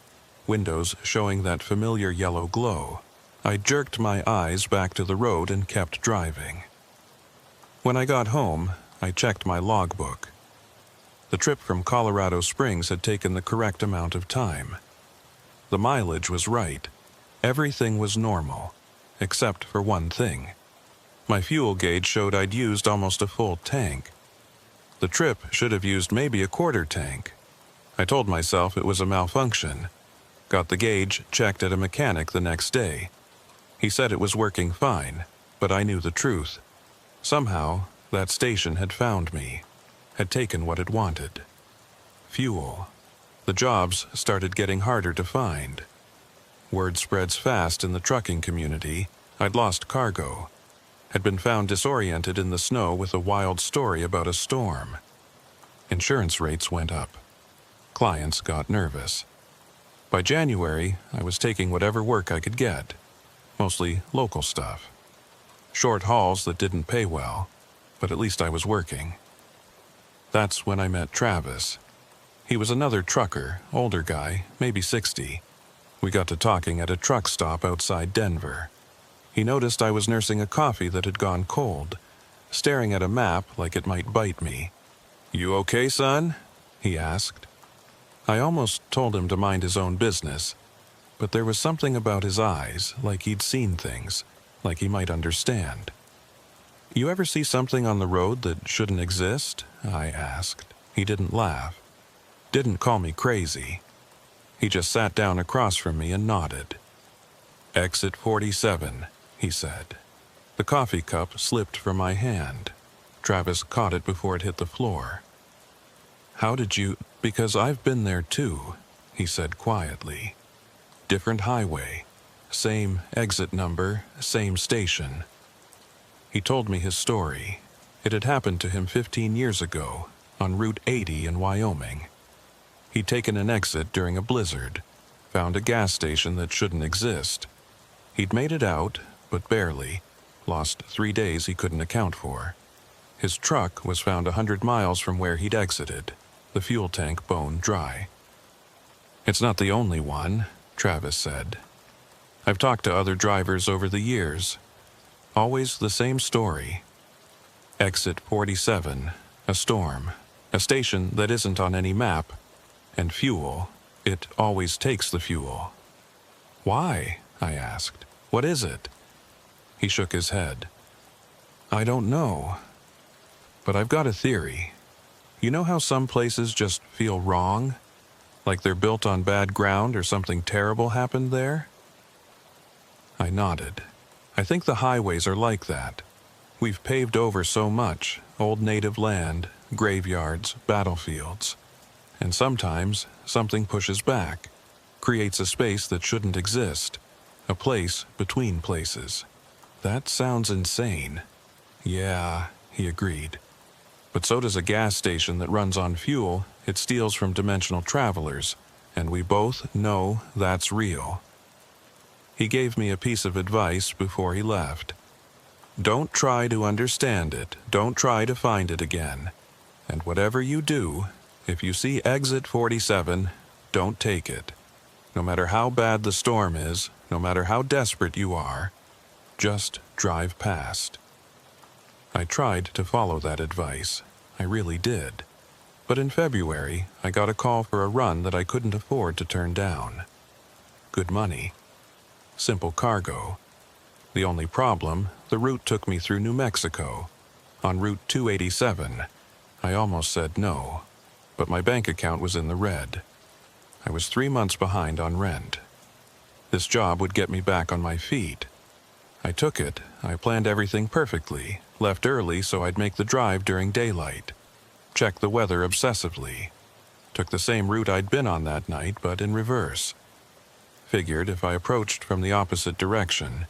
Windows showing that familiar yellow glow. I jerked my eyes back to the road and kept driving. When I got home, I checked my logbook. The trip from Colorado Springs had taken the correct amount of time. The mileage was right. Everything was normal, except for one thing. My fuel gauge showed I'd used almost a full tank. The trip should have used maybe a quarter tank. I told myself it was a malfunction. Got the gauge checked at a mechanic the next day. He said it was working fine, but I knew the truth. Somehow, that station had found me, had taken what it wanted. Fuel. The jobs started getting harder to find. Word spreads fast in the trucking community. I'd lost cargo. Had been found disoriented in the snow with a wild story about a storm. Insurance rates went up. Clients got nervous. By January, I was taking whatever work I could get, mostly local stuff. Short hauls that didn't pay well, but at least I was working. That's when I met Travis. He was another trucker, older guy, maybe 60. We got to talking at a truck stop outside Denver. He noticed I was nursing a coffee that had gone cold, staring at a map like it might bite me. "You okay, son?" he asked. I almost told him to mind his own business, but there was something about his eyes, like he'd seen things, like he might understand. "You ever see something on the road that shouldn't exist?" I asked. He didn't laugh. Didn't call me crazy. He just sat down across from me and nodded. "Exit 47, he said. The coffee cup slipped from my hand. Travis caught it before it hit the floor. "How did you—" "Because I've been there too," he said quietly. "Different highway. Same exit number, same station." He told me his story. It had happened to him 15 years ago, on Route 80 in Wyoming. He'd taken an exit during a blizzard, found a gas station that shouldn't exist. He'd made it out, but barely. Lost 3 days he couldn't account for. His truck was found 100 miles from where he'd exited, the fuel tank bone dry. "It's not the only one," Travis said. "I've talked to other drivers over the years. Always the same story. Exit 47, a storm, a station that isn't on any map, and fuel. It always takes the fuel." "Why?" I asked. "What is it?" He shook his head. "I don't know. But I've got a theory. You know how some places just feel wrong? Like they're built on bad ground or something terrible happened there?" I nodded. "I think the highways are like that. We've paved over so much, old native land, graveyards, battlefields. And sometimes something pushes back, creates a space that shouldn't exist, a place between places." "That sounds insane." "Yeah," he agreed. "But so does a gas station that runs on fuel. It steals from dimensional travelers, and we both know that's real." He gave me a piece of advice before he left. "Don't try to understand it. Don't try to find it again. And whatever you do, if you see exit 47, don't take it. No matter how bad the storm is, no matter how desperate you are, just drive past." I tried to follow that advice. I really did. But in February, I got a call for a run that I couldn't afford to turn down. Good money. Simple cargo. The only problem, the route took me through New Mexico. On Route 287, I almost said no, but my bank account was in the red. I was 3 months behind on rent. This job would get me back on my feet. I took it. I planned everything perfectly, left early so I'd make the drive during daylight, checked the weather obsessively, took the same route I'd been on that night but in reverse. Figured if I approached from the opposite direction,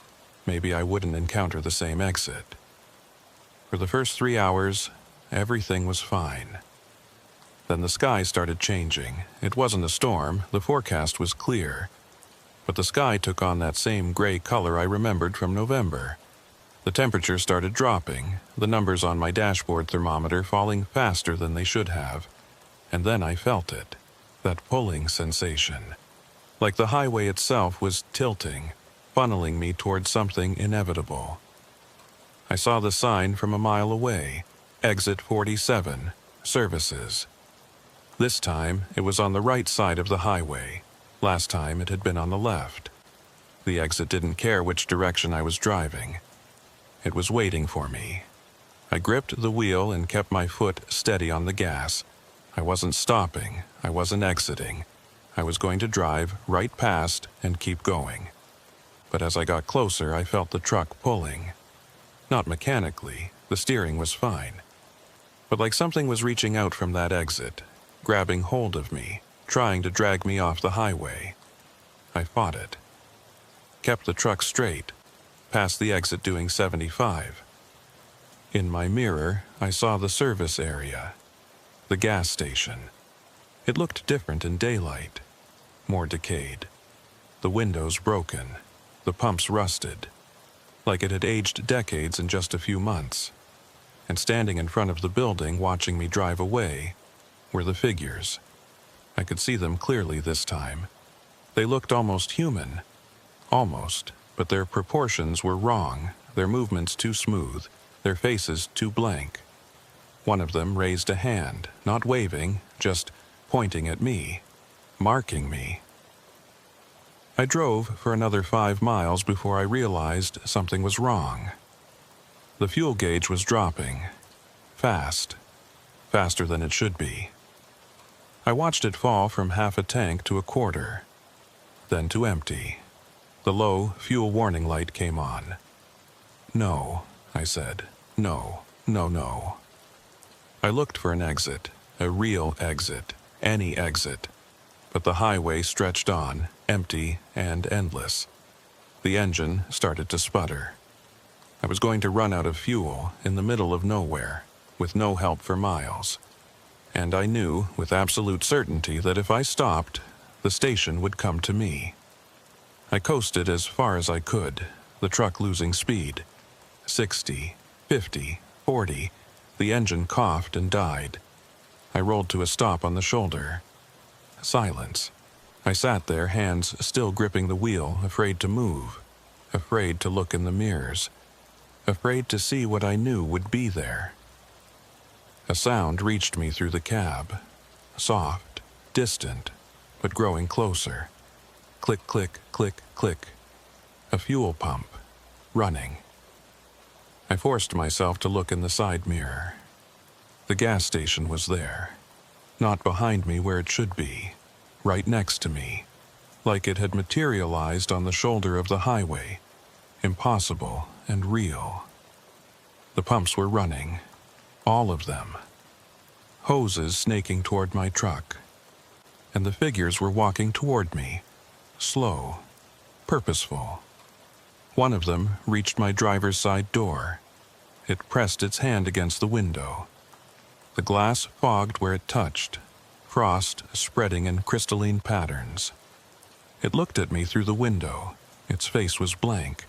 maybe I wouldn't encounter the same exit. For the first 3 hours, everything was fine. Then the sky started changing. It wasn't a storm, the forecast was clear. But the sky took on that same gray color I remembered from November. The temperature started dropping, the numbers on my dashboard thermometer falling faster than they should have. And then I felt it, that pulling sensation. Like the highway itself was tilting, funneling me towards something inevitable. I saw the sign from a mile away, Exit 47, Services. This time, it was on the right side of the highway. Last time, it had been on the left. The exit didn't care which direction I was driving. It was waiting for me. I gripped the wheel and kept my foot steady on the gas. I wasn't stopping. I wasn't exiting. I was going to drive right past and keep going. But as I got closer, I felt the truck pulling. Not mechanically. The steering was fine. But like something was reaching out from that exit, grabbing hold of me, trying to drag me off the highway. I fought it. Kept the truck straight, past the exit doing 75. In my mirror, I saw the service area, the gas station. It looked different in daylight, more decayed. The windows broken, the pumps rusted, like it had aged decades in just a few months. And standing in front of the building, watching me drive away, were the figures. I could see them clearly this time. They looked almost human. Almost, but their proportions were wrong, their movements too smooth, their faces too blank. One of them raised a hand, not waving, just pointing at me, marking me. I drove for another 5 miles before I realized something was wrong. The fuel gauge was dropping. Fast. Faster than it should be. I watched it fall from half a tank to a quarter, then to empty. The low fuel warning light came on. No, I said. No, no, no. I looked for an exit, a real exit, any exit. But the highway stretched on, empty and endless. The engine started to sputter. I was going to run out of fuel in the middle of nowhere, with no help for miles. And I knew with absolute certainty that if I stopped, the station would come to me. I coasted as far as I could, the truck losing speed. 60, 50, 40, the engine coughed and died. I rolled to a stop on the shoulder. Silence. I sat there, hands still gripping the wheel, afraid to move, afraid to look in the mirrors, afraid to see what I knew would be there. A sound reached me through the cab, soft, distant, but growing closer. Click, click, click, click. A fuel pump, running. I forced myself to look in the side mirror. The gas station was there, not behind me where it should be, right next to me, like it had materialized on the shoulder of the highway, impossible and real. The pumps were running, all of them. Hoses snaking toward my truck. And the figures were walking toward me, slow, purposeful. One of them reached my driver's side door. It pressed its hand against the window. The glass fogged where it touched, frost spreading in crystalline patterns. It looked at me through the window. Its face was blank.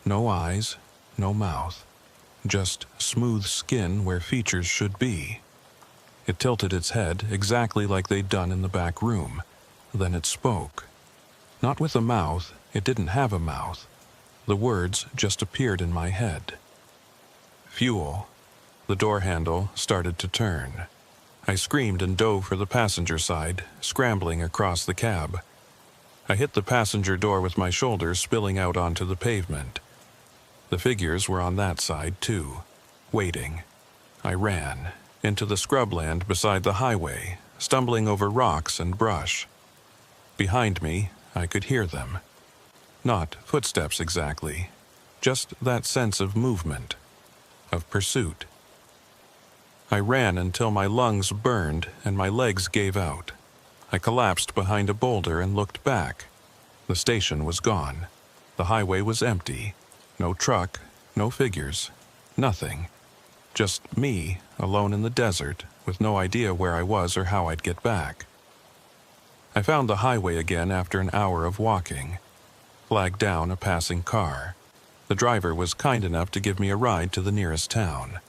No eyes, no mouth. Just smooth skin where features should be. It tilted its head exactly like they'd done in the back room. Then it spoke. Not with a mouth, it didn't have a mouth. The words just appeared in my head. Fuel. The door handle started to turn. I screamed and dove for the passenger side, scrambling across the cab. I hit the passenger door with my shoulders spilling out onto the pavement. The figures were on that side, too, waiting. I ran, into the scrubland beside the highway, stumbling over rocks and brush. Behind me, I could hear them. Not footsteps exactly, just that sense of movement, of pursuit. I ran until my lungs burned and my legs gave out. I collapsed behind a boulder and looked back. The station was gone. The highway was empty. No truck, no figures, nothing. Just me, alone in the desert, with no idea where I was or how I'd get back. I found the highway again after an hour of walking. Flagged down a passing car. The driver was kind enough to give me a ride to the nearest town.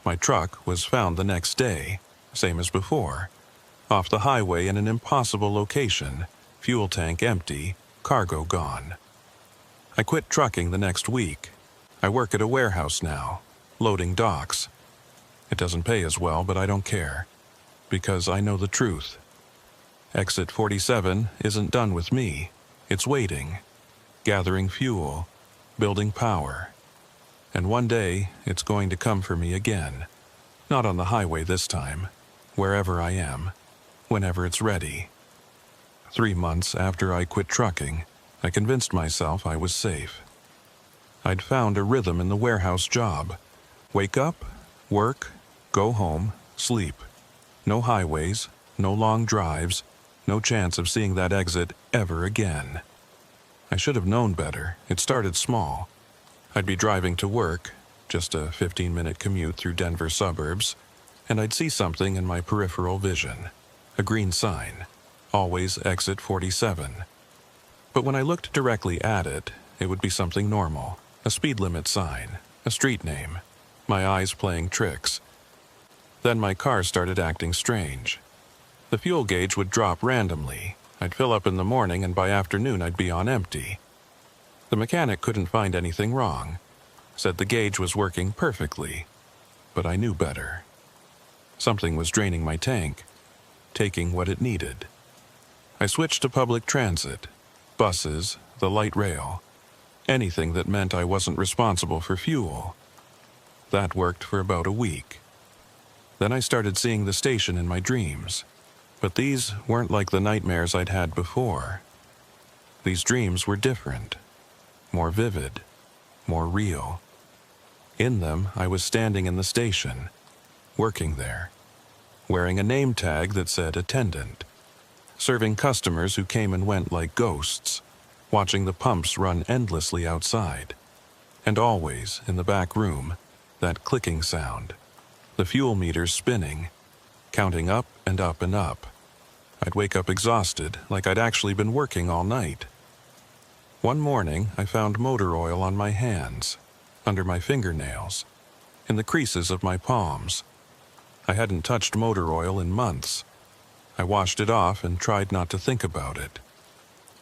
My truck was found the next day, same as before. Off the highway in an impossible location, fuel tank empty, cargo gone. I quit trucking the next week. I work at a warehouse now, loading docks. It doesn't pay as well, but I don't care, because I know the truth. Exit 47 isn't done with me. It's waiting, gathering fuel, building power. And one day, it's going to come for me again. Not on the highway this time, wherever I am, whenever it's ready. 3 months after I quit trucking, I convinced myself I was safe. I'd found a rhythm in the warehouse job. Wake up, work, go home, sleep. No highways, no long drives, no chance of seeing that exit ever again. I should have known better. It started small. I'd be driving to work, just a 15-minute commute through Denver suburbs, and I'd see something in my peripheral vision. A green sign, always exit 47. But when I looked directly at it, it would be something normal. A speed limit sign, a street name, my eyes playing tricks. Then my car started acting strange. The fuel gauge would drop randomly. I'd fill up in the morning and by afternoon I'd be on empty. The mechanic couldn't find anything wrong. Said the gauge was working perfectly. But I knew better. Something was draining my tank, taking what it needed. I switched to public transit, buses, the light rail, anything that meant I wasn't responsible for fuel. That worked for about a week. Then I started seeing the station in my dreams. But these weren't like the nightmares I'd had before. These dreams were different, more vivid, more real. In them, I was standing in the station, working there, wearing a name tag that said attendant, serving customers who came and went like ghosts, watching the pumps run endlessly outside, and always, in the back room, that clicking sound, the fuel meters spinning, counting up and up and up. I'd wake up exhausted, like I'd actually been working all night. One morning, I found motor oil on my hands, under my fingernails, in the creases of my palms. I hadn't touched motor oil in months. I washed it off and tried not to think about it.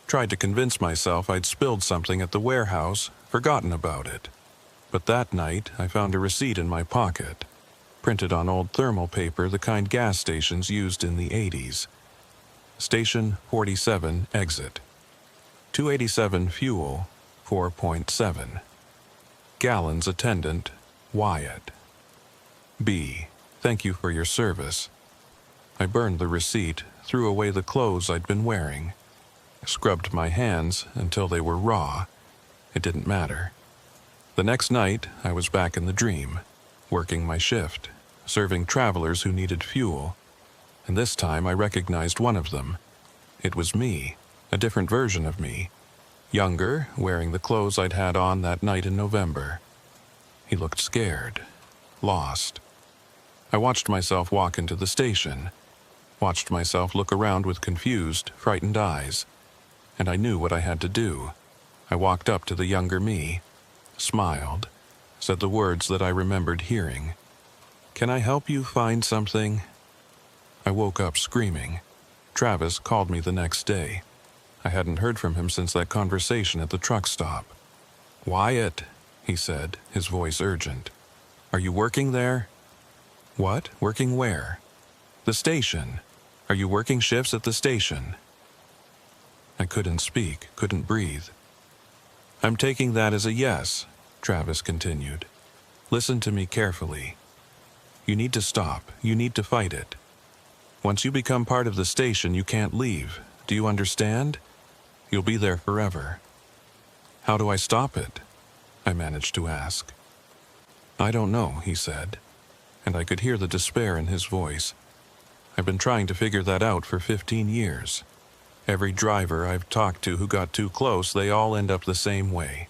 Tried to convince myself I'd spilled something at the warehouse, forgotten about it. But that night, I found a receipt in my pocket, printed on old thermal paper, the kind gas stations used in the 80s. Station 47 exit. 287 fuel, 4.7. Gallons attendant, Wyatt. B. Thank you for your service. I burned the receipt, threw away the clothes I'd been wearing, scrubbed my hands until they were raw. It didn't matter. The next night, I was back in the dream, working my shift, serving travelers who needed fuel. And this time I recognized one of them. It was me, a different version of me, younger, wearing the clothes I'd had on that night in November. He looked scared, lost. I watched myself walk into the station, watched myself look around with confused, frightened eyes, and I knew what I had to do. I walked up to the younger me, smiled, said the words that I remembered hearing. "Can I help you find something?" I woke up screaming. Travis called me the next day. I hadn't heard from him since that conversation at the truck stop. "Wyatt," he said, his voice urgent. "Are you working there?" "What? Working where?" "The station. Are you working shifts at the station?" I couldn't speak, couldn't breathe. "I'm taking that as a yes," Travis continued. "Listen to me carefully. You need to stop. You need to fight it. Once you become part of the station, you can't leave. Do you understand? You'll be there forever. How do I stop it? I managed to ask. I don't know, he said, and I could hear the despair in his voice. I've been trying to figure that out for 15 years. Every driver I've talked to who got too close, they all end up the same way.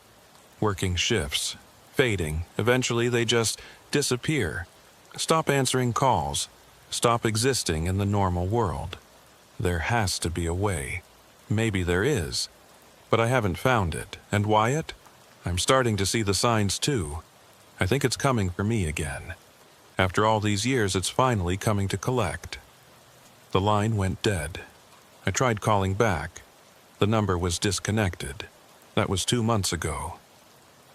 Working shifts, fading, eventually they just disappear. Stop answering calls, stop existing in the normal world. There has to be a way. Maybe there is, but I haven't found it. And Wyatt? I'm starting to see the signs too. I think it's coming for me again. After all these years, it's finally coming to collect. The line went dead. I tried calling back. The number was disconnected. That was 2 months ago.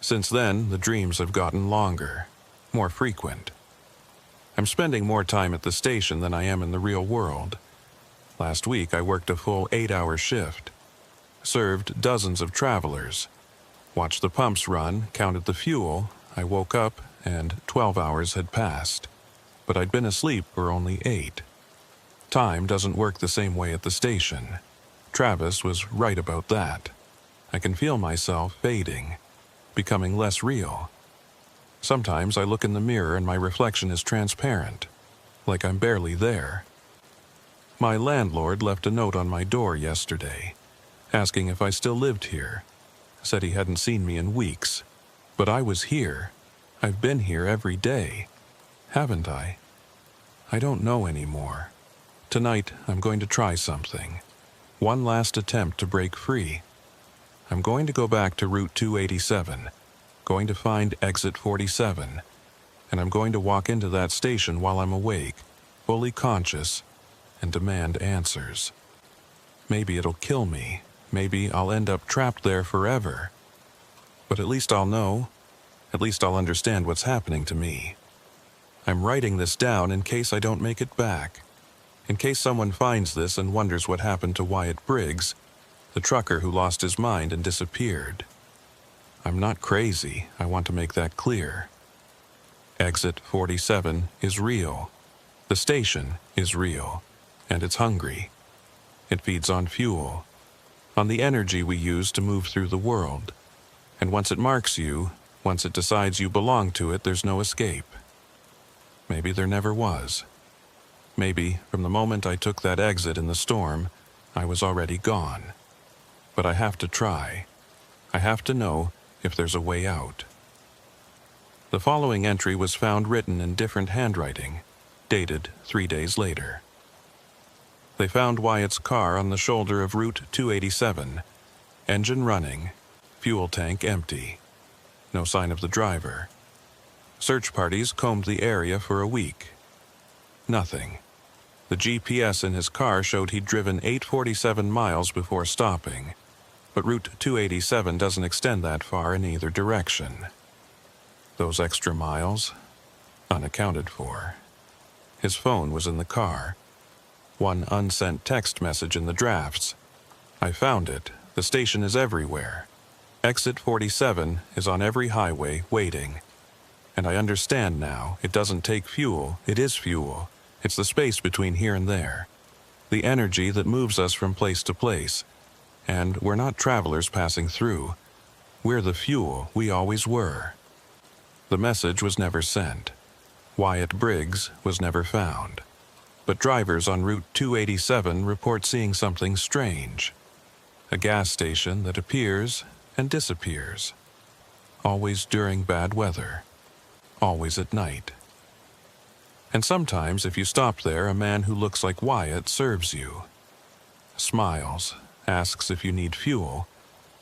Since then, the dreams have gotten longer, more frequent. I'm spending more time at the station than I am in the real world. Last week, I worked a full 8-hour shift, served dozens of travelers, watched the pumps run, counted the fuel. I woke up and 12 hours had passed, but I'd been asleep for only 8. Time doesn't work the same way at the station. Travis was right about that. I can feel myself fading, becoming less real. Sometimes I look in the mirror and my reflection is transparent, like I'm barely there. My landlord left a note on my door yesterday, asking if I still lived here. Said he hadn't seen me in weeks. But I was here. I've been here every day. Haven't I? I don't know anymore. Tonight, I'm going to try something. One last attempt to break free. I'm going to go back to Route 287, going to find exit 47, and I'm going to walk into that station while I'm awake, fully conscious, and demand answers. Maybe it'll kill me. Maybe I'll end up trapped there forever. But at least I'll know. At least I'll understand what's happening to me. I'm writing this down in case I don't make it back. In case someone finds this and wonders what happened to Wyatt Briggs, the trucker who lost his mind and disappeared. I'm not crazy. I want to make that clear. Exit 47 is real. The station is real. And it's hungry. It feeds on fuel, on the energy we use to move through the world. And once it marks you, once it decides you belong to it, there's no escape. Maybe there never was. Maybe, from the moment I took that exit in the storm, I was already gone. But I have to try. I have to know if there's a way out. The following entry was found written in different handwriting, dated 3 days later. They found Wyatt's car on the shoulder of Route 287, engine running, fuel tank empty. No sign of the driver. Search parties combed the area for a week. Nothing. The GPS in his car showed he'd driven 847 miles before stopping, but Route 287 doesn't extend that far in either direction. Those extra miles, unaccounted for. His phone was in the car. One unsent text message in the drafts. I found it. The station is everywhere. Exit 47 is on every highway, waiting. And I understand now, it doesn't take fuel, it is fuel. It's the space between here and there. The energy that moves us from place to place. And we're not travelers passing through. We're the fuel we always were. The message was never sent. Wyatt Briggs was never found. But drivers on Route 287 report seeing something strange. A gas station that appears and disappears. Always during bad weather. Always at night. And sometimes, if you stop there, a man who looks like Wyatt serves you. Smiles, asks if you need fuel.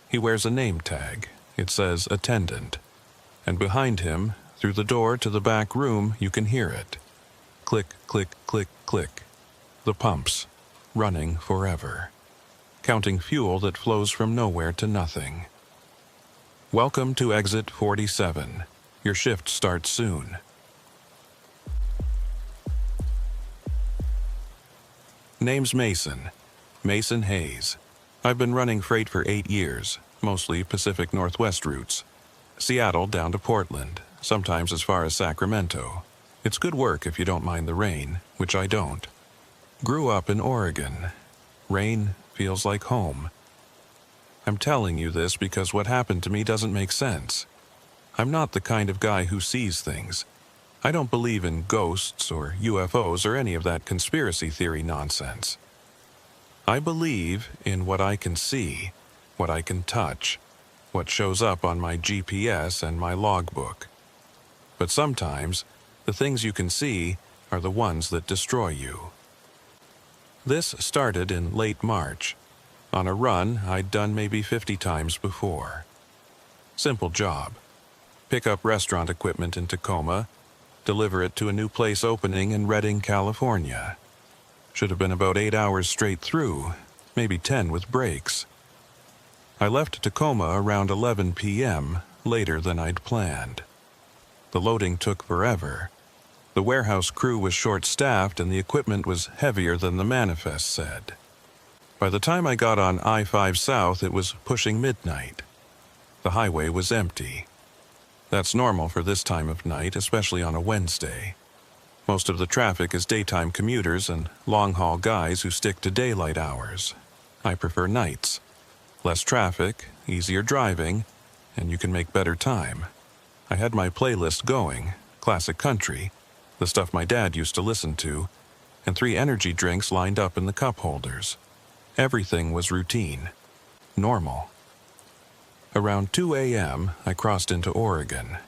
He wears a name tag. It says attendant. And behind him, through the door to the back room, you can hear it. Click, click, click, click. The pumps, running forever. Counting fuel that flows from nowhere to nothing. Welcome to Exit 47. Your shift starts soon. Name's Mason. Mason Hayes. I've been running freight for 8 years, mostly Pacific Northwest routes. Seattle down to Portland, sometimes as far as Sacramento. It's good work if you don't mind the rain, which I don't. Grew up in Oregon. Rain feels like home. I'm telling you this because what happened to me doesn't make sense. I'm not the kind of guy who sees things. I don't believe in ghosts or UFOs or any of that conspiracy theory nonsense. I believe in what I can see, what I can touch, what shows up on my GPS and my logbook. But sometimes, the things you can see are the ones that destroy you. This started in late March, on a run I'd done maybe 50 times before. Simple job. Pick up restaurant equipment in Tacoma, deliver it to a new place opening in Redding, California. Should have been about 8 hours straight through, maybe 10 with breaks. I left Tacoma around 11 p.m., later than I'd planned. The loading took forever. The warehouse crew was short-staffed and the equipment was heavier than the manifest said. By the time I got on I-5 South, it was pushing midnight. The highway was empty. That's normal for this time of night, especially on a Wednesday. Most of the traffic is daytime commuters and long-haul guys who stick to daylight hours. I prefer nights. Less traffic, easier driving, and you can make better time. I had my playlist going, classic country, the stuff my dad used to listen to, and 3 energy drinks lined up in the cup holders. Everything was routine. Normal. Around 2 a.m., I crossed into Oregon.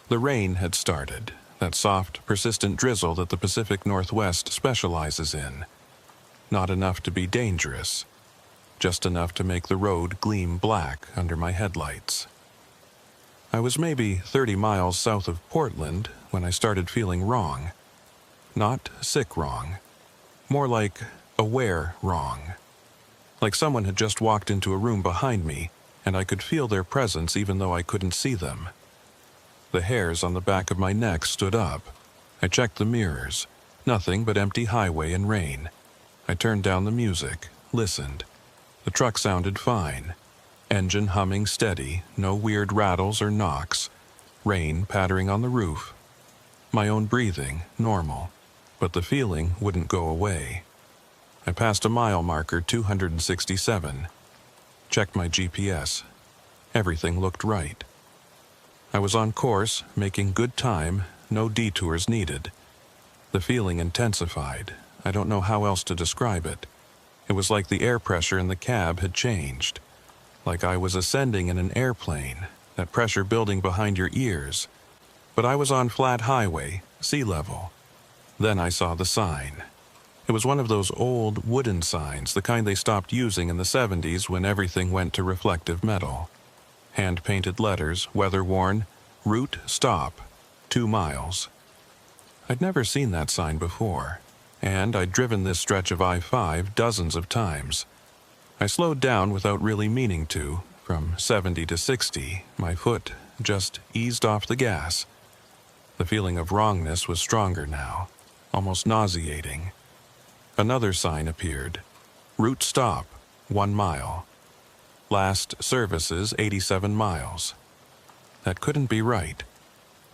The rain had started, that soft, persistent drizzle that the Pacific Northwest specializes in. Not enough to be dangerous, just enough to make the road gleam black under my headlights. I was maybe 30 miles south of Portland when I started feeling wrong. Not sick wrong. More like aware wrong. Like someone had just walked into a room behind me, and I could feel their presence even though I couldn't see them. The hairs on the back of my neck stood up. I checked the mirrors. Nothing but empty highway and rain. I turned down the music, listened. The truck sounded fine. Engine humming steady, no weird rattles or knocks. Rain pattering on the roof. My own breathing, normal. But the feeling wouldn't go away. I passed a mile marker 267. Checked my GPS. Everything looked right. I was on course, making good time, no detours needed. The feeling intensified. I don't know how else to describe it. It was like the air pressure in the cab had changed. Like I was ascending in an airplane, that pressure building behind your ears. But I was on flat highway, sea level. Then I saw the sign. It was one of those old wooden signs, the kind they stopped using in the 70s when everything went to reflective metal. Hand-painted letters, weather-worn, route stop, 2 miles. I'd never seen that sign before, and I'd driven this stretch of I-5 dozens of times. I slowed down without really meaning to. From 70 to 60, my foot just eased off the gas. The feeling of wrongness was stronger now, almost nauseating. Another sign appeared. Route stop, 1 mile. Last services, 87 miles. That couldn't be right.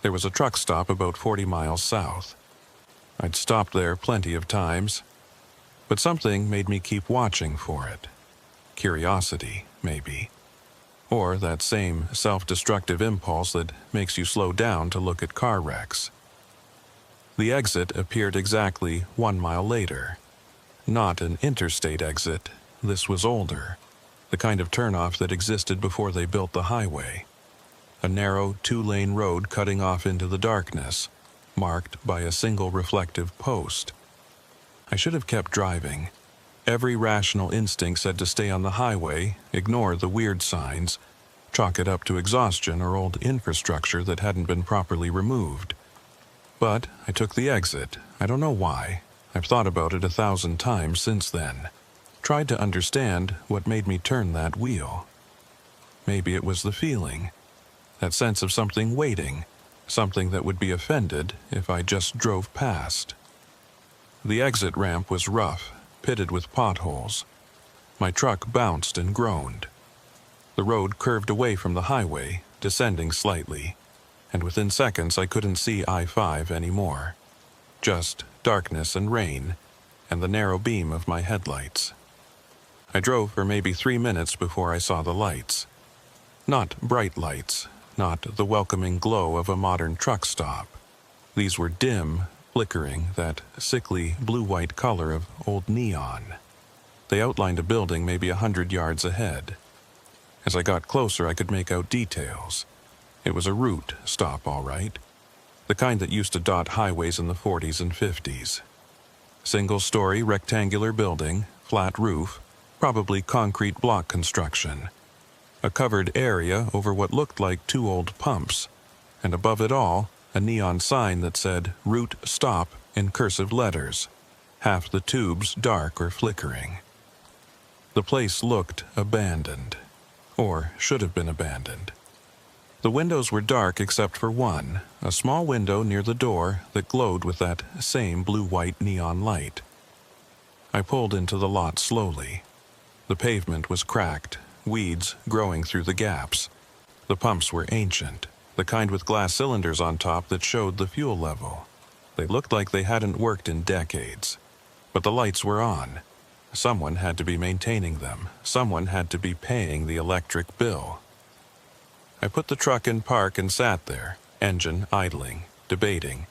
There was a truck stop about 40 miles south. I'd stopped there plenty of times, but something made me keep watching for it. Curiosity, maybe. Or that same self-destructive impulse that makes you slow down to look at car wrecks. The exit appeared exactly 1 mile later. Not an interstate exit. This was older. The kind of turnoff that existed before they built the highway. A narrow 2-lane road cutting off into the darkness, marked by a single reflective post. I should have kept driving. Every rational instinct said to stay on the highway, ignore the weird signs, chalk it up to exhaustion or old infrastructure that hadn't been properly removed. But I took the exit. I don't know why. I've thought about it 1,000 times since then. Tried to understand what made me turn that wheel. Maybe it was the feeling. That sense of something waiting. Something that would be offended if I just drove past. The exit ramp was rough, pitted with potholes. My truck bounced and groaned. The road curved away from the highway, descending slightly, and within seconds I couldn't see I-5 anymore. Just darkness and rain, and the narrow beam of my headlights. I drove for maybe 3 minutes before I saw the lights. Not bright lights, not the welcoming glow of a modern truck stop. These were dim, flickering, that sickly blue-white color of old neon. They outlined a building maybe 100 yards ahead. As I got closer, I could make out details. It was a route stop, all right. The kind that used to dot highways in the 40s and 50s. Single-story rectangular building, flat roof, probably concrete block construction. A covered area over what looked like 2 old pumps, and above it all, a neon sign that said "Route Stop" in cursive letters, half the tubes dark or flickering. The place looked abandoned, or should have been abandoned. The windows were dark except for one, a small window near the door that glowed with that same blue-white neon light. I pulled into the lot slowly. The pavement was cracked, weeds growing through the gaps. The pumps were ancient, the kind with glass cylinders on top that showed the fuel level. They looked like they hadn't worked in decades. But the lights were on. Someone had to be maintaining them. Someone had to be paying the electric bill. I put the truck in park and sat there, engine idling, debating.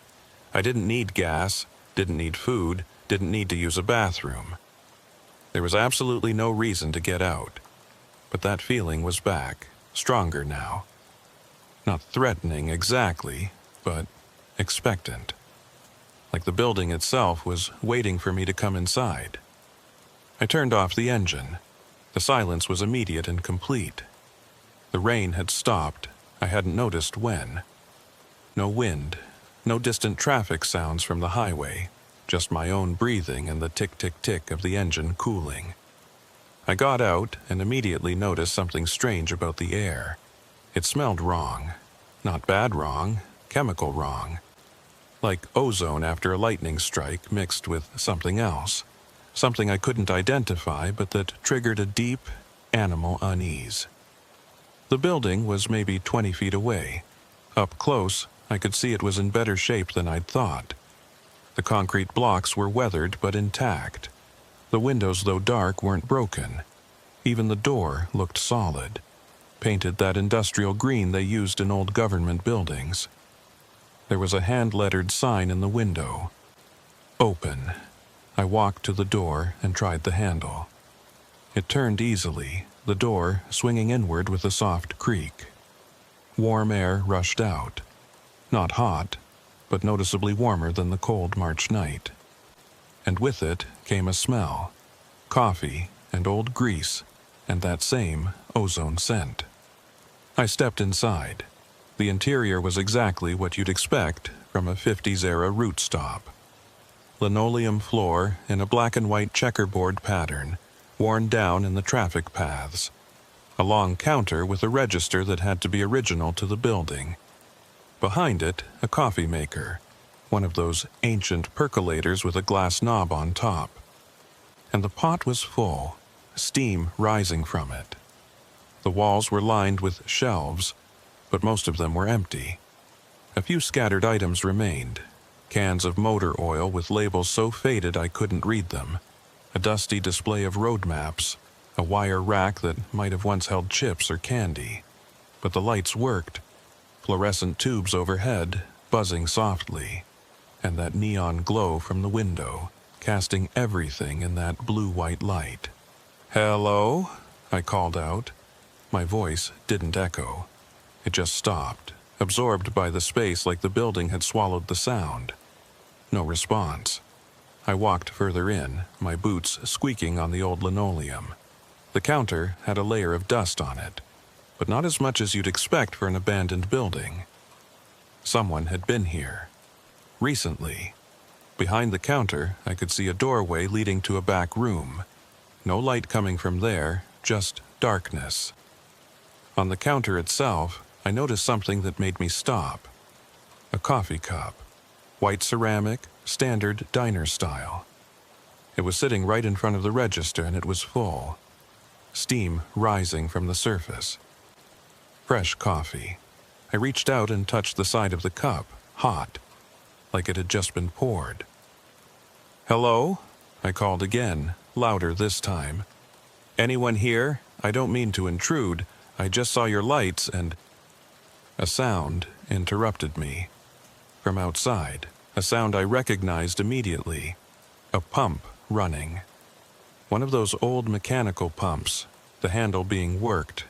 I didn't need gas, didn't need food, didn't need to use a bathroom. There was absolutely no reason to get out. But that feeling was back, stronger now. Not threatening exactly, but expectant. Like the building itself was waiting for me to come inside. I turned off the engine. The silence was immediate and complete. The rain had stopped. I hadn't noticed when. No wind, no distant traffic sounds from the highway, just my own breathing and the tick-tick-tick of the engine cooling. I got out and immediately noticed something strange about the air. It smelled wrong. Not bad wrong, chemical wrong. Like ozone after a lightning strike mixed with something else. Something I couldn't identify, but that triggered a deep, animal unease. The building was maybe 20 feet away. Up close, I could see it was in better shape than I'd thought. The concrete blocks were weathered but intact. The windows, though dark, weren't broken. Even the door looked solid, painted that industrial green they used in old government buildings. There was a hand-lettered sign in the window. Open. I walked to the door and tried the handle. It turned easily, the door swinging inward with a soft creak. Warm air rushed out. Not hot, but noticeably warmer than the cold March night. And with it came a smell. Coffee and old grease, and that same ozone scent. I stepped inside. The interior was exactly what you'd expect from a 50s-era route stop. Linoleum floor in a black and white checkerboard pattern, worn down in the traffic paths. A long counter with a register that had to be original to the building. Behind it, a coffee maker, one of those ancient percolators with a glass knob on top. And the pot was full, steam rising from it. The walls were lined with shelves, but most of them were empty. A few scattered items remained. Cans of motor oil with labels so faded I couldn't read them. A dusty display of road maps, a wire rack that might have once held chips or candy. But the lights worked. Fluorescent tubes overhead, buzzing softly, and that neon glow from the window, casting everything in that blue-white light. "Hello?" I called out. My voice didn't echo. It just stopped, absorbed by the space like the building had swallowed the sound. No response. I walked further in, my boots squeaking on the old linoleum. The counter had a layer of dust on it, but not as much as you'd expect for an abandoned building. Someone had been here. Recently. Behind the counter, I could see a doorway leading to a back room. No light coming from there, just darkness. On the counter itself, I noticed something that made me stop. A coffee cup. White ceramic, standard diner style. It was sitting right in front of the register and it was full. Steam rising from the surface. Fresh coffee. I reached out and touched the side of the cup, hot, like it had just been poured. "Hello?" I called again, louder this time. Anyone here? I don't mean to intrude. I just saw your lights and... A sound interrupted me. From outside, a sound I recognized immediately. A pump running. One of those old mechanical pumps, the handle being worked.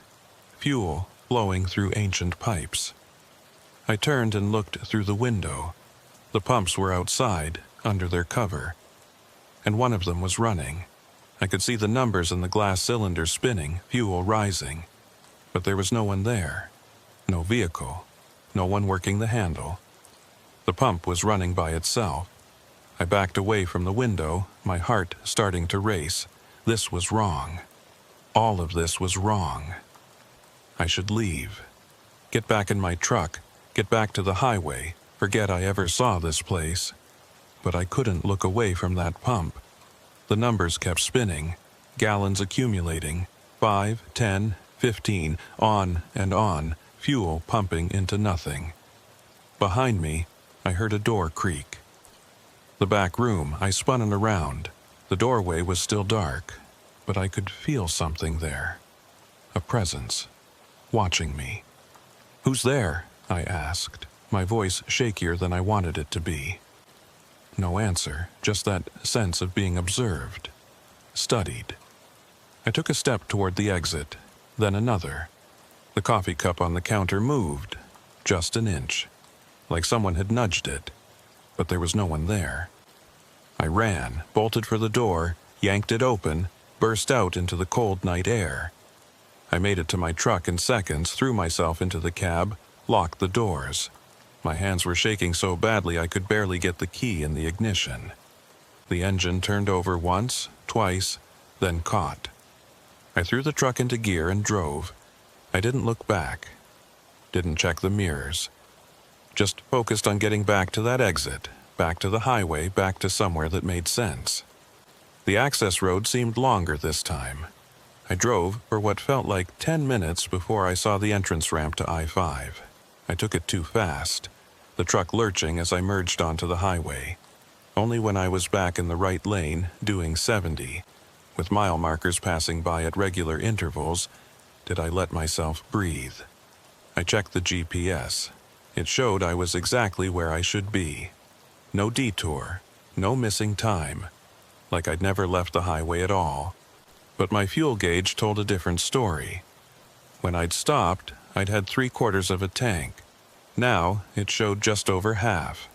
Fuel flowing through ancient pipes. I turned and looked through the window. The pumps were outside, under their cover. And one of them was running. I could see the numbers in the glass cylinder spinning, fuel rising. But there was no one there. No vehicle. No one working the handle. The pump was running by itself. I backed away from the window, my heart starting to race. This was wrong. All of this was wrong. I should leave. Get back in my truck, get back to the highway, forget I ever saw this place. But I couldn't look away from that pump. The numbers kept spinning, gallons accumulating, 5, 10, 15, on and on, fuel pumping into nothing. Behind me, I heard a door creak. The back room, I spun it around. The doorway was still dark, but I could feel something there. A presence, watching me. "Who's there?" I asked, my voice shakier than I wanted it to be. No answer, just that sense of being observed, studied. I took a step toward the exit, then another. The coffee cup on the counter moved, just an inch, like someone had nudged it, but there was no one there. I ran, bolted for the door, yanked it open, burst out into the cold night air. I made it to my truck in seconds, threw myself into the cab, locked the doors. My hands were shaking so badly I could barely get the key in the ignition. The engine turned over once, twice, then caught. I threw the truck into gear and drove. I didn't look back. Didn't check the mirrors. Just focused on getting back to that exit, back to the highway, back to somewhere that made sense. The access road seemed longer this time. I drove for what felt like 10 minutes before I saw the entrance ramp to I-5. I took it too fast, the truck lurching as I merged onto the highway. Only when I was back in the right lane, doing 70, with mile markers passing by at regular intervals, did I let myself breathe. I checked the GPS. It showed I was exactly where I should be. No detour, no missing time, like I'd never left the highway at all. But my fuel gauge told a different story. When I'd stopped, I'd had 3/4 of a tank. Now, it showed just over half.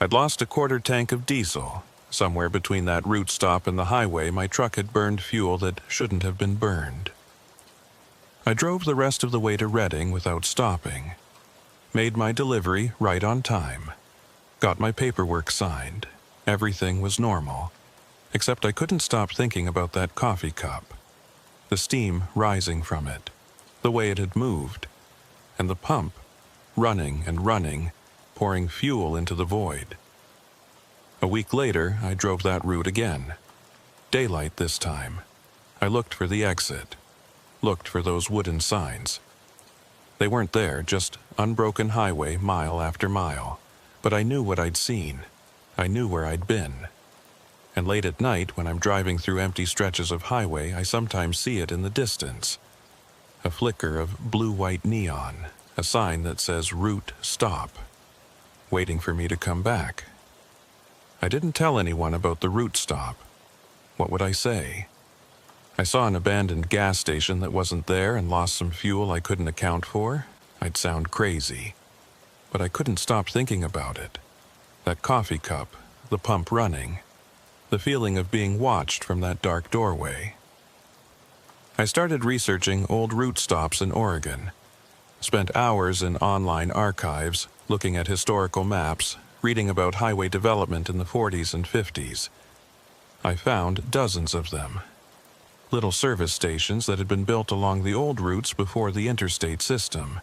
I'd lost a 1/4 tank of diesel. Somewhere between that route stop and the highway, my truck had burned fuel that shouldn't have been burned. I drove the rest of the way to Redding without stopping. Made my delivery right on time. Got my paperwork signed. Everything was normal. Except I couldn't stop thinking about that coffee cup. The steam rising from it. The way it had moved. And the pump, running and running, pouring fuel into the void. A week later, I drove that route again. Daylight this time. I looked for the exit. Looked for those wooden signs. They weren't there, just unbroken highway mile after mile. But I knew what I'd seen. I knew where I'd been. And late at night, when I'm driving through empty stretches of highway, I sometimes see it in the distance. A flicker of blue-white neon, a sign that says route stop, waiting for me to come back. I didn't tell anyone about the route stop. What would I say? I saw an abandoned gas station that wasn't there and lost some fuel I couldn't account for. I'd sound crazy. But I couldn't stop thinking about it. That coffee cup, the pump running, the feeling of being watched from that dark doorway. I started researching old route stops in Oregon. Spent hours in online archives, looking at historical maps, reading about highway development in the 40s and 50s. I found dozens of them. Little service stations that had been built along the old routes before the interstate system.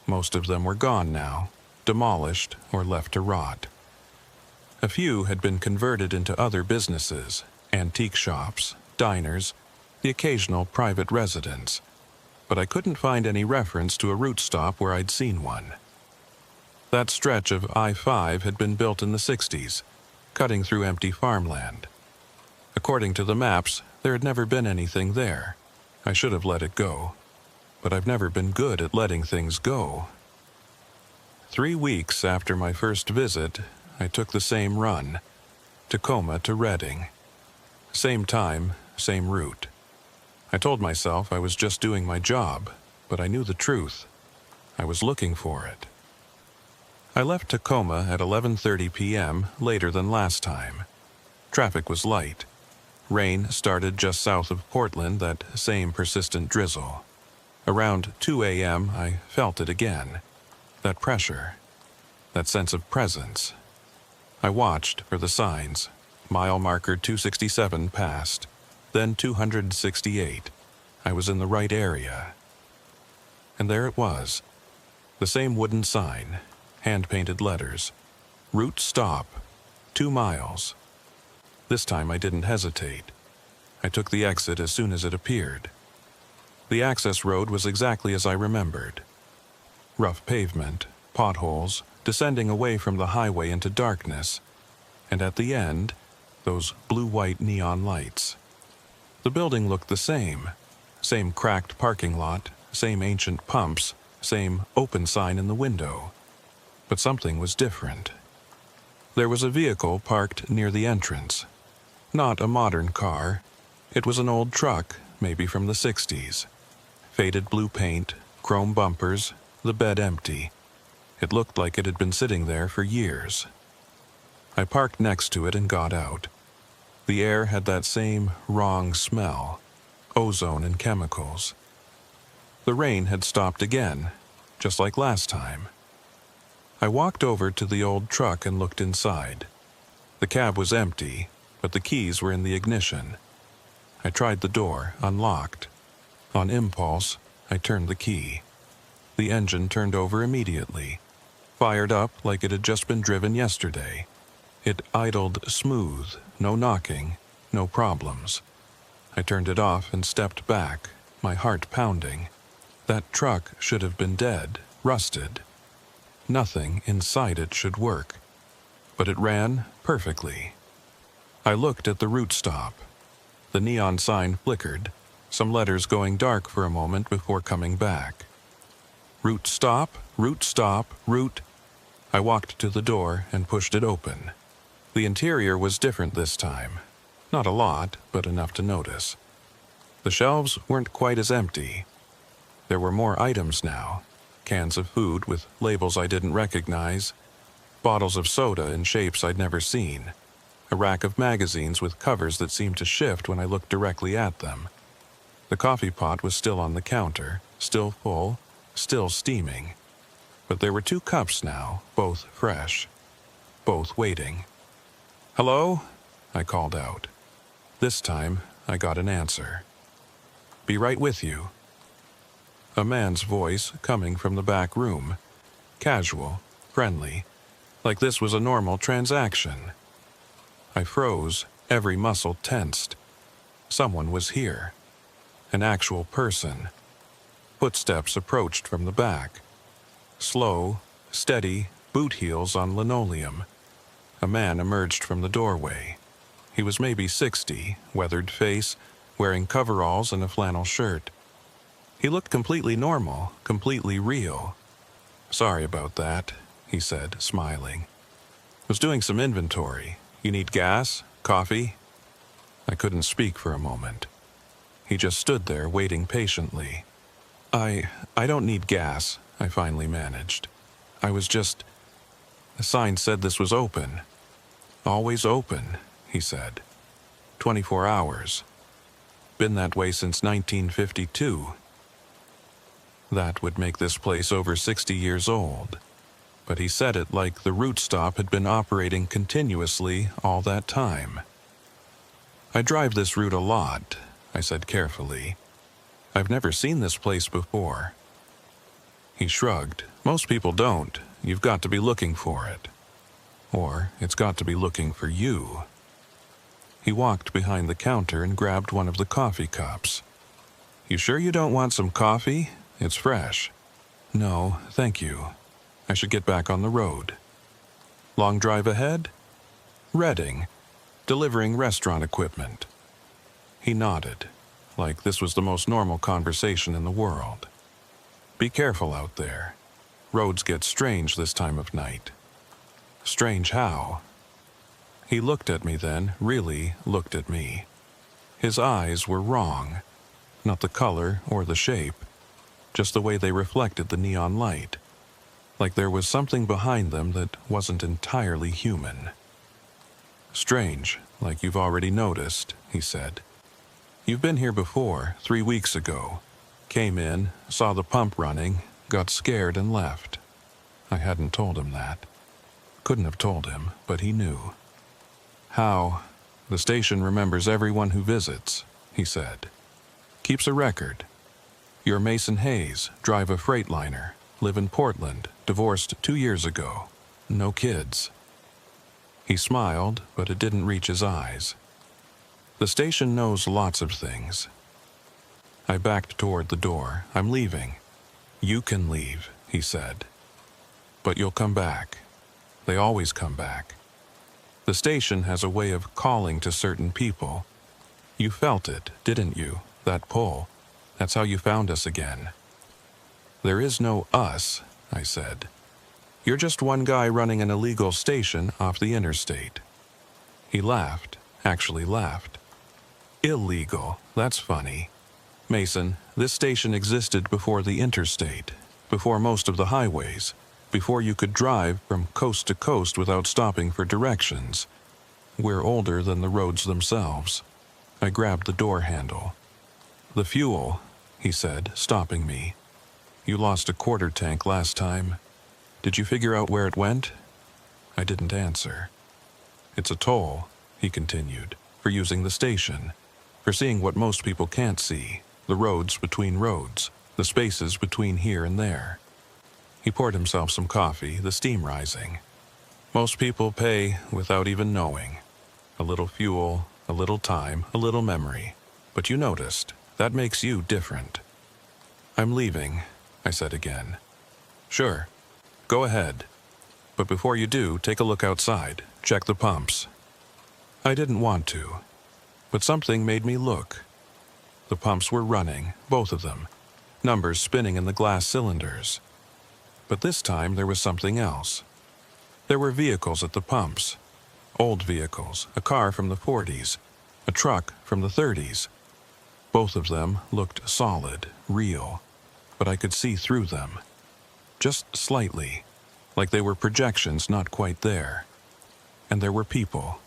Most of them were gone now, demolished or left to rot. A few had been converted into other businesses, antique shops, diners, the occasional private residence. But I couldn't find any reference to a route stop where I'd seen one. That stretch of I-5 had been built in the 60s, cutting through empty farmland. According to the maps, There had never been anything there. I should have let it go. But I've never been good at letting things go. 3 weeks after my first visit, I took the same run, Tacoma to Redding. Same time, same route. I told myself I was just doing my job, but I knew the truth. I was looking for it. I left Tacoma at 11:30 p.m., later than last time. Traffic was light. Rain started just south of Portland, that same persistent drizzle. Around 2 a.m., I felt it again. That pressure. That sense of presence. I watched for the signs. Mile marker 267 passed. Then 268. I was in the right area. And there it was. The same wooden sign. Hand-painted letters. Route stop. 2 miles. This time I didn't hesitate. I took the exit as soon as it appeared. The access road was exactly as I remembered. Rough pavement, potholes, descending away from the highway into darkness, and at the end, those blue-white neon lights. The building looked the same. Same cracked parking lot, same ancient pumps, same open sign in the window. But something was different. There was a vehicle parked near the entrance. Not a modern car. It was an old truck, maybe from the 60s. Faded blue paint, chrome bumpers, the bed empty. It looked like it had been sitting there for years. I parked next to it and got out. The air had that same wrong smell, ozone and chemicals. The rain had stopped again, just like last time. I walked over to the old truck and looked inside. The cab was empty, but the keys were in the ignition. I tried the door, unlocked. On impulse, I turned the key. The engine turned over immediately, fired up like it had just been driven yesterday. It idled smooth, no knocking, no problems. I turned it off and stepped back, my heart pounding. That truck should have been dead, rusted. Nothing inside it should work, but it ran perfectly. I looked at the route stop. The neon sign flickered, some letters going dark for a moment before coming back. Route stop, route stop, route. I walked to the door and pushed it open. The interior was different this time. Not a lot, but enough to notice. The shelves weren't quite as empty. There were more items now. Cans of food with labels I didn't recognize. Bottles of soda in shapes I'd never seen. A rack of magazines with covers that seemed to shift when I looked directly at them. The coffee pot was still on the counter, still full, still steaming. But there were 2 cups now, both fresh. Both waiting. "Hello?" I called out. This time, I got an answer. "Be right with you." A man's voice coming from the back room. Casual, friendly, like this was a normal transaction. I froze, every muscle tensed. Someone was here. An actual person. Footsteps approached from the back. Slow, steady, boot heels on linoleum. A man emerged from the doorway. He was maybe 60, weathered face, wearing coveralls and a flannel shirt. He looked completely normal, completely real. "Sorry about that," he said, smiling. "Was doing some inventory. You need gas? Coffee?" I couldn't speak for a moment. He just stood there waiting patiently. I don't need gas," I finally managed. "I was just... The sign said this was open." "Always open," he said. 24 hours. Been that way since 1952. That would make this place over 60 years old. But he said it like the route stop had been operating continuously all that time. "I drive this route a lot," I said carefully. "I've never seen this place before." He shrugged. "Most people don't. You've got to be looking for it. Or it's got to be looking for you." He walked behind the counter and grabbed one of the coffee cups. "You sure you don't want some coffee? It's fresh." "No, thank you. I should get back on the road." "Long drive ahead?" "Redding. Delivering restaurant equipment." He nodded, like this was the most normal conversation in the world. "Be careful out there. Roads get strange this time of night." "Strange how?" He looked at me then, really looked at me. His eyes were wrong. Not the color or the shape, just the way they reflected the neon light. Like there was something behind them that wasn't entirely human. "Strange, like you've already noticed," he said. "You've been here before, 3 weeks ago. Came in, saw the pump running, got scared and left." I hadn't told him that. Couldn't have told him, but he knew. "How? The station remembers everyone who visits," he said. "Keeps a record. You're Mason Hayes, drive a freightliner, live in Portland, divorced 2 years ago. No kids." He smiled, but it didn't reach his eyes. "The station knows lots of things." I backed toward the door. "I'm leaving." "You can leave," he said. "But you'll come back. They always come back. The station has a way of calling to certain people. You felt it, didn't you? That pull. That's how you found us again." "There is no us," I said. "You're just one guy running an illegal station off the interstate." He laughed, actually laughed. "Illegal, that's funny. Mason, this station existed before the interstate, before most of the highways, before you could drive from coast to coast without stopping for directions. We're older than the roads themselves." I grabbed the door handle. "The fuel," he said, stopping me. "You lost a quarter tank last time. Did you figure out where it went?" I didn't answer. "It's a toll," he continued, "for using the station, for seeing what most people can't see, the roads between roads, the spaces between here and there." He poured himself some coffee, the steam rising. "Most people pay without even knowing. A little fuel, a little time, a little memory. But you noticed. That makes you different." "I'm leaving," I said again. "Sure. Go ahead. But before you do, take a look outside. Check the pumps." I didn't want to, but something made me look. The pumps were running, both of them, numbers spinning in the glass cylinders. But this time there was something else. There were vehicles at the pumps. Old vehicles, a car from the 40s, a truck from the 30s. Both of them looked solid, real, but I could see through them. Just slightly, like they were projections not quite there. And there were people,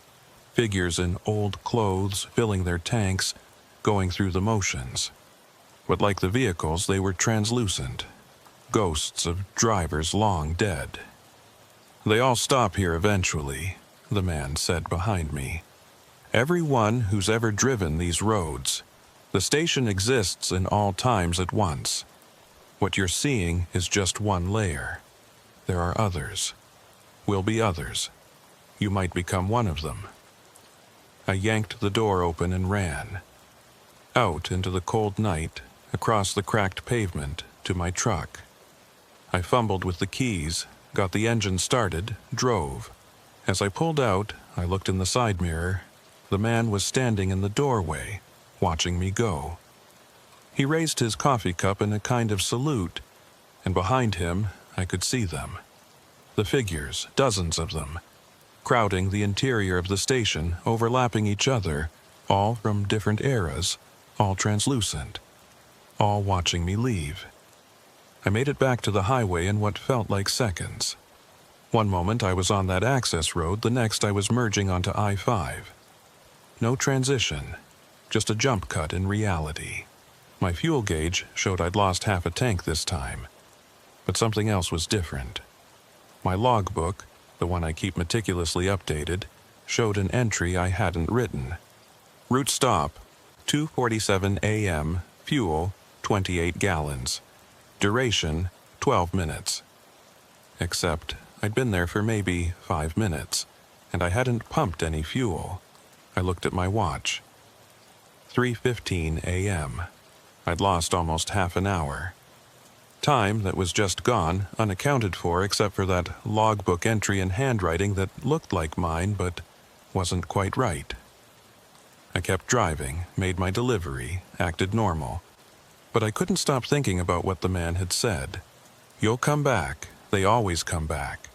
figures in old clothes filling their tanks, going through the motions. But like the vehicles, they were translucent, ghosts of drivers long dead. "They all stop here eventually," the man said behind me. "Everyone who's ever driven these roads. The station exists in all times at once. What you're seeing is just one layer. There are others. Will be others. You might become one of them." I yanked the door open and ran. Out into the cold night, across the cracked pavement, to my truck. I fumbled with the keys, got the engine started, drove. As I pulled out, I looked in the side mirror. The man was standing in the doorway, watching me go. He raised his coffee cup in a kind of salute, and behind him I could see them. The figures, dozens of them, crowding the interior of the station, overlapping each other, all from different eras, all translucent, all watching me leave. I made it back to the highway in what felt like seconds. One moment I was on that access road, the next I was merging onto I-5. No transition, just a jump cut in reality. My fuel gauge showed I'd lost half a tank this time, but something else was different. My logbook, the one I keep meticulously updated, showed an entry I hadn't written. Route stop, 2:47 a.m., fuel, 28 gallons. Duration, 12 minutes. Except I'd been there for maybe 5 minutes, and I hadn't pumped any fuel. I looked at my watch. 3:15 a.m. I'd lost almost half an hour. Time that was just gone, unaccounted for except for that logbook entry in handwriting that looked like mine but wasn't quite right. I kept driving, made my delivery, acted normal. But I couldn't stop thinking about what the man had said. "You'll come back. They always come back."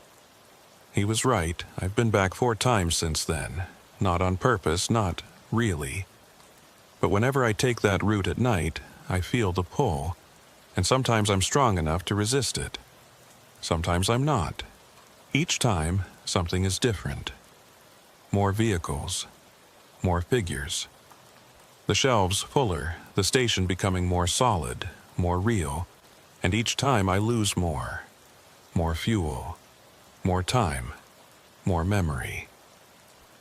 He was right. I've been back 4 times since then. Not on purpose, not really. But whenever I take that route at night, I feel the pull, and sometimes I'm strong enough to resist it. Sometimes I'm not. Each time, something is different. More vehicles. More figures. The shelves fuller, the station becoming more solid, more real, and each time I lose more. More fuel. More time. More memory.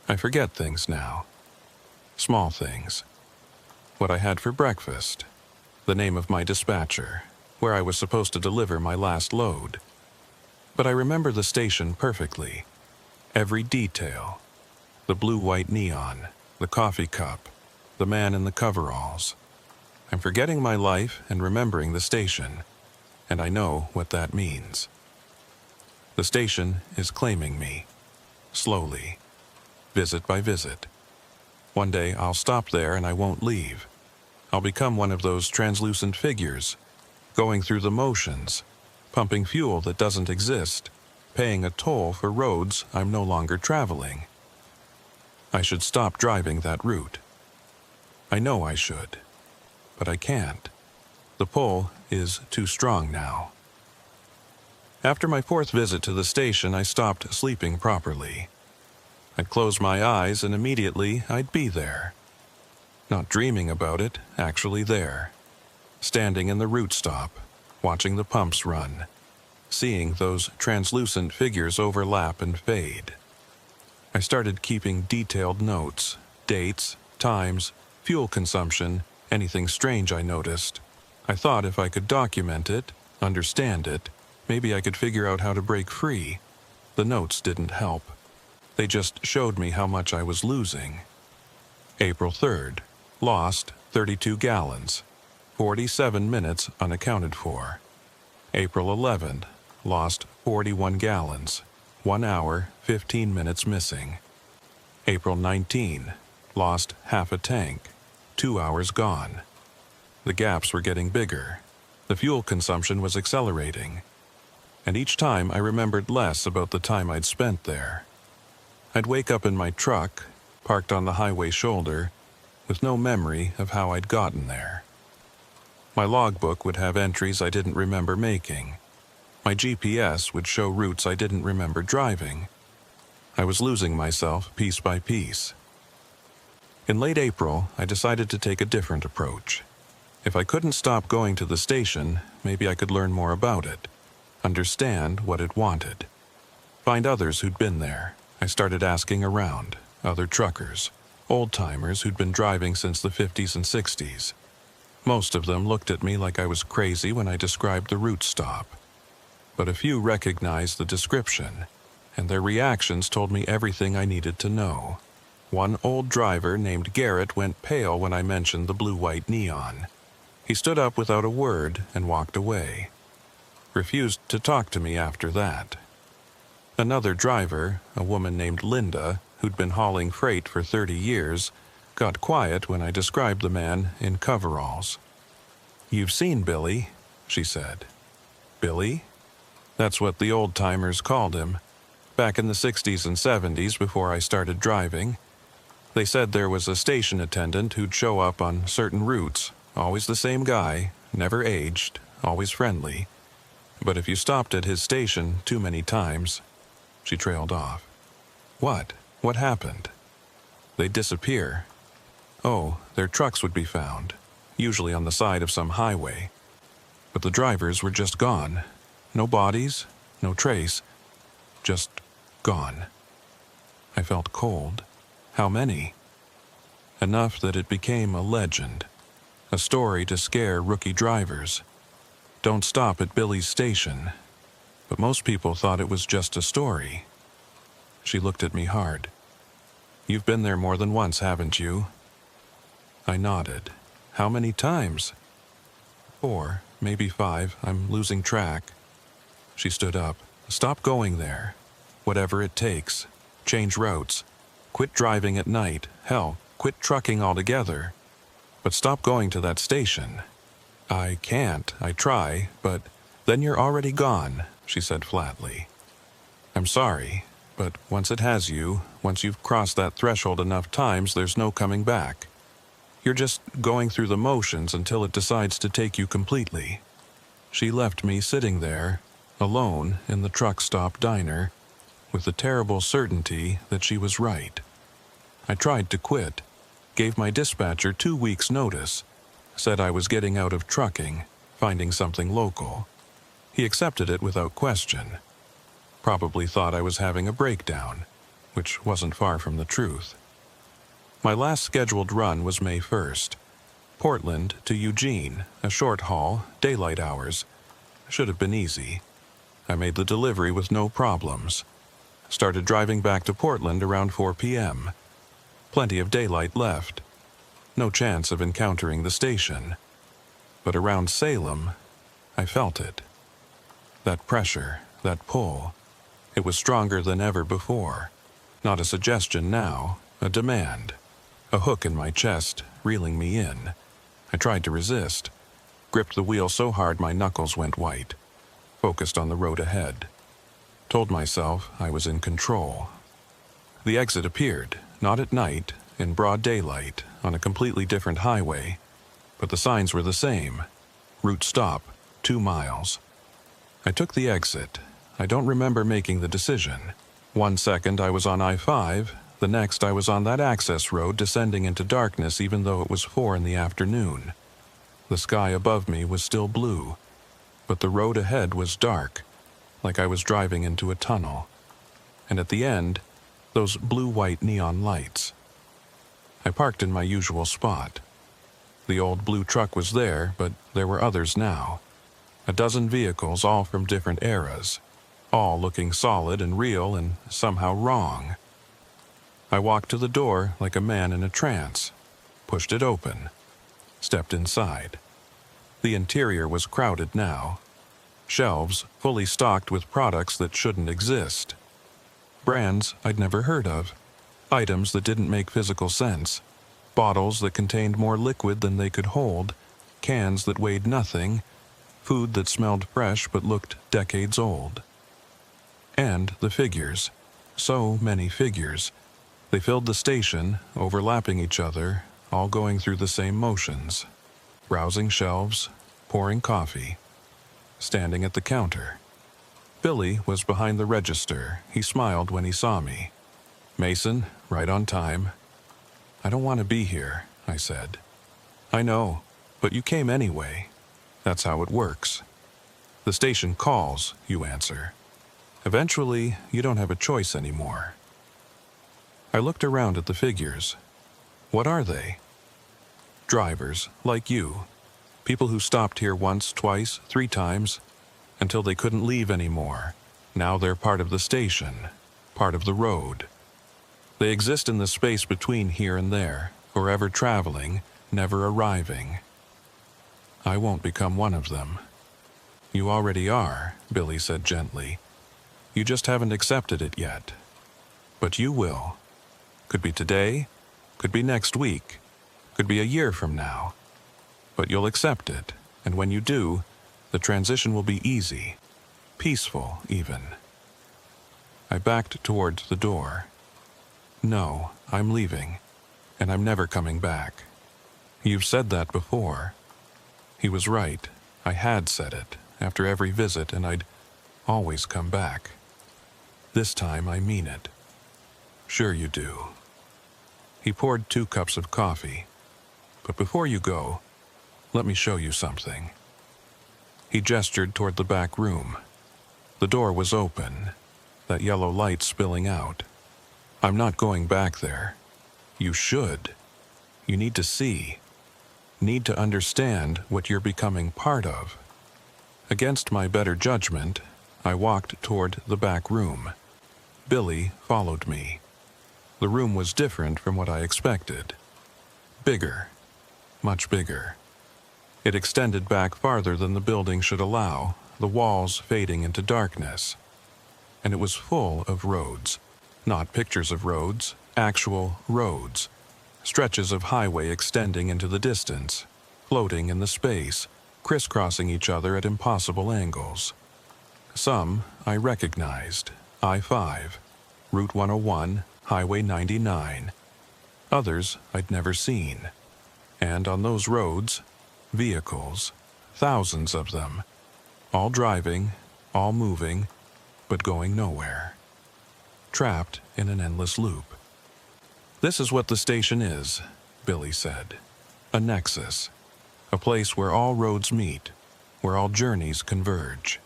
I forget things now. Small things. What I had for breakfast. The name of my dispatcher, where I was supposed to deliver my last load. But I remember the station perfectly. Every detail. The blue-white neon, the coffee cup, the man in the coveralls. I'm forgetting my life and remembering the station, and I know what that means. The station is claiming me, slowly, visit by visit. One day I'll stop there and I won't leave. I'll become one of those translucent figures, going through the motions, pumping fuel that doesn't exist, paying a toll for roads I'm no longer traveling. I should stop driving that route. I know I should, but I can't. The pull is too strong now. After my 4th visit to the station, I stopped sleeping properly. I'd close my eyes and immediately I'd be there. Not dreaming about it, actually there. Standing in the route stop, watching the pumps run, seeing those translucent figures overlap and fade. I started keeping detailed notes, dates, times, fuel consumption, anything strange I noticed. I thought if I could document it, understand it, maybe I could figure out how to break free. The notes didn't help. They just showed me how much I was losing. April 3rd. Lost 32 gallons. 47 minutes unaccounted for. April 11th. Lost 41 gallons. 1 hour, 15 minutes missing. April 19. Lost half a tank. 2 hours gone. The gaps were getting bigger. The fuel consumption was accelerating. And each time I remembered less about the time I'd spent there. I'd wake up in my truck, parked on the highway shoulder, with no memory of how I'd gotten there. My logbook would have entries I didn't remember making. My GPS would show routes I didn't remember driving. I was losing myself piece by piece. In late April, I decided to take a different approach. If I couldn't stop going to the station, maybe I could learn more about it. Understand what it wanted. Find others who'd been there. I started asking around, other truckers, old-timers who'd been driving since the 50s and 60s. Most of them looked at me like I was crazy when I described the route stop. But a few recognized the description, and their reactions told me everything I needed to know. One old driver named Garrett went pale when I mentioned the blue-white neon. He stood up without a word and walked away. Refused to talk to me after that. Another driver, a woman named Linda, who'd been hauling freight for 30 years, got quiet when I described the man in coveralls. "You've seen Billy," she said. "Billy?" That's what the old-timers called him. Back in the 60s and 70s, before I started driving, they said there was a station attendant who'd show up on certain routes, always the same guy, never aged, always friendly. But if you stopped at his station too many times, she trailed off. What? What happened? They'd disappear. Oh, their trucks would be found, usually on the side of some highway. But the drivers were just gone. No bodies, no trace, just gone. I felt cold. How many? Enough that it became a legend, a story to scare rookie drivers. Don't stop at Billy's station. But most people thought it was just a story. She looked at me hard. "You've been there more than once, haven't you?" I nodded. "How many times?" 4, maybe 5, I'm losing track. She stood up. "Stop going there. Whatever it takes. Change routes. Quit driving at night. Hell, Quit trucking altogether, but stop going to that station." "I can't. I try, but then you're already gone," she said flatly. "I'm sorry, but once it has you, once you've crossed that threshold enough times, there's no coming back. You're just going through the motions until it decides to take you completely." She left me sitting there, alone in the truck stop diner, with the terrible certainty that she was right. I tried to quit, gave my dispatcher 2 weeks' notice, said I was getting out of trucking, finding something local. He accepted it without question. Probably thought I was having a breakdown, which wasn't far from the truth. My last scheduled run was May 1st. Portland to Eugene, a short haul, daylight hours. Should have been easy. I made the delivery with no problems. Started driving back to Portland around 4 p.m. Plenty of daylight left. No chance of encountering the station. But around Salem, I felt it. That pressure, that pull. It was stronger than ever before. Not a suggestion now, a demand. A hook in my chest, reeling me in. I tried to resist. Gripped the wheel so hard my knuckles went white. Focused on the road ahead. Told myself I was in control. The exit appeared, not at night, in broad daylight, on a completely different highway, but the signs were the same. Route stop, 2 miles. I took the exit. I don't remember making the decision. 1 second I was on I-5, the next I was on that access road descending into darkness even though it was 4 in the afternoon. The sky above me was still blue, but the road ahead was dark, like I was driving into a tunnel. And at the end, those blue-white neon lights. I parked in my usual spot. The old blue truck was there, but there were others now. A dozen vehicles, all from different eras, all looking solid and real and somehow wrong. I walked to the door like a man in a trance, pushed it open, stepped inside. The interior was crowded now. Shelves fully stocked with products that shouldn't exist. Brands I'd never heard of. Items that didn't make physical sense. Bottles that contained more liquid than they could hold. Cans that weighed nothing. Food that smelled fresh but looked decades old. And the figures. So many figures. They filled the station, overlapping each other, all going through the same motions. Browsing shelves, pouring coffee. Standing at the counter. Billy was behind the register. He smiled when he saw me. "Mason, right on time." "I don't want to be here," I said. "I know, but you came anyway. That's how it works. The station calls, you answer. Eventually, you don't have a choice anymore." I looked around at the figures. What are they? Drivers, like you. People who stopped here once, twice, 3 times, until they couldn't leave anymore. Now they're part of the station, part of the road. They exist in the space between here and there, forever traveling, never arriving. I won't become one of them. "You already are," Billy said gently. "You just haven't accepted it yet. But you will. Could be today, could be next week, could be a year from now. But you'll accept it, and when you do, the transition will be easy, peaceful even." I backed towards the door. "No, I'm leaving, and I'm never coming back." "You've said that before." He was right. I had said it, after every visit, and I'd always come back. This time I mean it. "Sure you do." He poured 2 cups of coffee. "But before you go, let me show you something." He gestured toward the back room. The door was open, that yellow light spilling out. "I'm not going back there. You should. You need to see. Need to understand what you're becoming part of." Against my better judgment, I walked toward the back room. Billy followed me. The room was different from what I expected. Bigger. Much bigger. It extended back farther than the building should allow, the walls fading into darkness. And it was full of roads. Not pictures of roads, actual roads. stretches of highway extending into the distance, floating in the space, crisscrossing each other at impossible angles. Some I recognized: I-5, Route 101, Highway 99. Others I'd never seen. And on those roads, vehicles, thousands of them, all driving, all moving, but going nowhere. Trapped in an endless loop. "This is what the station is," Billy said. "A nexus. A place where all roads meet, where all journeys converge.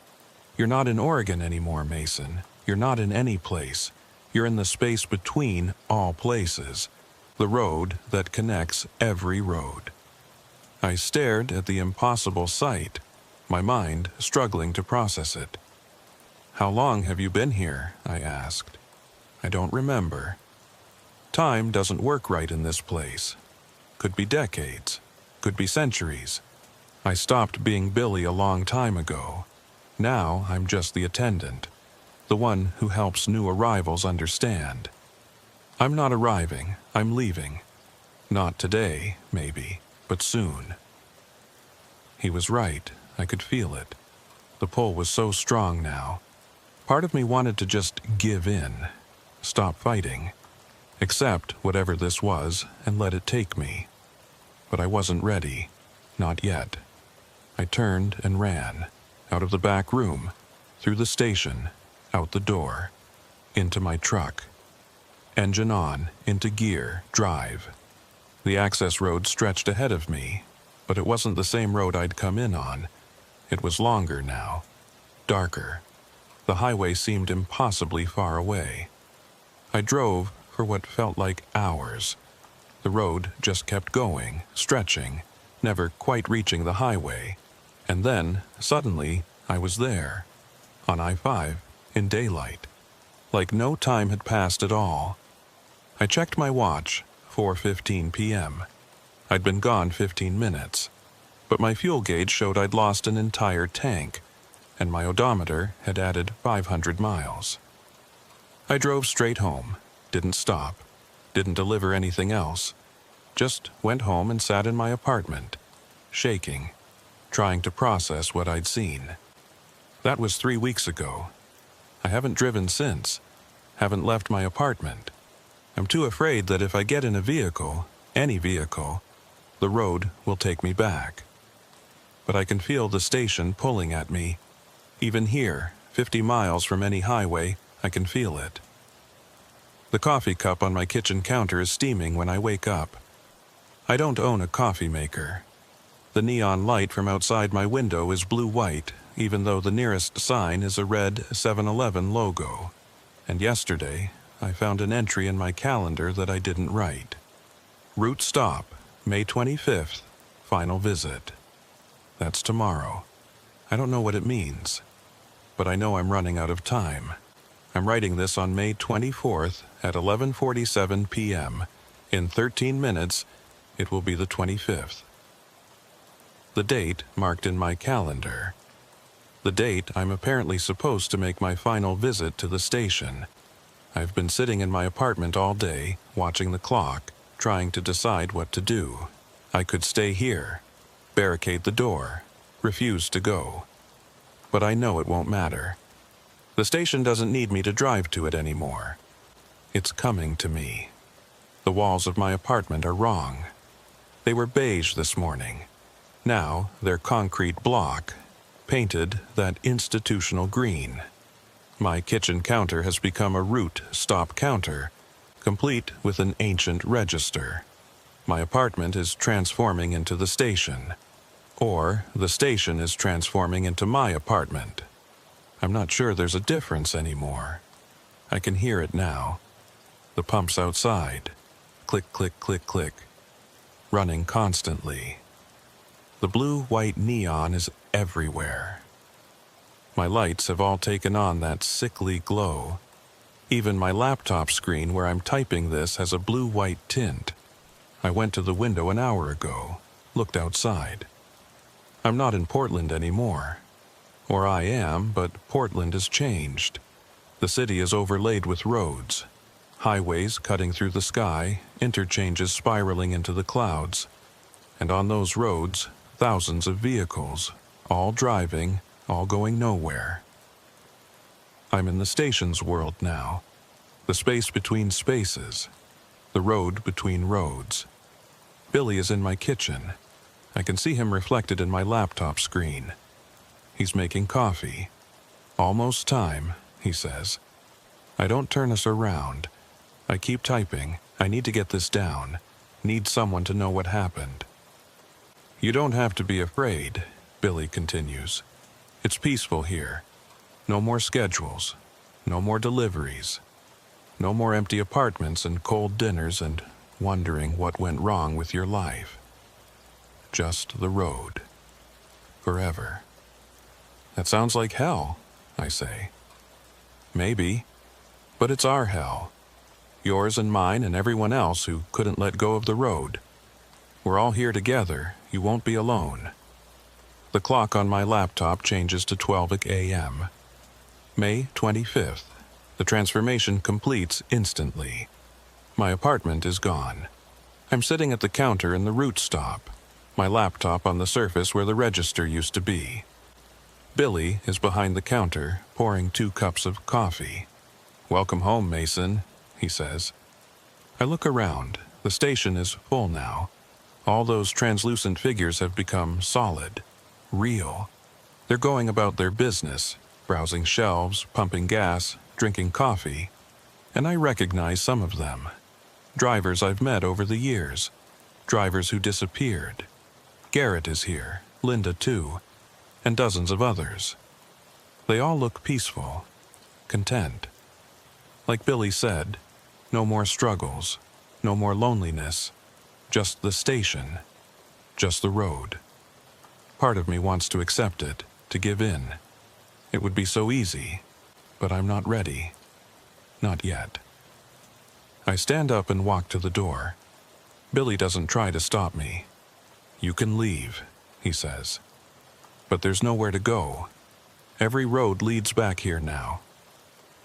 You're not in Oregon anymore, Mason. You're not in any place. You're in the space between all places, the road that connects every road." I stared at the impossible sight, my mind struggling to process it. "How long have you been here?" I asked. "I don't remember. Time doesn't work right in this place. Could be decades, could be centuries. I stopped being Billy a long time ago. Now I'm just the attendant, the one who helps new arrivals understand. I'm not arriving, I'm leaving. Not today, maybe, but soon." He was right. I could feel it. The pull was so strong now. Part of me wanted to just give in, stop fighting, accept whatever this was and let it take me. But I wasn't ready. Not yet. I turned and ran, out of the back room, through the station, out the door, into my truck. Engine on, into gear, drive. The access road stretched ahead of me, but it wasn't the same road I'd come in on. It was longer now, darker. The highway seemed impossibly far away. I drove for what felt like hours. The road just kept going, stretching, never quite reaching the highway. And then, suddenly, I was there, on I-5, in daylight. Like no time had passed at all. I checked my watch, 4:15 p.m. I'd been gone 15 minutes, but my fuel gauge showed I'd lost an entire tank, and my odometer had added 500 miles. I drove straight home, didn't stop, didn't deliver anything else, just went home and sat in my apartment, shaking, trying to process what I'd seen. That was 3 weeks ago. I haven't driven since, haven't left my apartment. I'm too afraid that if I get in a vehicle, any vehicle, the road will take me back. But I can feel the station pulling at me. Even here, 50 miles from any highway, I can feel it. The coffee cup on my kitchen counter is steaming when I wake up. I don't own a coffee maker. The neon light from outside my window is blue-white, even though the nearest sign is a red 7-Eleven logo. And yesterday, I found an entry in my calendar that I didn't write. Route stop, May 25th, final visit. That's tomorrow. I don't know what it means, but I know I'm running out of time. I'm writing this on May 24th at 11:47 p.m. In 13 minutes, it will be the 25th. The date marked in my calendar. The date I'm apparently supposed to make my final visit to the station. I've been sitting in my apartment all day, watching the clock, trying to decide what to do. I could stay here, barricade the door, refuse to go. But I know it won't matter. The station doesn't need me to drive to it anymore. It's coming to me. The walls of my apartment are wrong. They were beige this morning. Now they're concrete block, painted that institutional green. My kitchen counter has become a route stop counter, complete with an ancient register. My apartment is transforming into the station, or the station is transforming into my apartment. I'm not sure there's a difference anymore. I can hear it now. The pumps outside, click, click, click, click, running constantly. The blue-white neon is everywhere. My lights have all taken on that sickly glow. Even my laptop screen where I'm typing this has a blue-white tint. I went to the window an hour ago, looked outside. I'm not in Portland anymore. Or I am, but Portland has changed. The city is overlaid with roads. highways cutting through the sky, interchanges spiraling into the clouds. And on those roads, thousands of vehicles, all driving, all going nowhere. I'm in the station's world now. The space between spaces. The road between roads. Billy is in my kitchen. I can see him reflected in my laptop screen. He's making coffee. Almost time, he says. I don't turn us around. I keep typing. I need to get this down. Need someone to know what happened. You don't have to be afraid, Billy continues. It's peaceful here. No more schedules. No more deliveries. No more empty apartments and cold dinners and wondering what went wrong with your life. Just the road. Forever. That sounds like hell, I say. Maybe, but it's our hell. Yours and mine and everyone else who couldn't let go of the road. We're all here together. You won't be alone. The clock on my laptop changes to 12 a.m. May 25th. The transformation completes instantly. My apartment is gone. I'm sitting at the counter in the route stop, my laptop on the surface where the register used to be. Billy is behind the counter, pouring 2 cups of coffee. "Welcome home, Mason," he says. I look around. The station is full now. All those translucent figures have become solid, real. They're going about their business, browsing shelves, pumping gas, drinking coffee. And I recognize some of them. Drivers I've met over the years. Drivers who disappeared. Garrett is here, Linda too, and dozens of others. They all look peaceful, content. Like Billy said, no more struggles, no more loneliness. Just the station, just the road. Part of me wants to accept it, to give in. It would be so easy, but I'm not ready. Not yet. I stand up and walk to the door. Billy doesn't try to stop me. "You can leave," he says. But there's nowhere to go. Every road leads back here now.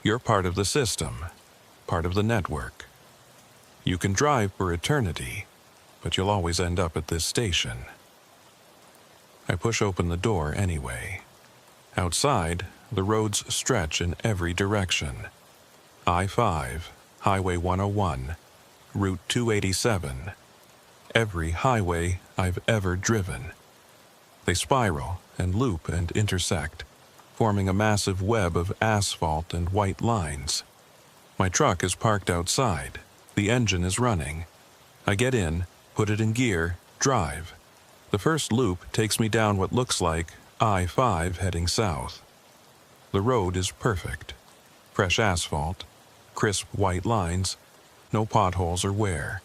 You're part of the system, part of the network. You can drive for eternity, but you'll always end up at this station. I push open the door anyway. Outside, the roads stretch in every direction. I-5, Highway 101, Route 287. Every highway I've ever driven. They spiral and loop and intersect, forming a massive web of asphalt and white lines. My truck is parked outside. The engine is running. I get in, put it in gear, drive. The first loop takes me down what looks like I-5 heading south. The road is perfect. Fresh asphalt, crisp white lines, no potholes or wear.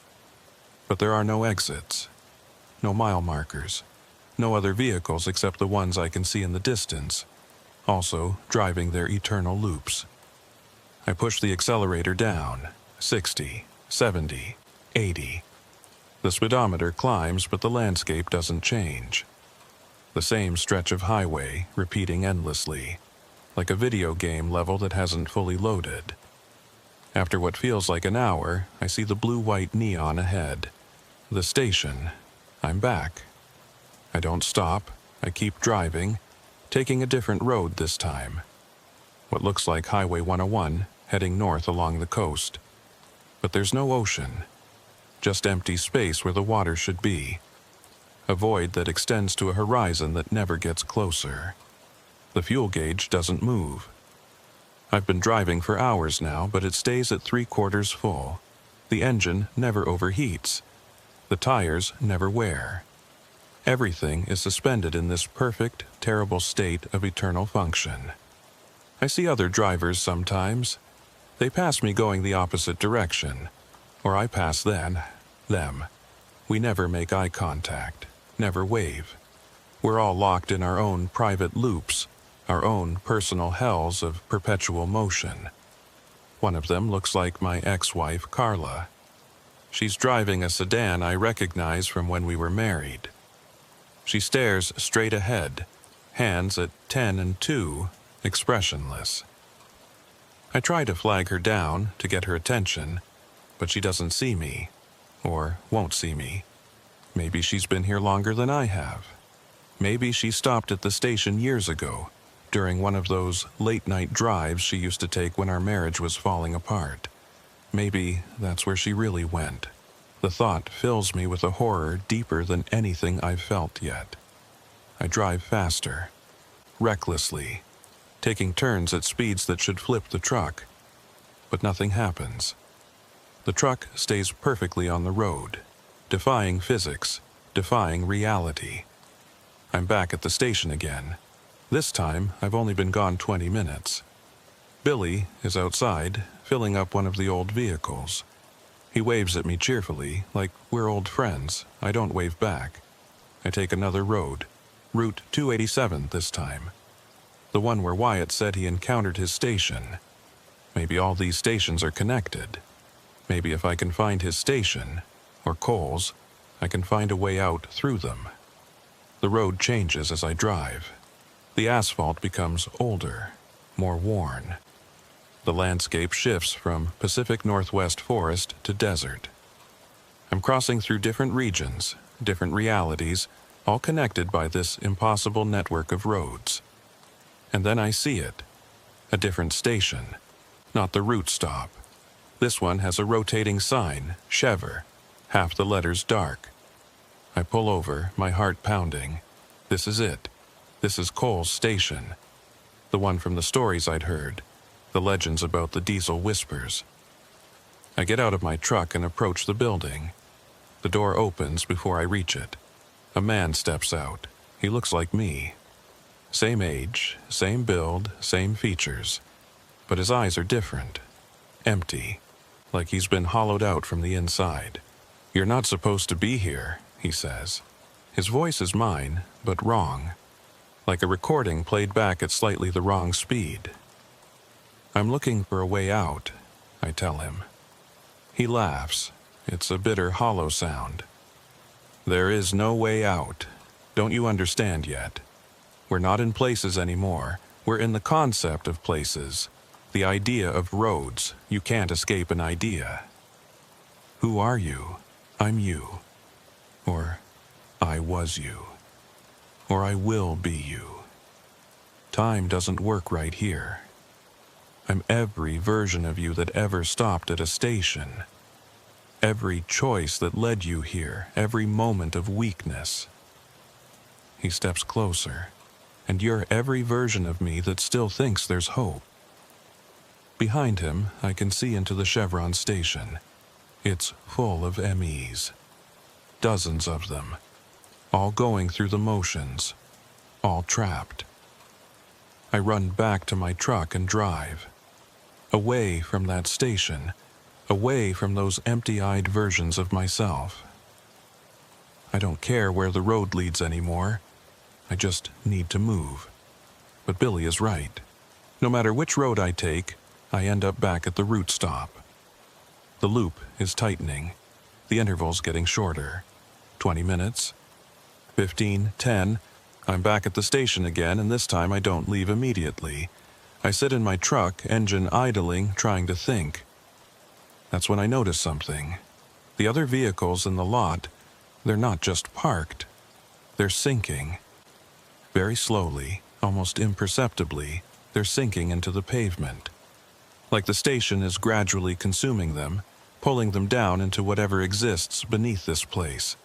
But there are no exits, no mile markers, no other vehicles except the ones I can see in the distance, also driving their eternal loops. I push the accelerator down, 60, 70, 80. The speedometer climbs, but the landscape doesn't change. The same stretch of highway, repeating endlessly, like a video game level that hasn't fully loaded. After what feels like an hour, I see the blue-white neon ahead. The station. I'm back. I don't stop. I keep driving, taking a different road this time. What looks like Highway 101, heading north along the coast. But there's no ocean. Just empty space where the water should be. A void that extends to a horizon that never gets closer. The fuel gauge doesn't move. I've been driving for hours now, but it stays at 3/4 full. The engine never overheats. The tires never wear. Everything is suspended in this perfect, terrible state of eternal function. I see other drivers sometimes. They pass me going the opposite direction, or I pass them. We never make eye contact, never wave. We're all locked in our own private loops, our own personal hells of perpetual motion. One of them looks like my ex-wife, Carla. She's driving a sedan I recognize from when we were married. She stares straight ahead, hands at 10 and 2, expressionless. I try to flag her down to get her attention, but she doesn't see me, or won't see me. Maybe she's been here longer than I have. Maybe she stopped at the station years ago, during one of those late-night drives she used to take when our marriage was falling apart. Maybe that's where she really went. The thought fills me with a horror deeper than anything I've felt yet. I drive faster, recklessly, taking turns at speeds that should flip the truck. But nothing happens. The truck stays perfectly on the road, defying physics, defying reality. I'm back at the station again. This time, I've only been gone 20 minutes. Billy is outside, filling up one of the old vehicles. He waves at me cheerfully, like we're old friends. I don't wave back. I take another road, Route 287 this time. The one where Wyatt said he encountered his station. Maybe all these stations are connected. Maybe if I can find his station, or Cole's, I can find a way out through them. The road changes as I drive. The asphalt becomes older, more worn. The landscape shifts from Pacific Northwest forest to desert. I'm crossing through different regions, different realities, all connected by this impossible network of roads. And then I see it. A different station, not the route stop. This one has a rotating sign, Chever, half the letters dark. I pull over, my heart pounding. This is it. This is Cole's station. The one from the stories I'd heard, the legends about the diesel whispers. I get out of my truck and approach the building. The door opens before I reach it. A man steps out. He looks like me. Same age, same build, same features. But his eyes are different. Empty. Like he's been hollowed out from the inside. "You're not supposed to be here," he says. His voice is mine, but wrong. Like a recording played back at slightly the wrong speed. "I'm looking for a way out," I tell him. He laughs. It's a bitter, hollow sound. "There is no way out. Don't you understand yet? We're not in places anymore. We're in the concept of places. The idea of roads. You can't escape an idea. Who are you? I'm you. Or I was you. Or I will be you. Time doesn't work right here. I'm every version of you that ever stopped at a station. Every choice that led you here, every moment of weakness." He steps closer, and you're every version of me that still thinks there's hope. Behind him, I can see into the Chevron station. It's full of MEs. Dozens of them. All going through the motions. All trapped. I run back to my truck and drive. Away from that station. Away from those empty-eyed versions of myself. I don't care where the road leads anymore. I just need to move. But Billy is right. No matter which road I take, I end up back at the route stop. The loop is tightening. The interval's getting shorter. 20 minutes. 15, 10. I'm back at the station again, and this time I don't leave immediately. I sit in my truck, engine idling, trying to think. That's when I notice something. The other vehicles in the lot, they're not just parked. They're sinking. Very slowly, almost imperceptibly, they're sinking into the pavement. Like the station is gradually consuming them, pulling them down into whatever exists beneath this place.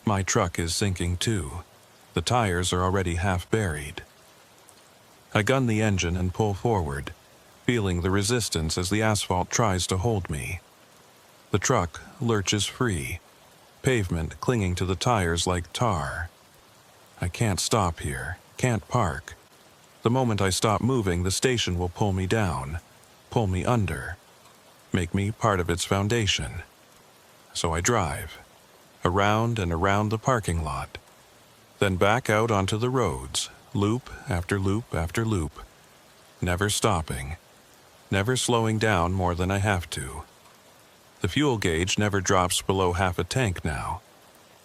My truck is sinking too. The tires are already half buried. I gun the engine and pull forward, feeling the resistance as the asphalt tries to hold me. The truck lurches free, pavement clinging to the tires like tar. I can't stop here, can't park. The moment I stop moving, the station will pull me down, pull me under, make me part of its foundation. So I drive, around and around the parking lot, then back out onto the roads, loop after loop after loop, never stopping, never slowing down more than I have to. The fuel gauge never drops below half a tank now.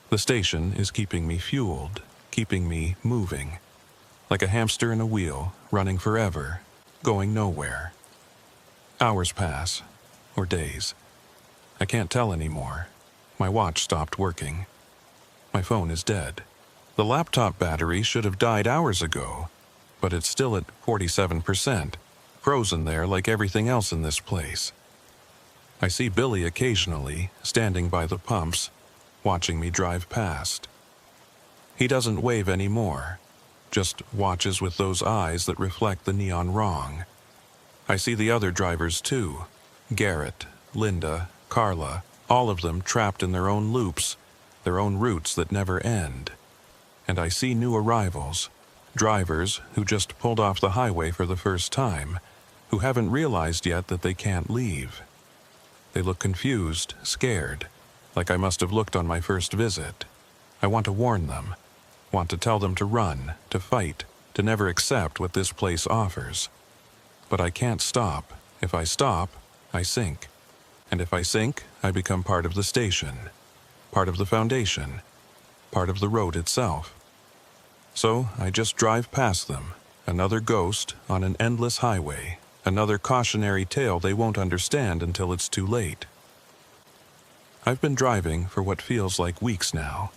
The station is keeping me fueled, keeping me moving, like a hamster in a wheel, running forever, going nowhere. Hours pass, or days. I can't tell anymore. My watch stopped working. My phone is dead. The laptop battery should have died hours ago, but it's still at 47%, frozen there like everything else in this place. I see Billy occasionally, standing by the pumps, watching me drive past. He doesn't wave anymore, just watches with those eyes that reflect the neon wrong. I see the other drivers too, Garrett, Linda, Carla, all of them trapped in their own loops, their own routes that never end. And I see new arrivals, drivers who just pulled off the highway for the first time, who haven't realized yet that they can't leave. They look confused, scared, like I must have looked on my first visit. I want to warn them, want to tell them to run, to fight, to never accept what this place offers. But I can't stop. If I stop, I sink. And if I sink, I become part of the station, part of the foundation, part of the road itself. So I just drive past them, another ghost on an endless highway, another cautionary tale they won't understand until it's too late. I've been driving for what feels like weeks now.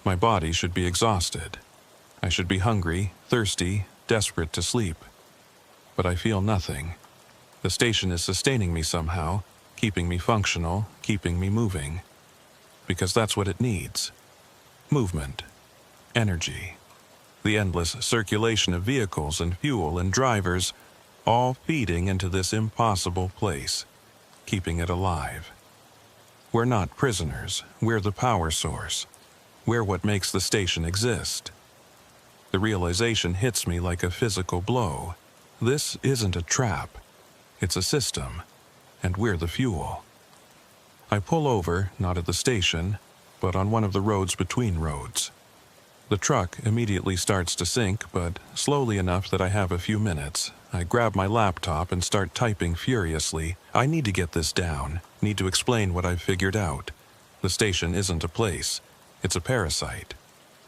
My body should be exhausted. I should be hungry, thirsty, desperate to sleep. But I feel nothing. The station is sustaining me somehow, keeping me functional, keeping me moving. Because that's what it needs. Movement. Energy. The endless circulation of vehicles and fuel and drivers, all feeding into this impossible place, keeping it alive. We're not prisoners. We're the power source. We're what makes the station exist. The realization hits me like a physical blow. This isn't a trap. It's a system, and we're the fuel. I pull over, not at the station, but on one of the roads between roads. The truck immediately starts to sink, but slowly enough that I have a few minutes. I grab my laptop and start typing furiously. I need to get this down, need to explain what I've figured out. The station isn't a place. It's a parasite.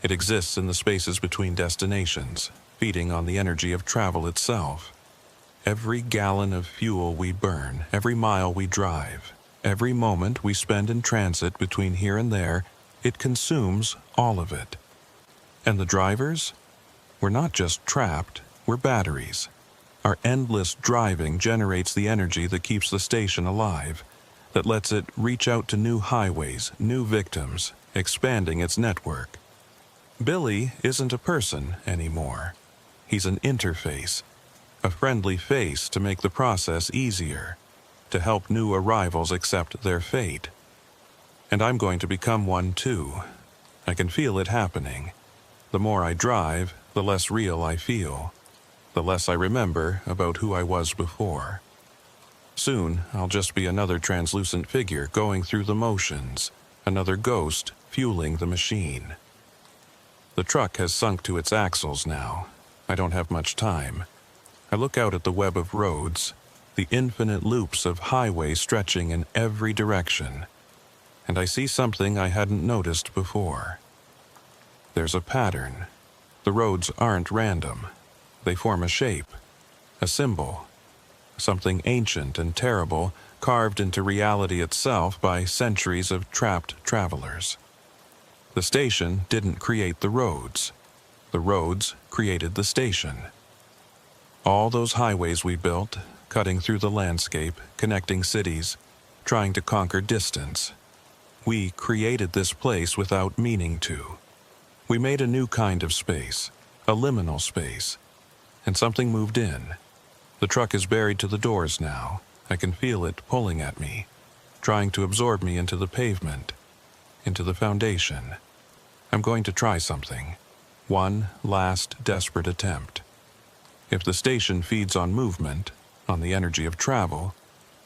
It exists in the spaces between destinations, feeding on the energy of travel itself. Every gallon of fuel we burn, every mile we drive, every moment we spend in transit between here and there, it consumes all of it. And the drivers? We're not just trapped, we're batteries. Our endless driving generates the energy that keeps the station alive, that lets it reach out to new highways, new victims, expanding its network. Billy isn't a person anymore. He's an interface, a friendly face to make the process easier, to help new arrivals accept their fate. And I'm going to become one too. I can feel it happening. The more I drive, the less real I feel, the less I remember about who I was before. Soon, I'll just be another translucent figure going through the motions, another ghost fueling the machine. The truck has sunk to its axles now. I don't have much time. I look out at the web of roads, the infinite loops of highway stretching in every direction, and I see something I hadn't noticed before. There's a pattern. The roads aren't random. They form a shape, a symbol, something ancient and terrible carved into reality itself by centuries of trapped travelers. The station didn't create the roads. The roads created the station. All those highways we built, cutting through the landscape, connecting cities, trying to conquer distance. We created this place without meaning to. We made a new kind of space, a liminal space, and something moved in. The truck is buried to the doors now. I can feel it pulling at me, trying to absorb me into the pavement, into the foundation. I'm going to try something. One last desperate attempt. If the station feeds on movement, on the energy of travel,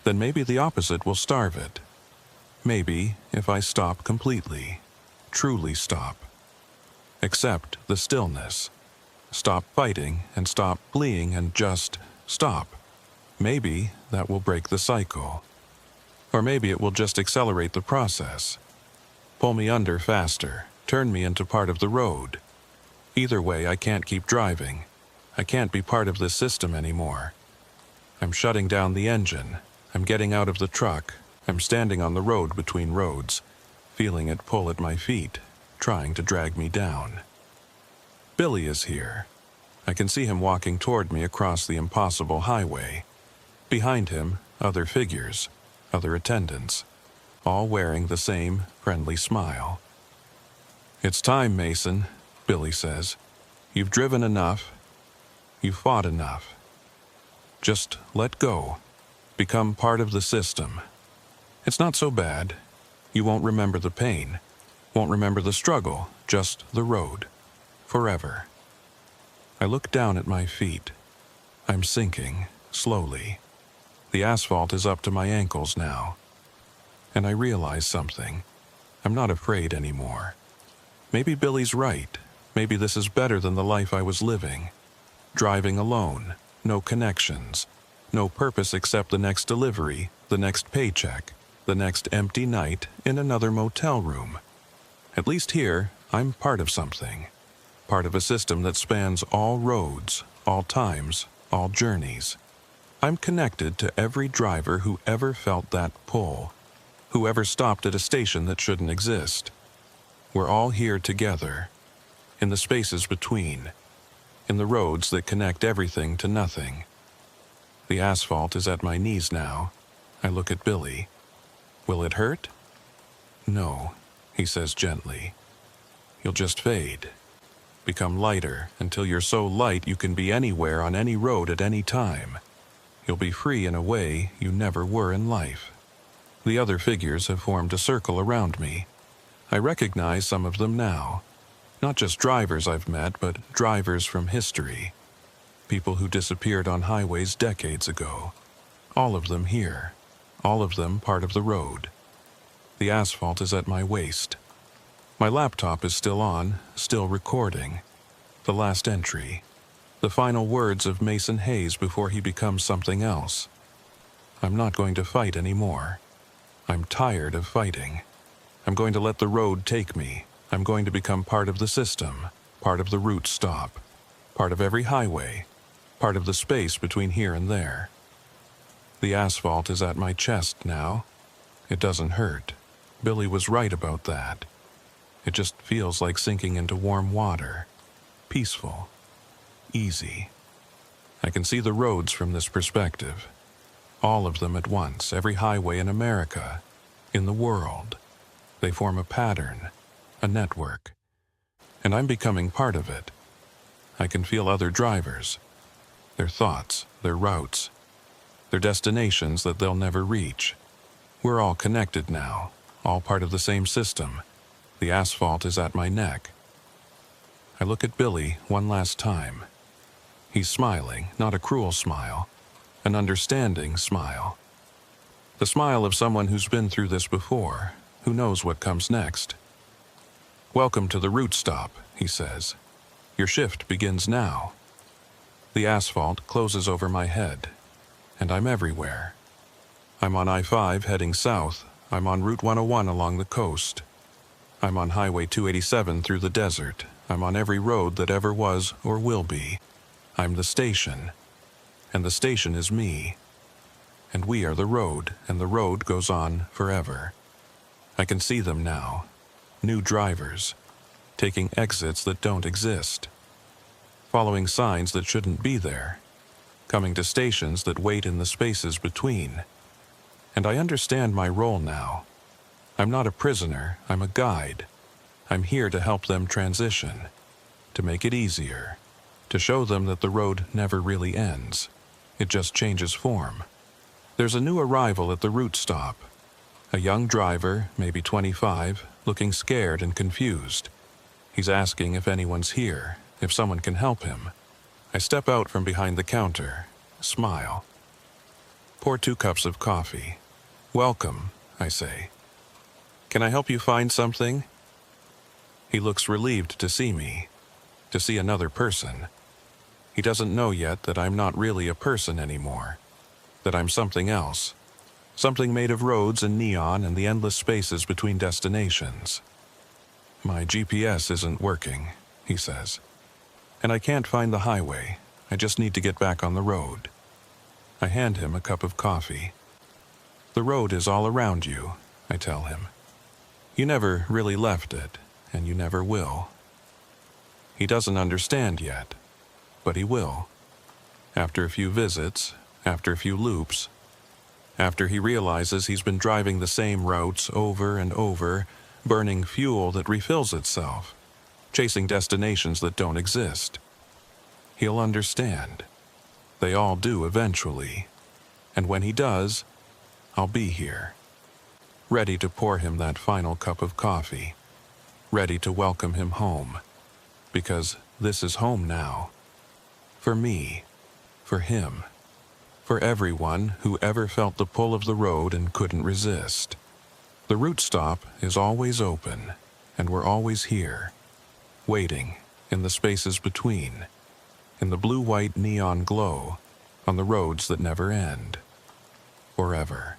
then maybe the opposite will starve it. Maybe if I stop completely, truly stop. Accept the stillness. Stop fighting and stop fleeing and just stop. Maybe that will break the cycle. Or maybe it will just accelerate the process. Pull me under faster, turn me into part of the road. Either way, I can't keep driving. I can't be part of this system anymore. I'm shutting down the engine. I'm getting out of the truck. I'm standing on the road between roads, feeling it pull at my feet, trying to drag me down. Billy is here. I can see him walking toward me across the impossible highway. Behind him, other figures, other attendants, all wearing the same friendly smile. "It's time, Mason," Billy says. "You've driven enough. You've fought enough. Just let go. Become part of the system. It's not so bad. You won't remember the pain, won't remember the struggle, just the road. Forever." I look down at my feet. I'm sinking, slowly. The asphalt is up to my ankles now. And I realize something. I'm not afraid anymore. Maybe Billy's right. Maybe this is better than the life I was living. Driving alone, no connections, no purpose except the next delivery, the next paycheck, the next empty night in another motel room. At least here, I'm part of something. Part of a system that spans all roads, all times, all journeys. I'm connected to every driver who ever felt that pull, who ever stopped at a station that shouldn't exist. We're all here together, in the spaces between, in the roads that connect everything to nothing. The asphalt is at my knees now. I look at Billy. Will it hurt? No, he says gently. You'll just fade. Become lighter until you're so light you can be anywhere on any road at any time. You'll be free in a way you never were in life. The other figures have formed a circle around me. I recognize some of them now. Not just drivers I've met, but drivers from history. People who disappeared on highways decades ago. All of them here. All of them part of the road. The asphalt is at my waist. My laptop is still on, still recording. The last entry. The final words of Mason Hayes before he becomes something else. I'm not going to fight anymore. I'm tired of fighting. I'm going to let the road take me. I'm going to become part of the system, part of the route stop, part of every highway, part of the space between here and there. The asphalt is at my chest now. It doesn't hurt. Billy was right about that. It just feels like sinking into warm water. Peaceful. Easy. I can see the roads from this perspective. All of them at once, every highway in America, in the world. They form a pattern, a network. And I'm becoming part of it. I can feel other drivers, their thoughts, their routes, their destinations that they'll never reach. We're all connected now, all part of the same system. The asphalt is at my neck. I look at Billy one last time. He's smiling, not a cruel smile, an understanding smile. The smile of someone who's been through this before, who knows what comes next. "Welcome to the route stop," he says. "Your shift begins now." The asphalt closes over my head, and I'm everywhere. I'm on I-5 heading south. I'm on Route 101 along the coast. I'm on Highway 287 through the desert. I'm on every road that ever was or will be. I'm the station, and the station is me. And we are the road, and the road goes on forever. I can see them now. New drivers, taking exits that don't exist. Following signs that shouldn't be there. Coming to stations that wait in the spaces between. And I understand my role now. I'm not a prisoner, I'm a guide. I'm here to help them transition, to make it easier, to show them that the road never really ends. It just changes form. There's a new arrival at the route stop. A young driver, maybe 25, looking scared and confused. He's asking if anyone's here, if someone can help him. I step out from behind the counter, smile. Pour 2 cups of coffee. "Welcome," I say. "Can I help you find something?" He looks relieved to see me, to see another person. He doesn't know yet that I'm not really a person anymore, that I'm something else, something made of roads and neon and the endless spaces between destinations. "My GPS isn't working," he says, "and I can't find the highway. I just need to get back on the road." I hand him a cup of coffee. The road is all around you, I tell him. You never really left it, and you never will. He doesn't understand yet, but he will. After a few visits, after a few loops, after he realizes he's been driving the same routes over and over, burning fuel that refills itself, chasing destinations that don't exist. He'll understand. They all do eventually. And when he does, I'll be here, ready to pour him that final cup of coffee, ready to welcome him home, because this is home now. For me, for him, for everyone who ever felt the pull of the road and couldn't resist. The route stop is always open, and we're always here, waiting in the spaces between, in the blue-white neon glow on the roads that never end, forever.